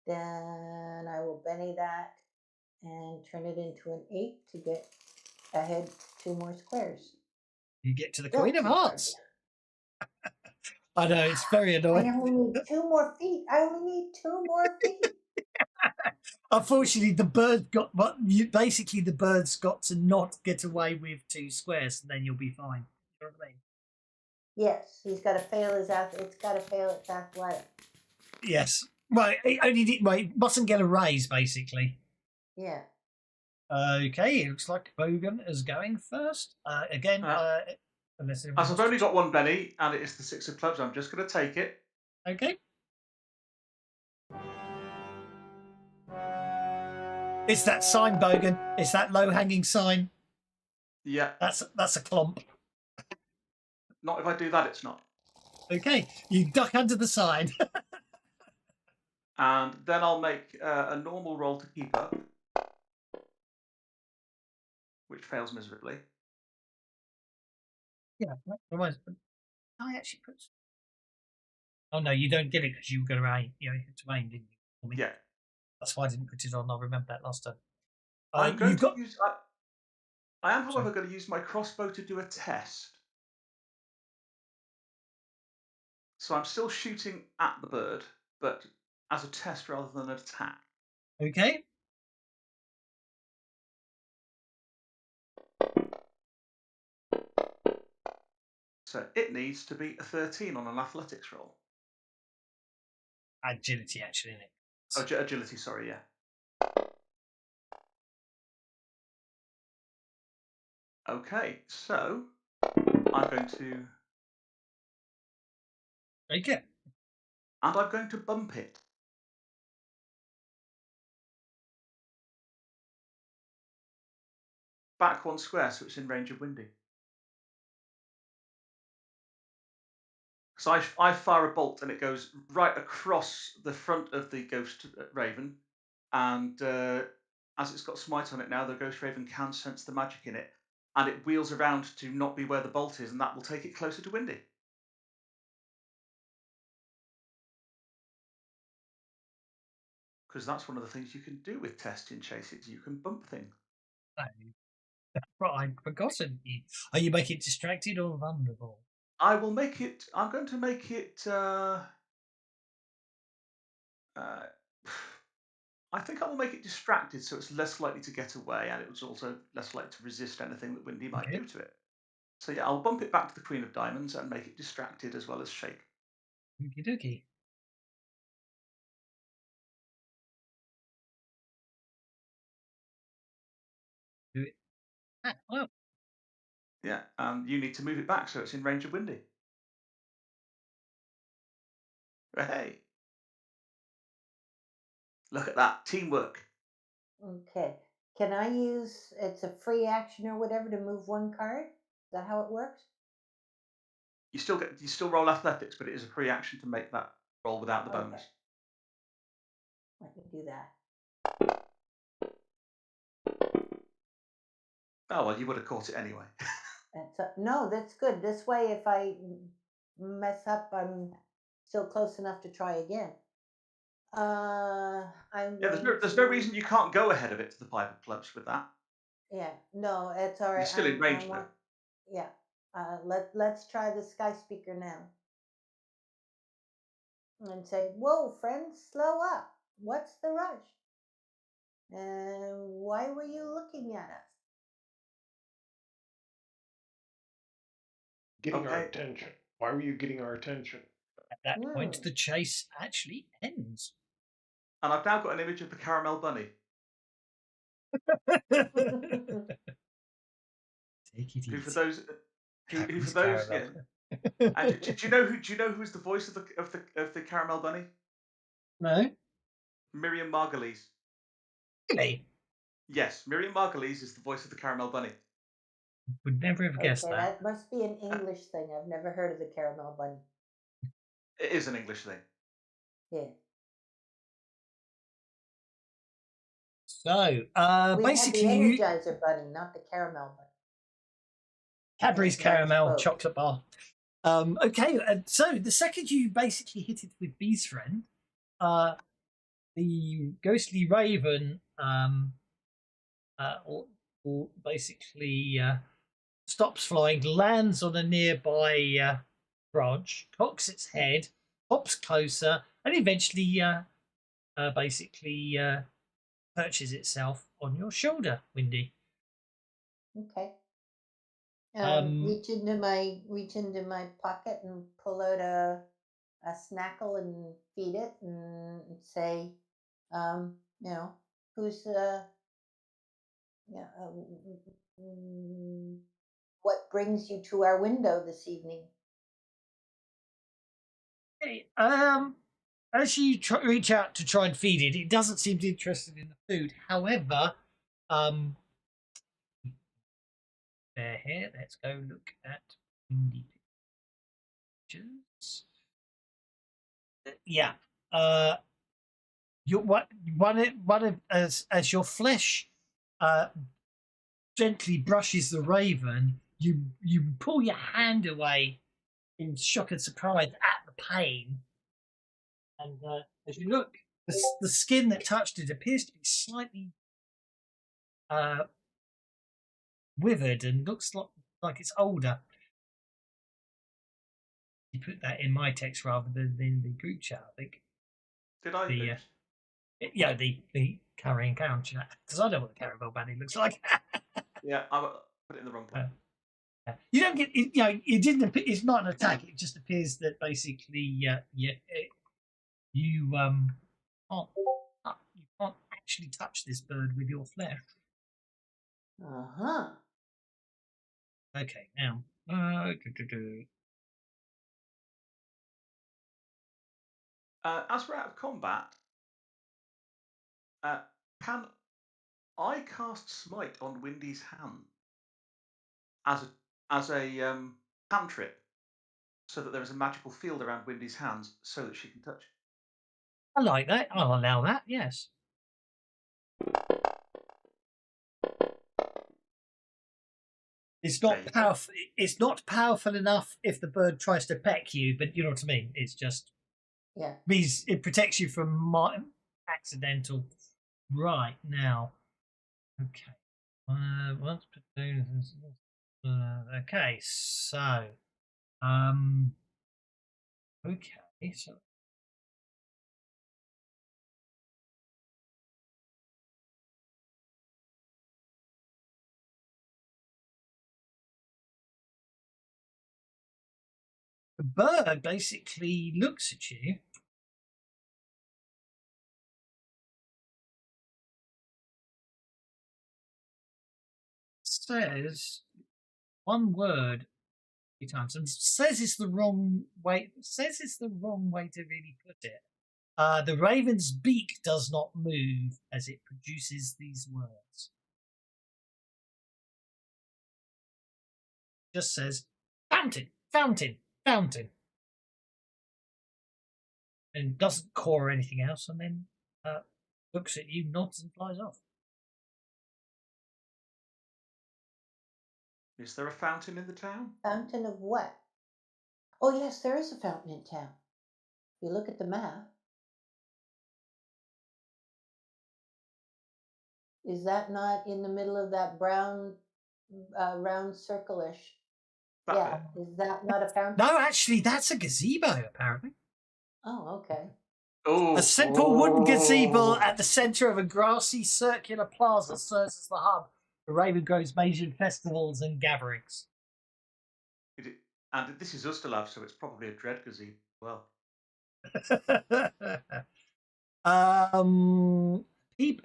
Then I will Benny that and turn it into an 8 to get ahead 2 more squares. You get to the Still Queen of too far Hearts. I know, it's very behind. I annoying. only need 2 more feet. I only need 2 more feet. Unfortunately, the bird got basically the bird's got to not get away with 2 squares, and then you'll be fine. You know what I mean? Yes, he's got to fail his It's got to fail its athletic. Yes. Right. It mustn't get a raise, basically. Yeah. Okay. It looks like Bogan is going first. Again, unless As I've only got one Benny, and it is the 6 of clubs, I'm just going to take it. Okay. It's that sign, Bogan. It's that low-hanging sign. Yeah. That's a clump. Not if I do that, it's not. Okay. You duck under the sign. And then I'll make a normal roll to keep up, which fails miserably. Yeah. I actually put. Oh no, you don't get it because you were going to aim. You had to aim, didn't you? Yeah. That's why I didn't put it on. I remember that last time. I'm going to use. I am, however, going to use my crossbow to do a test. So I'm still shooting at the bird, but as a test rather than an attack. Okay. So it needs to be a 13 on an athletics roll. Agility, actually, isn't it? Oh, agility, sorry, yeah. Okay, so I'm going to... Take it. And I'm going to bump it. Back 1 square, so it's in range of Windy. So I fire a bolt and it goes right across the front of the Ghost Raven. And as it's got Smite on it now, the Ghost Raven can sense the magic in it. And it wheels around to not be where the bolt is, and that will take it closer to Windy. Because that's one of the things you can do with testing chases. You can bump things. Right, I've forgotten. Are you making it distracted or vulnerable? I will make it. I'm going to make it. I think I will make it distracted, so it's less likely to get away, and it was also less likely to resist anything that Windy might do to it. So yeah, I'll bump it back to the Queen of Diamonds and make it distracted as well as shake. Okie dokie. Do it. Well. Yeah, and you need to move it back so it's in range of Windy. Hey, look at that teamwork. Okay. Can I use it's a free action or whatever to move 1 card? Is that how it works? You still roll athletics, but it is a free action to make that roll without the bonus. Let me do that. Oh well, you would have caught it anyway. No, that's good. This way, if I mess up, I'm still close enough to try again. I'm Yeah, there's no reason you can't go ahead of it to the 5 of clubs with that. Yeah, no, it's all right. You're still in range though. Yeah. Let's try the sky speaker now. And say, "Whoa, friends, slow up. What's the rush? And why were you looking at us?" Getting our attention. Why were you getting our attention? At that point, the chase actually ends. And I've now got an image of the caramel bunny. Take it easy. Who for those, yeah. Do you know who's the voice of the caramel bunny? No. Miriam Margolyes. Really? Yes, Miriam Margolyes is the voice of the Caramel Bunny. Would never have guessed Okay, that. that must be an Uh, English thing. I've never heard of the caramel bunny. it is an English thing. Yeah. So, We had the basically, you Energizer bunny, not the caramel bunny. Cadbury's That's nice caramel boat. chocolate bar. Okay, so the second you basically hit it with Bee's friend, the ghostly raven or basically stops flying, lands on a nearby branch, cocks its head, hops closer, and eventually basically perches itself on your shoulder, Windy. Okay. Um, Reach into my pocket and pull out a snackle and feed it and say, you know, who's yeah, what brings you to our window this evening? okay, as you reach out to try and feed it, it doesn't seem interested in the food. However, here, let's go look at Windy pictures. Yeah, you one of as your flesh uh, gently brushes the raven, you pull your hand away in shock and surprise at the pain, and as you look, the skin that touched it appears to be slightly uh, withered and looks like it's older. You put that in my text rather than in the group chat, I think. Did I? The Oops. yeah, the Carrion chat, because I know what the Caravel Bunny looks like. Yeah, I put it in the wrong place. You don't get, you know, it didn't. It's not an attack. It just appears that basically, you you can't actually touch this bird with your flesh. Uh-huh. Okay, now, As we're out of combat, can I cast Smite on Windy's hand as a cantrip, so that there is a magical field around Windy's hands, so that she can touch? I like that. I'll allow that. Yes. It's There not you go. powerful. It's not powerful enough if the bird tries to peck you, but you know what I mean. It's just Yeah. means it protects you from accidental. Right now, okay. Once okay, so okay, so the bird basically looks at you. Says one word 3 times and says it's the wrong way. Says it's the wrong way to really put it. The raven's beak does not move as it produces these words. Just says fountain, fountain, fountain, and doesn't caw or anything else, and then looks at you, nods, and flies off. Is there a fountain in the town? Fountain of what? Oh, yes, there is a fountain in town. If you look at the map, is that not in the middle of that brown, round circle-ish? That Yeah, bit. is that not a fountain? No, actually, that's a gazebo, apparently. Oh, okay. A Oh, simple wooden gazebo at the centre of a grassy circular plaza serves as the hub for Ravengrove's major festivals and gatherings. And this is Ustalav, so it's probably a dread gazebo as well.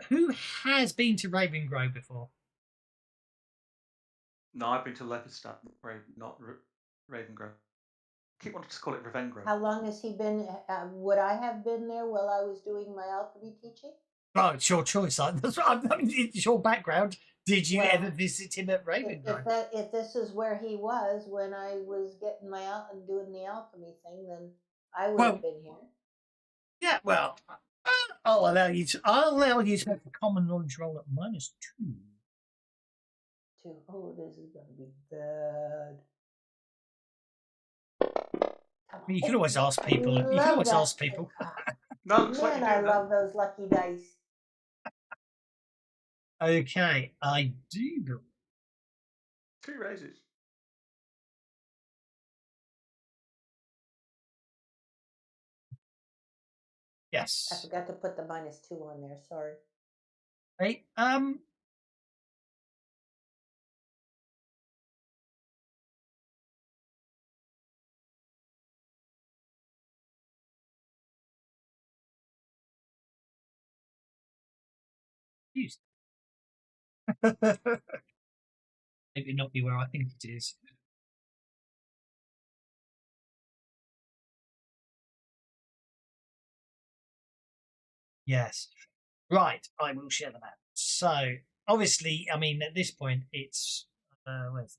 Who has been to Ravengrove before? No, I've been to Leopardstadt, not Ravengro. I keep wanting to call it Ravengro. How long has he been? Would I have been there while I was doing my alchemy teaching? Oh, it's your choice. That's what I mean, it's your background. Did you Well, ever visit him at if Ravengro? if this is where he was when I was getting my doing the alchemy thing, then I would have Well, been here. yeah. Well, I'll allow you to. I'll allow you to make a common knowledge roll at -2. Too. Oh, this is gonna be bad. Come You on. can always ask I people. You can love always that. ask people. No, looks like Man, you I do then. love those lucky dice. Okay, I do. 2 raises. I Yes. forgot to put the -2 on there. Sorry. Hey, used. Maybe not be where I think it is. Yes. Right, I will share the map. So, obviously, I mean, at this point, it's where's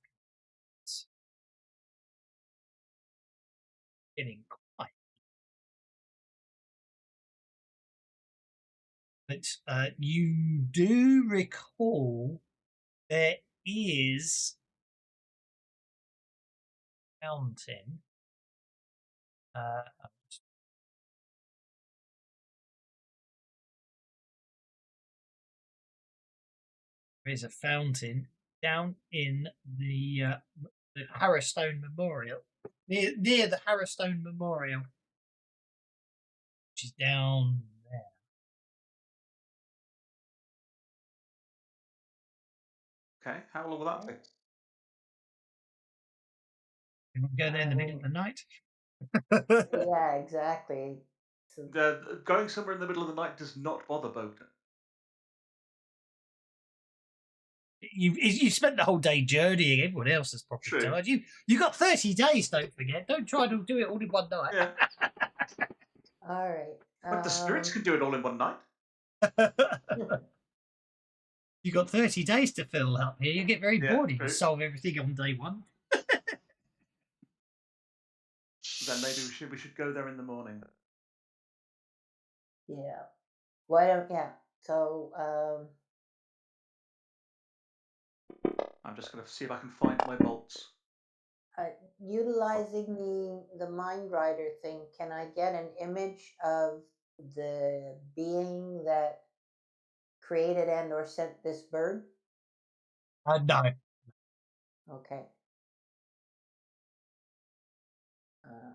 it's getting quite. But you do recall there is a fountain. Uh, there is a fountain down in the Harrowstone Memorial, near the Harrowstone Memorial, which is down there. Okay, how long will that be? You want to go there in the middle of the night? Yeah, exactly. So, Going somewhere in the middle of the night does not bother Bogan. You spent the whole day journeying. Everyone else is probably True. tired. You got 30 days. Don't forget. Don't try to do it all in one night. Yeah. all right. But the spirits can do it all in one night. You got 30 days to fill up here. You get very Yeah, bored if you true. solve everything on day one. Then maybe we should go there in the morning. Yeah. Why don't? Yeah. So, I'm just going to see if I can find my bolts. utilizing the mind rider thing, can I get an image of the being that created and or sent this bird? No. Okay. Uh,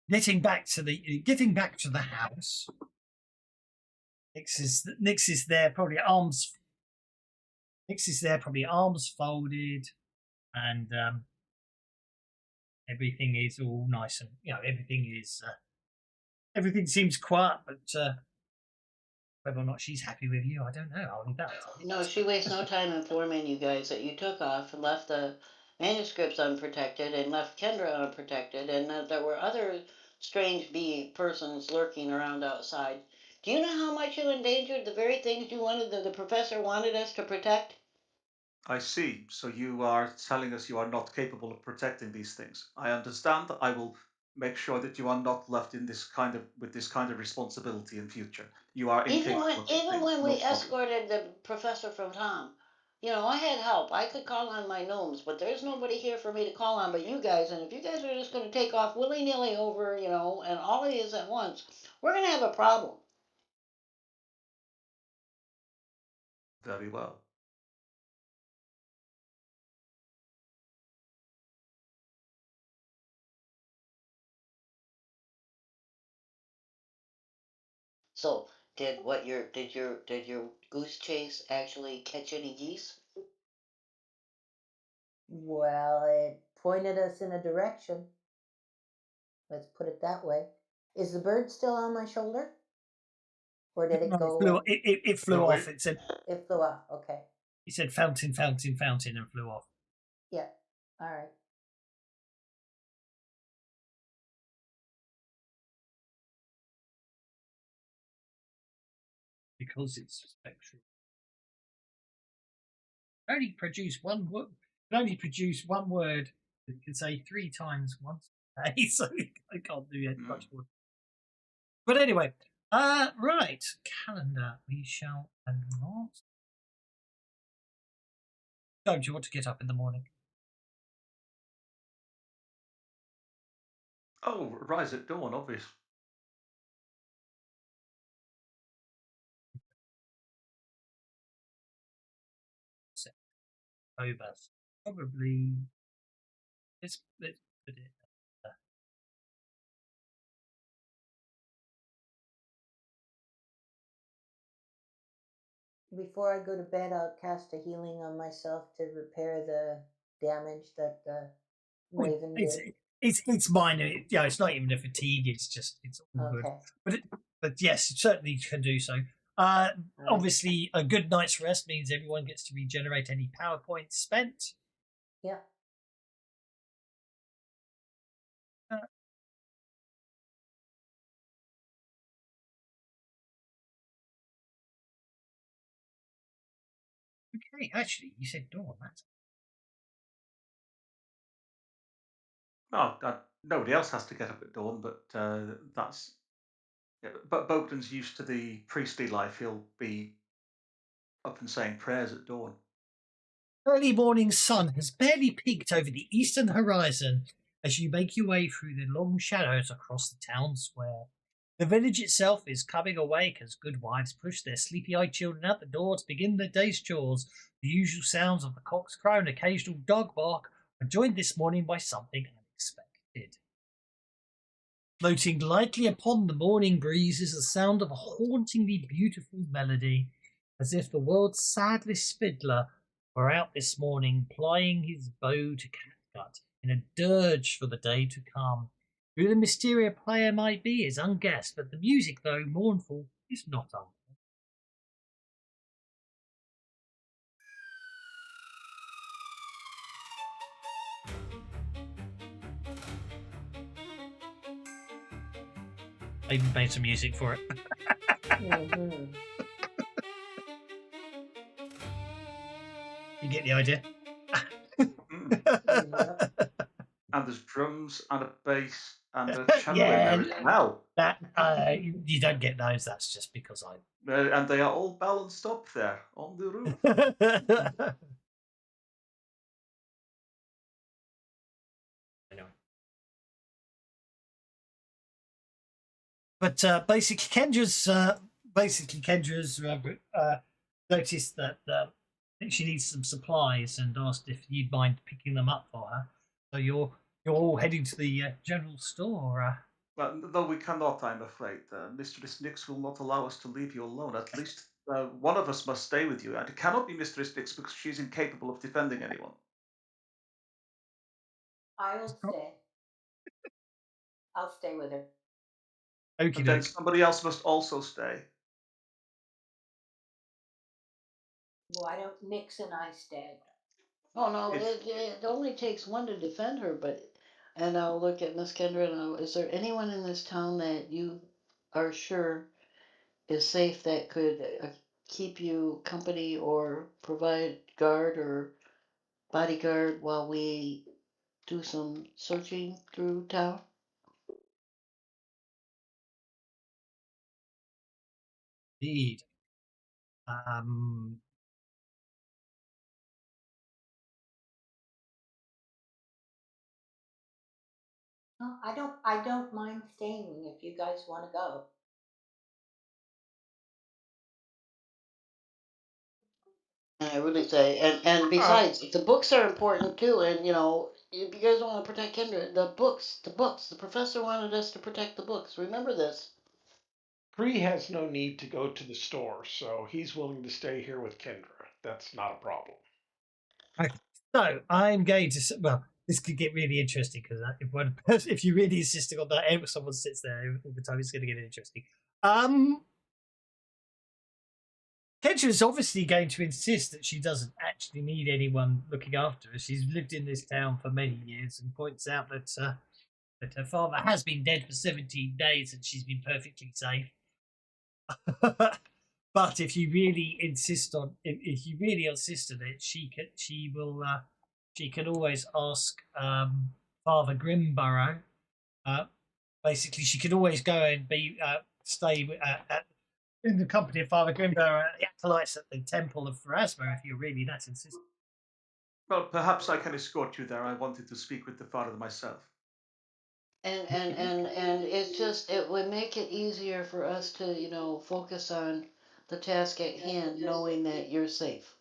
Getting back to the house. Nix is there, probably arms. Nix is there, probably arms folded, and everything is all nice and everything seems quiet. But whether or not she's happy with you, I don't know. I'll leave that. No, she wastes no time informing you guys that you took off and left the manuscripts unprotected and left Kendra unprotected, and that there were other strange persons lurking around outside. Do you know how much you endangered the very things you wanted the professor wanted us to protect? I see. So you are telling us you are not capable of protecting these things. I understand. I will make sure that you are not left in this kind of with this kind of responsibility in future. You are incapable of these Even things. when No we problem. escorted the professor from Tom, I had help. I could call on my gnomes, but there's nobody here for me to call on but you guys. And if you guys are just going to take off willy nilly over, and all of these at once, we're going to have a problem. Very well. So, did your goose chase actually catch any geese? well, it pointed us in a direction. Let's put it that way. Is the bird still on my shoulder, or did it No, it go? flew. It flew No, off. It flew off. Okay. It said fountain, fountain, fountain, and flew off. Yeah. All right. because it's spectral. Only produce one word. Can only produce one word that you can say 3 times once a day, so I can't do it much more. But anyway, right, calendar. We shall advance. Don't you want to get up in the morning? Oh, rise at dawn, obvious. Over. Probably. Let's put it. Before I go to bed, I'll cast a healing on myself to repair the damage that Raven It's did. it's minor. It's not even a fatigue. It's all good. Okay. But yes, it certainly can do so. Right. Obviously, a good night's rest means everyone gets to regenerate any power points spent. Yeah. Okay, actually, you said dawn. That's Oh, nobody else has to get up at dawn, but that's. Yeah, but Bogdan's used to the priestly life. He'll be up and saying prayers at dawn. early morning sun has barely peeked over the eastern horizon as you make your way through the long shadows across the town square. The village itself is coming awake as good wives push their sleepy-eyed children out the door to begin their day's chores. The usual sounds of the cock's crow and occasional dog bark are joined this morning by something unexpected. Floating lightly upon the morning breeze is the sound of a hauntingly beautiful melody, as if the world's saddest fiddler were out this morning plying his bow to catgut in a dirge for the day to come. Who the mysterious player might be is unguessed, but the music, though mournful, is not unguessed. I even made some music for it. Mm-hmm. You get the idea? And there's drums and a bass and a cello in there as well. That you don't get those. That's just because I. And they are all balanced up there on the roof. Anyway. But basically, Kendra's noticed that she needs some supplies and asked if you'd mind picking them up for her. So you're all heading to the general store. Well, though we cannot, I'm afraid. Mistress Nix will not allow us to leave you alone. At least one of us must stay with you. And it cannot be Mistress Nix because she's incapable of defending anyone. I'll stay. I'll stay with her. Okey And then doke. somebody else must also stay. Why don't Nix and I stay? Oh no, If it only takes one to defend her, but and I'll look at Miss Kendra and is there anyone in this town that you are sure is safe that could keep you company or provide guard or bodyguard while we do some searching through town? Indeed. Um, No, I don't mind staying if you guys want to go. And I really say, and besides, the books are important too. And you know, if you guys want to protect Kendra, the books. The professor wanted us to protect the books. Remember this. Cree has no need to go to the store, so he's willing to stay here with Kendra. That's not a problem. okay. So I'm going to. Well, this could get really interesting because if you're really insisting on that, if someone sits there all the time, it's going to get interesting. Kendra is obviously going to insist that she doesn't actually need anyone looking after her. She's lived in this town for many years and points out that her father has been dead for 17 days and she's been perfectly safe. But if you really insist on, if you really insist on it, she can always ask Father Grimburrow. Basically, she could always go and stay in the company of Father Grimburrow at the acolytes at the Temple of Pharasma if you're really that insistent. Well, perhaps I can escort you there. I wanted to speak with the father myself. And it would make it easier for us to, focus on the task at hand, knowing that you're safe.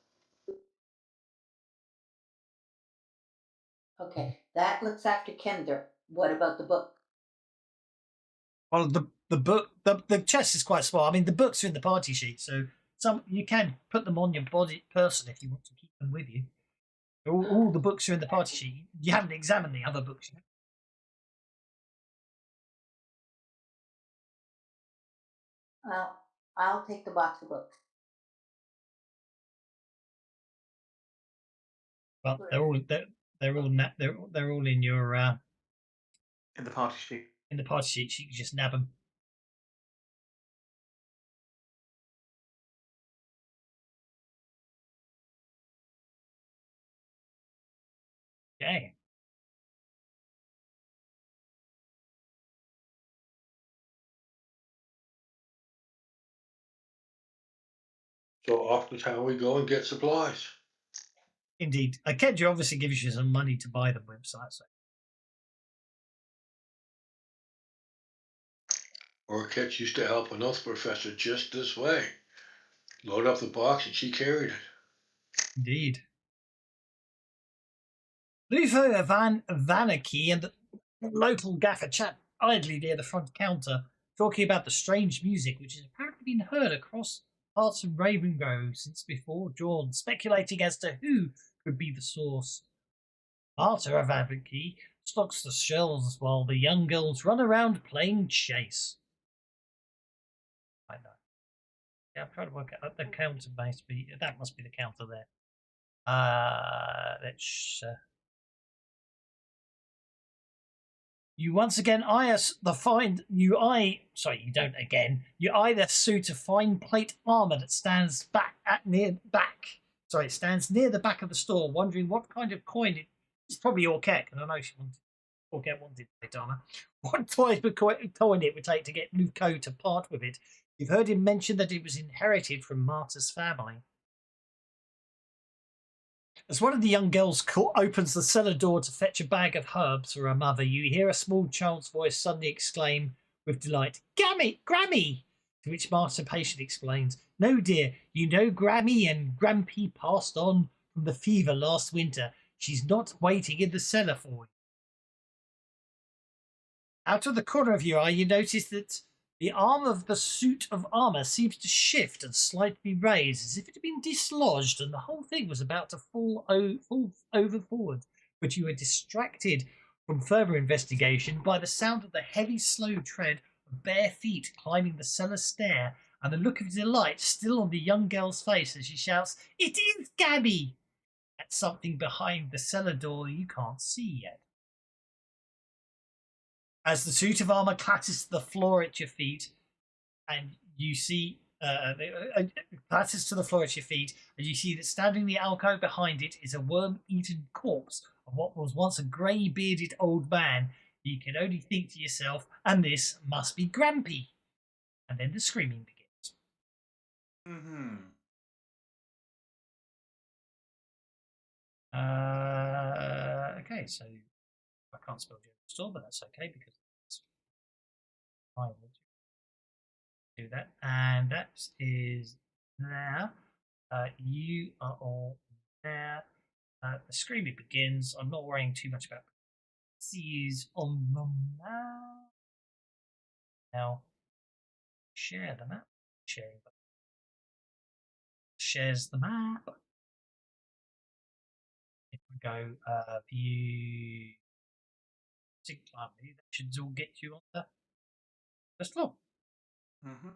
Okay, that looks after Kender. What about the book? Well, the book, the chest is quite small. I mean, the books are in the party sheet, so you can put them on your person if you want to keep them with you. All the books are in the party sheet. You haven't examined the other books yet. Well, I'll take the box of books. Well, they're all in your In the party sheet. in the party sheet. So you can just nab them. Okay. So off to town we go and get supplies. Indeed. Kedra obviously gives you some money to buy the website. So. Or Ketch used to help an oath professor just this way. Load up the box and she carried it. Indeed. Luther Van Vanicky and the local gaffer chat idly near the front counter, talking about the strange music which has apparently been heard across parts of Ravengro since before dawn, speculating as to who could be the source. Marta Vanicky stocks the shelves while the young girls run around playing chase. I know. Yeah, I'm trying to work out the counter must be that must be the counter there. Let's you once again eye us the find you eye sorry, you don't again. You eye the suit of fine plate armour that stands it stands near the back of the store, wondering what kind of coin it's probably Orkek, and I know she wanted Orkek wanted plate armour. What type of coin it would take to get Luco to part with it. You've heard him mention that it was inherited from Marta's family. As one of the young girls opens the cellar door to fetch a bag of herbs for her mother, you hear a small child's voice suddenly exclaim with delight, Grammy! To which Marta patiently explains, No, dear, you know Grammy and Grampy passed on from the fever last winter. She's not waiting in the cellar for you. Out of the corner of your eye, you notice that the arm of the suit of armour seems to shift and slightly raise, as if it had been dislodged and the whole thing was about to fall over forward. But you were distracted from further investigation by the sound of the heavy, slow tread of bare feet climbing the cellar stair and the look of delight still on the young girl's face as she shouts, It is Gabby! At something behind the cellar door you can't see yet. As the suit of armor clatters to the floor at your feet, and you see clatters to the floor at your feet, and you see that standing in the alcove behind it is a worm-eaten corpse of what was once a grey-bearded old man. You can only think to yourself, and this must be Grampy. And then the screaming begins. Mm-hmm. Okay, so I can't spell General Store, but that's okay because I will do that. And that is there. You are all there. The screaming begins. I'm not worrying too much about C's on the map. Now, share the map. Shares the map. If we go view that should all get you on the first floor. Mm-hmm.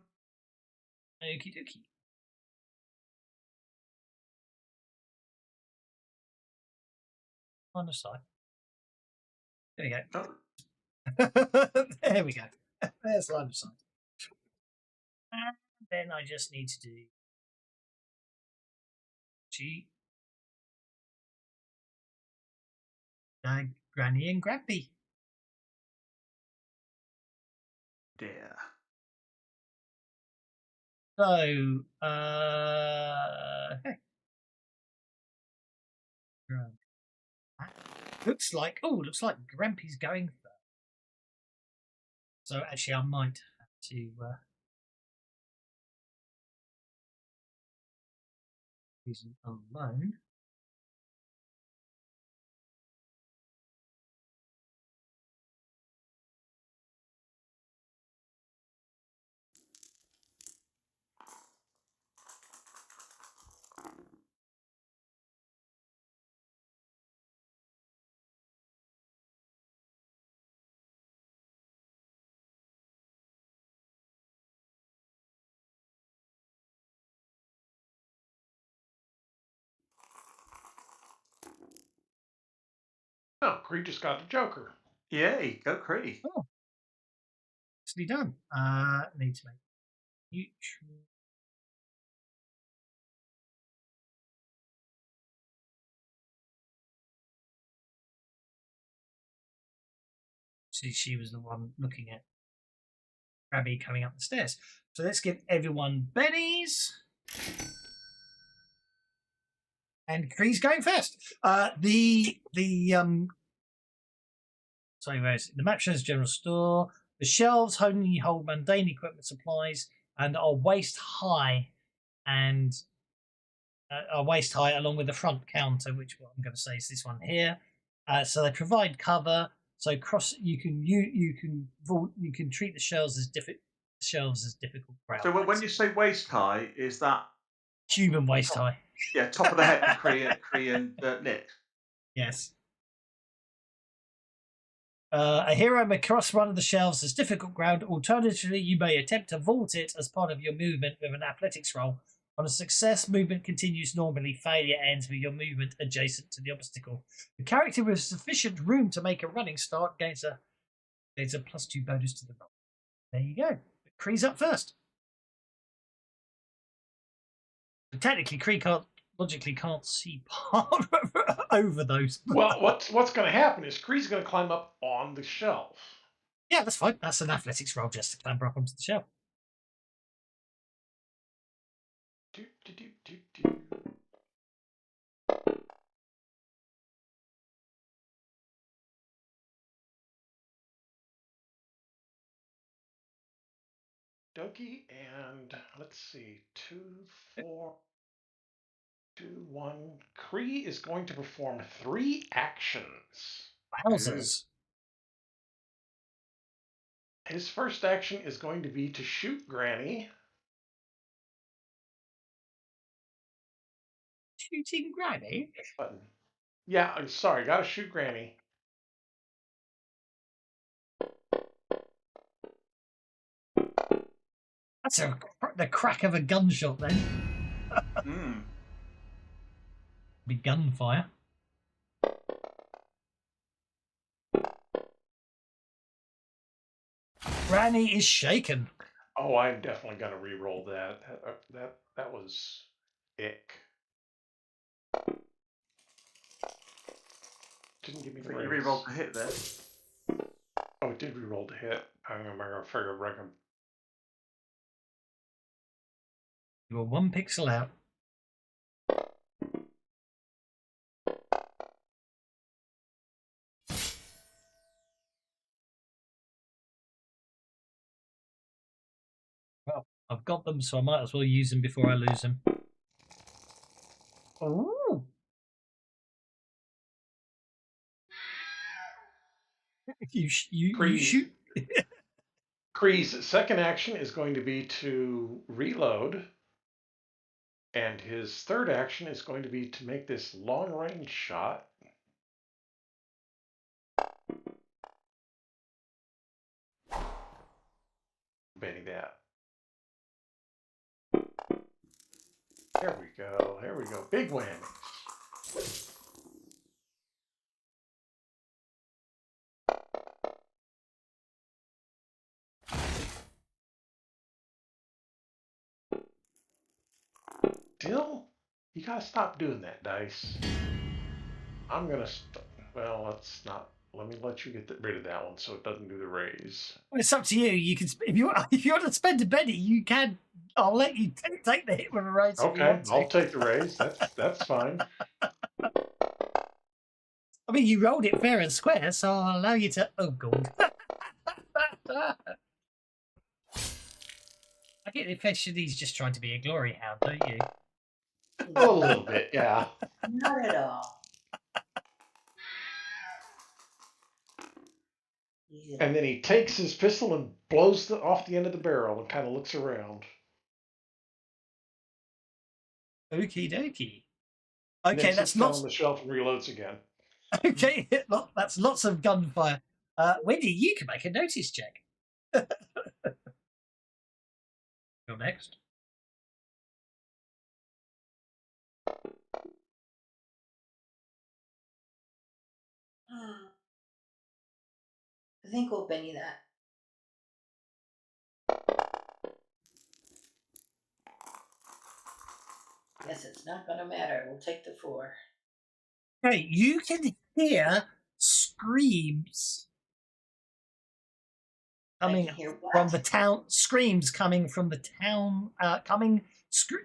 Okie dokie. On the side. There we go. Oh. There we go. There's line of sight. And then I just need to do Granny and Grampy. Dear. So, okay. Looks like Grampy's going first. So actually, I might have to use it alone. Oh, Creed just got the Joker. Yay, go Cree. Oh, nicely done. Need to make neutral. See, she was the one looking at Abby coming up the stairs. So let's give everyone bennies. And Cree's going first. Sorry, where is it? The map shows general store. The shelves only hold mundane equipment supplies and are waist high, and are waist high along with the front counter, which what I'm going to say is this one here. So they provide cover. So you can treat the shelves as difficult ground. So when you say waist high, is that human waist high? Yeah, top of the head for Cree and Nick. Yes. A hero may cross one of the shelves as difficult ground. Alternatively, you may attempt to vault it as part of your movement with an athletics roll. On a success, movement continues normally. Failure ends with your movement adjacent to the obstacle. The character with sufficient room to make a running start gains a +2 bonus to the roll. There you go. Cree's up first. But technically, Cree logically can't see part over those. Well, what's going to happen is Cree's going to climb up on the shelf. Yeah, that's fine. That's an athletics roll just to clamber up onto the shelf. Doki, and let's see, 2, 4, 2, 1. Cree is going to perform 3 actions. Wowzers. His first action is going to be to shoot Granny. Shooting Granny? Button. Yeah, I'm sorry, gotta shoot Granny. That's the crack of a gunshot then. Be gunfire. Granny is shaken. Oh, I'm definitely gonna re-roll that. That was ick. Didn't give me the You re-rolled the hit there. Oh, it did re-roll the hit. I'm gonna figure reckon. You were 1 pixel out. Well, I've got them, so I might as well use them before I lose them. Oh! You shoot. Kree's second action is going to be to reload. And his third action is going to be to make this long-range shot. Benny that. There we go. There we go. Big whammy. still, you gotta stop doing that, Dice. I'm gonna. Well, let's not. Let me let you get rid of that one so it doesn't do the raise. Well, it's up to you. You can, if you if you want to spend a penny, you can. I'll let you take the hit with a raise if you Okay, want to. I'll take the raise. That's fine. I mean, you rolled it fair and square, so I'll allow you to. Oh god. I get the impression he's just trying to be a glory hound, don't you? A little bit, yeah. Not at all. And then he takes his pistol and blows off the end of the barrel and kind of looks around. Okie dokie. And Okay, then that's sits down lots. on the shelf and reloads again. Okay, that's lots of gunfire. Wendy, you can make a notice check. You're next. I think we'll Benny that. Guess it's not gonna matter. We'll take the 4. Okay, you can hear screams coming from the town. Screams coming from the town.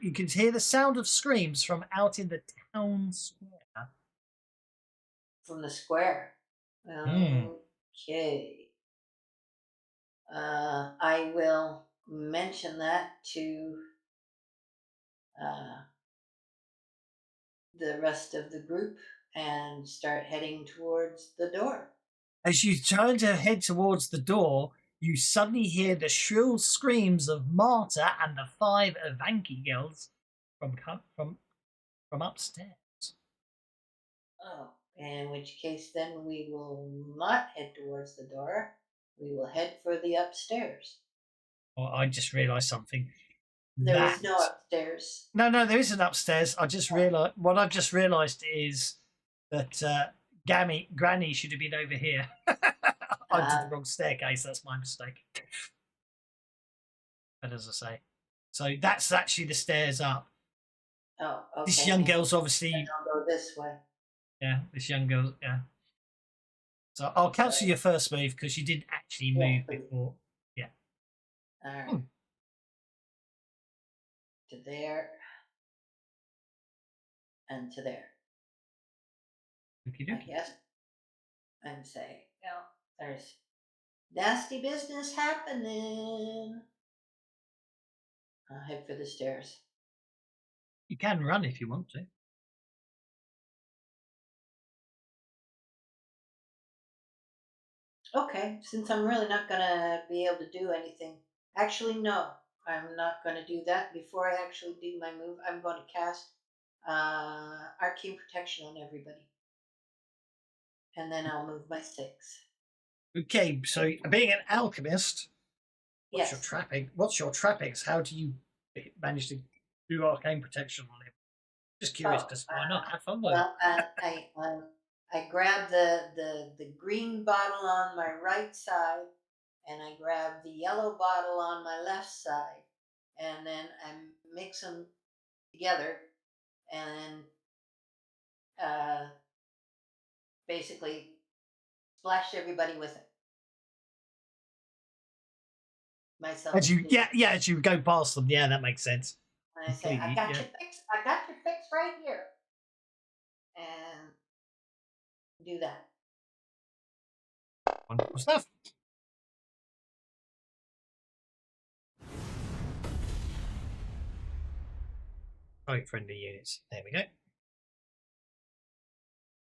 You can hear the sound of screams from out in the town square. From the square. Okay. I will mention that to the rest of the group and start heading towards the door. As you turn to head towards the door, you suddenly hear the shrill screams of Marta and the 5 Avanki girls from upstairs. Oh, in which case then we will not head towards the door. We will head for the upstairs. Oh, I just realised something. There is no upstairs. No, there isn't upstairs. I just realised what I've just realised is that Granny should have been over here. I did the wrong staircase. That's my mistake. But as I say, so that's actually the stairs up. Oh, okay. This young girl's obviously. I'll go this way. Yeah, this young girl. Yeah. So I'll cancel your first move because you didn't actually move before. Yeah. All right. To there. And to there. I guess. I'm saying, there's nasty business happening. I'll head for the stairs. You can run if you want to. Okay, since I'm really not going to be able to do anything. Actually, no, I'm not going to do that. Before I actually do my move, I'm going to cast Arcane Protection on everybody. And then I'll move my 6. Okay, so being an alchemist, what's Yes. your trapping? What's your trappings? How do you manage to do arcane protection on him? Just curious, because why not? Have fun with it. I grab the green bottle on my right side, and I grab the yellow bottle on my left side, and then I mix them together, and basically splash everybody with it. Myself. As you go past them, yeah, that makes sense. And I say, I got your fix. I got your fix right here, and do that. Wonderful stuff. Right, friendly units. There we go.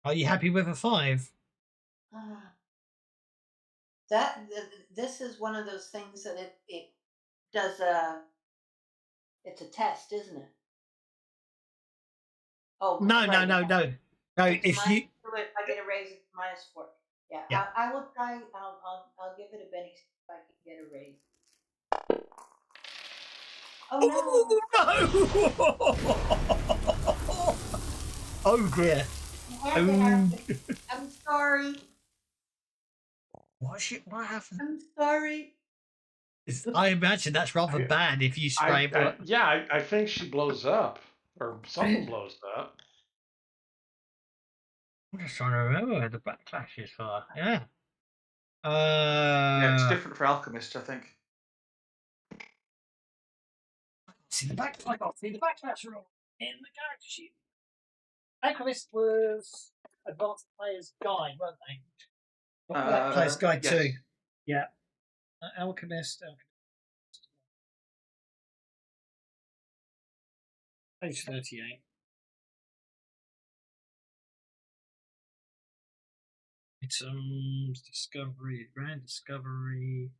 Are you happy with a 5? This is one of those things that it does it's a test, isn't it? Oh no. If you I get a raise, it's -4. Yeah. I will try. I'll give it a Benny if I can get a raise. Oh no! Oh dear. I'm sorry. What happened? I'm sorry. I imagine that's rather bad if you spray. I think she blows up. or something blows that. I'm just trying to remember where the backlash is for. Yeah. Yeah, it's different for alchemists, I think. See the back. I got see the backlash roll in the character sheet. Alchemist was Advanced Player's Guide, weren't they? Not Player's Guide Yes. 2. Yeah. Alchemist. Page 38. Items, discovery, grand discovery,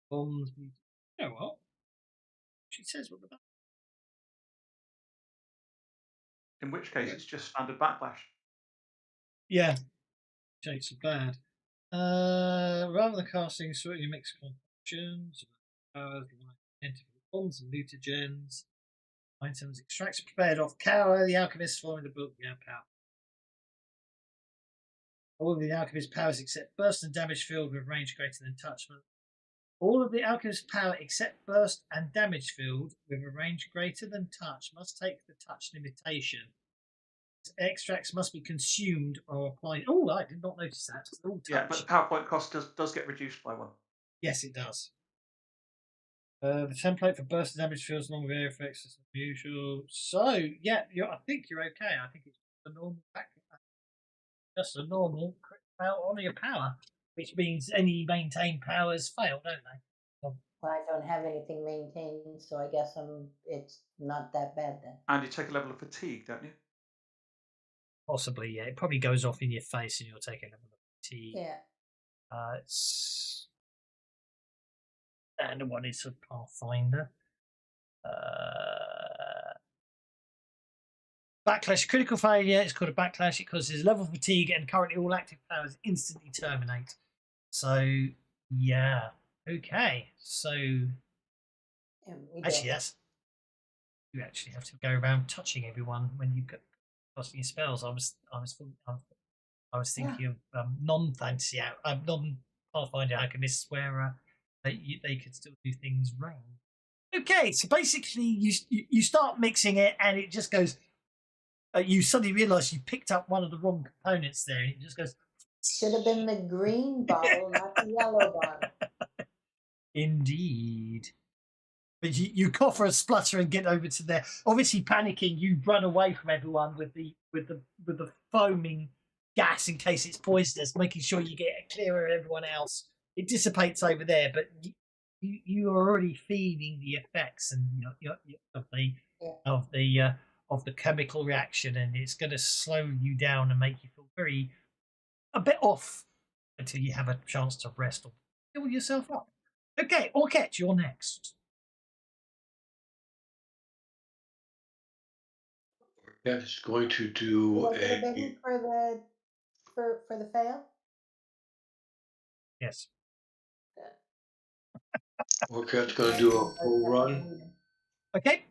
bombs. You know what? She says what the back. In which case, it's just standard backlash. Yeah. Shades of bad. Rather than casting sweetly mixed concoctions, powers, bombs and mutagens, items extracts prepared off Cower, the alchemist forming the book, yeah, power. All of the alchemist's powers except burst and damage field with range greater than touch. All of the alchemist's power except burst and damage field with a range greater than touch must take the touch limitation. Extracts must be consumed or applied. Oh, I did not notice that. All touch. Yeah, but the PowerPoint cost does get reduced by 1. Yes, it does. The template for burst and damage fields along with air effects is unusual. So, yeah, I think you're okay. I think it's a normal just a normal crit fail on your power, which means any maintained powers fail, don't they? Well, I don't have anything maintained, so I guess it's not that bad then. And you take a level of fatigue, don't you? Possibly, yeah. It probably goes off in your face and you'll take a level of fatigue. Yeah. It's and one is a Pathfinder. Backlash, critical failure. It's called a backlash. It causes level fatigue and currently all active powers instantly terminate. So, yeah. Okay. So, actually, yes. You actually have to go around touching everyone when you go casting your spells. I was thinking of non-fantasy, non-Pathfinder alchemists where they could still do things wrong. Okay, so basically you start mixing it and it just goes. You suddenly realise you picked up one of the wrong components there, and it just goes. Should have been the green bottle, not the yellow bottle. Indeed. But you cough or a splutter and get over to there. Obviously panicking, you run away from everyone with the foaming gas in case it's poisonous, making sure you get clear of everyone else. It dissipates over there, but you are already feeling the effects and of the chemical reaction, and it's going to slow you down and make you feel a bit off until you have a chance to rest or fill yourself up. Okay, Orket, you're next. Yeah, it's going to do Was it a big for the fail? Yes. Orcat's going to do a full run Okay.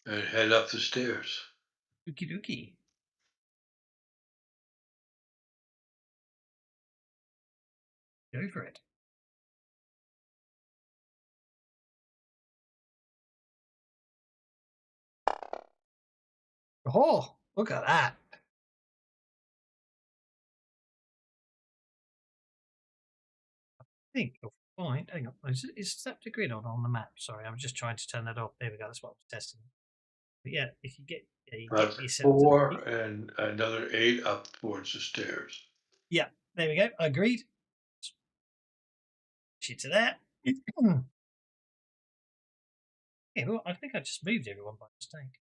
and head up the stairs. Okie dokie. Go for it. Oh, look at that. I think you'll find. Hang on. Is that the grid on the map? Sorry, I'm just trying to turn that off. There we go. That's what I was testing. But yeah, if you get. That's 4 and another 8 up towards the stairs. Yeah, there we go. Agreed. Shit to that. Yeah, well, I think I just moved everyone by mistake.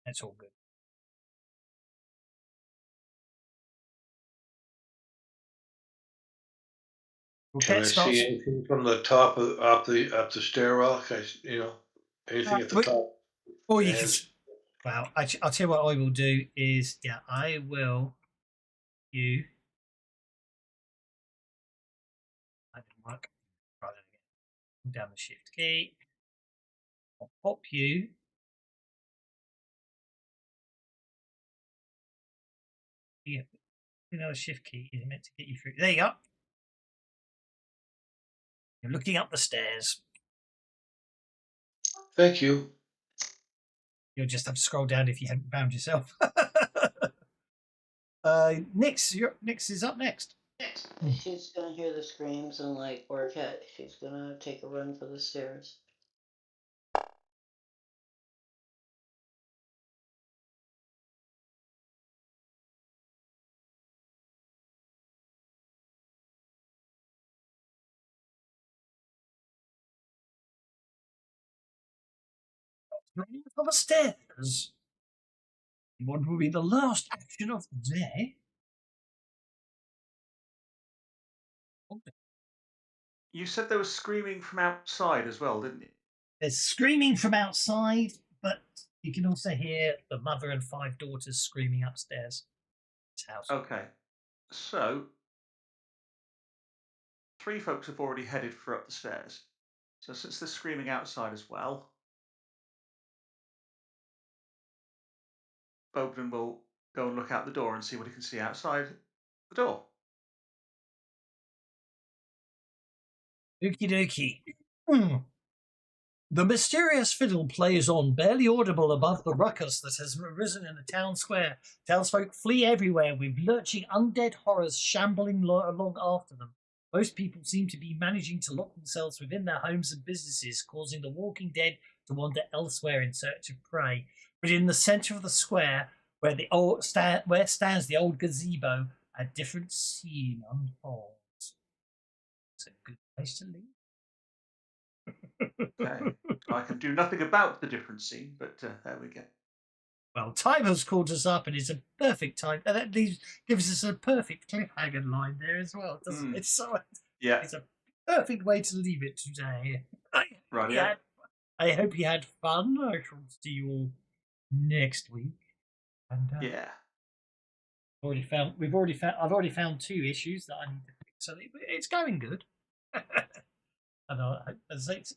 That's all good. Can I see anything from the top of up the stairwell? Anything at the top? Or you can. Well, I'll tell you what I will do is, yeah, I will. I didn't work. Try that again. Down the shift key. I'll pop you. Yeah, the shift key is meant to get you through. There you go. You're looking up the stairs. Thank you. You'll just have to scroll down if you haven't found yourself. Nix is up next. She's gonna hear the screams and like work at. She's gonna take a run for the stairs. Running for the stairs. What will be the last action of the day? You said there was screaming from outside as well, didn't you? There's screaming from outside, but you can also hear the mother and 5 daughters screaming upstairs. This house. Okay. So, 3 folks have already headed for up the stairs. So since they're screaming outside as well, Bogdan will go and look out the door and see what he can see outside the door. Okie dokie. The mysterious fiddle plays on, barely audible above the ruckus that has arisen in the town square. Townsfolk flee everywhere, with lurching undead horrors shambling along after them. Most people seem to be managing to lock themselves within their homes and businesses, causing the walking dead to wander elsewhere in search of prey. But in the centre of the square, where stands the old gazebo, a different scene unfolds. It's a good place to leave. Okay. I can do nothing about the different scene, but there we go. Well, time has called us up, and it's a perfect time. And that gives us a perfect cliffhanger line there as well, doesn't it? So Yeah. it's a perfect way to leave it today. Right. Yeah. I hope you had fun. I shall see you all next week. And Yeah. I've already found 2 issues that I need to fix, so it's going good. And I'll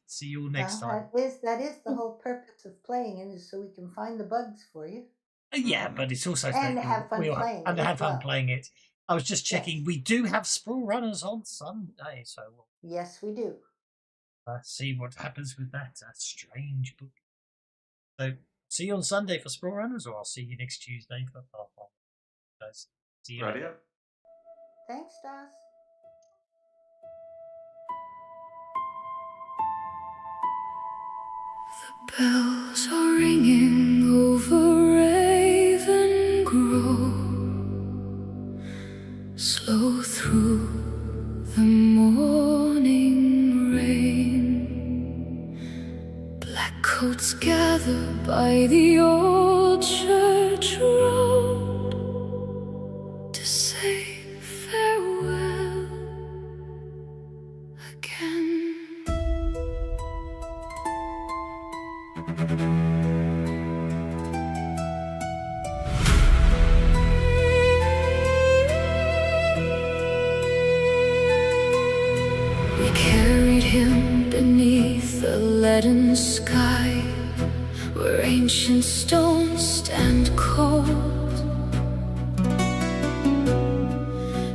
see you all next time. That is the whole purpose of playing it, is so we can find the bugs for you. Yeah, but it's also And have fun playing it. And have as fun well. playing it. I was just checking. Yes. We do have Sprawl Runners on Sunday, so Yes, we do. let's see what happens with that strange book. So, see you on Sunday for Sprawl Runners, or I'll see you next Tuesday for Pathfinder. Guys, see you Right. later. Yeah. Thanks, Stas. Bells are ringing over Ravengro. Slow through the morning rain. Black coats gather by the old church road to say farewell again. We carried him beneath the leaden sky, where ancient stones stand cold,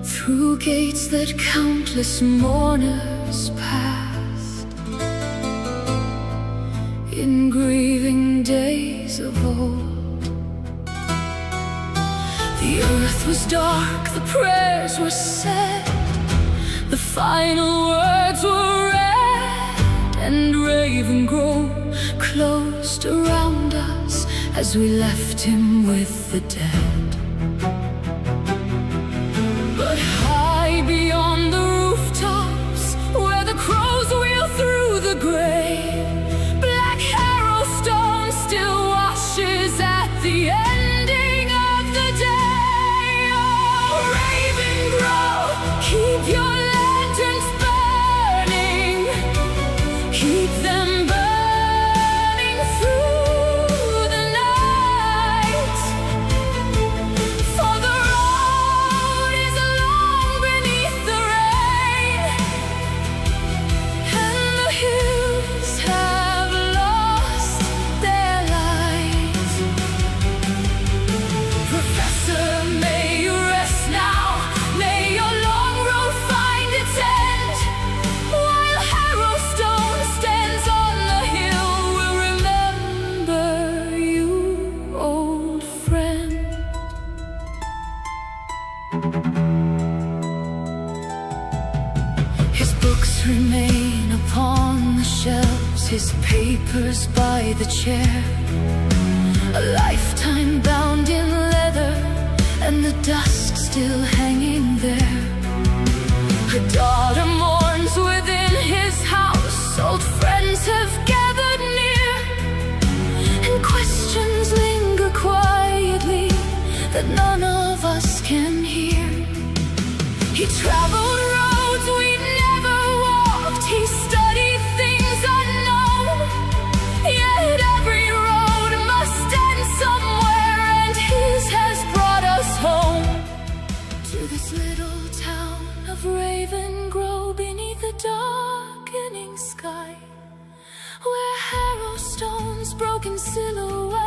through gates that countless mourners passed in grieving days of old. The earth was dark, the prayers were said, the final words were read, and Ravengro closed around us as we left him with the dead. But high beyond the rooftops, where the crows wheel through the grave, black Harrowstone still washes at the ending of the day. Oh, Ravengro, keep your lanterns burning, keep them burning through the night. His books remain upon the shelves, his papers by the chair. A lifetime bound in leather, and the dust still hanging there. Her daughter mourns within his house, old friends have gathered near, and questions linger quietly that none of us can hear. He traveled roads we never walked, he studied things unknown, yet every road must end somewhere, and his has brought us home to this little town of Ravengro beneath the darkening sky, where Harrowstone's broken silhouette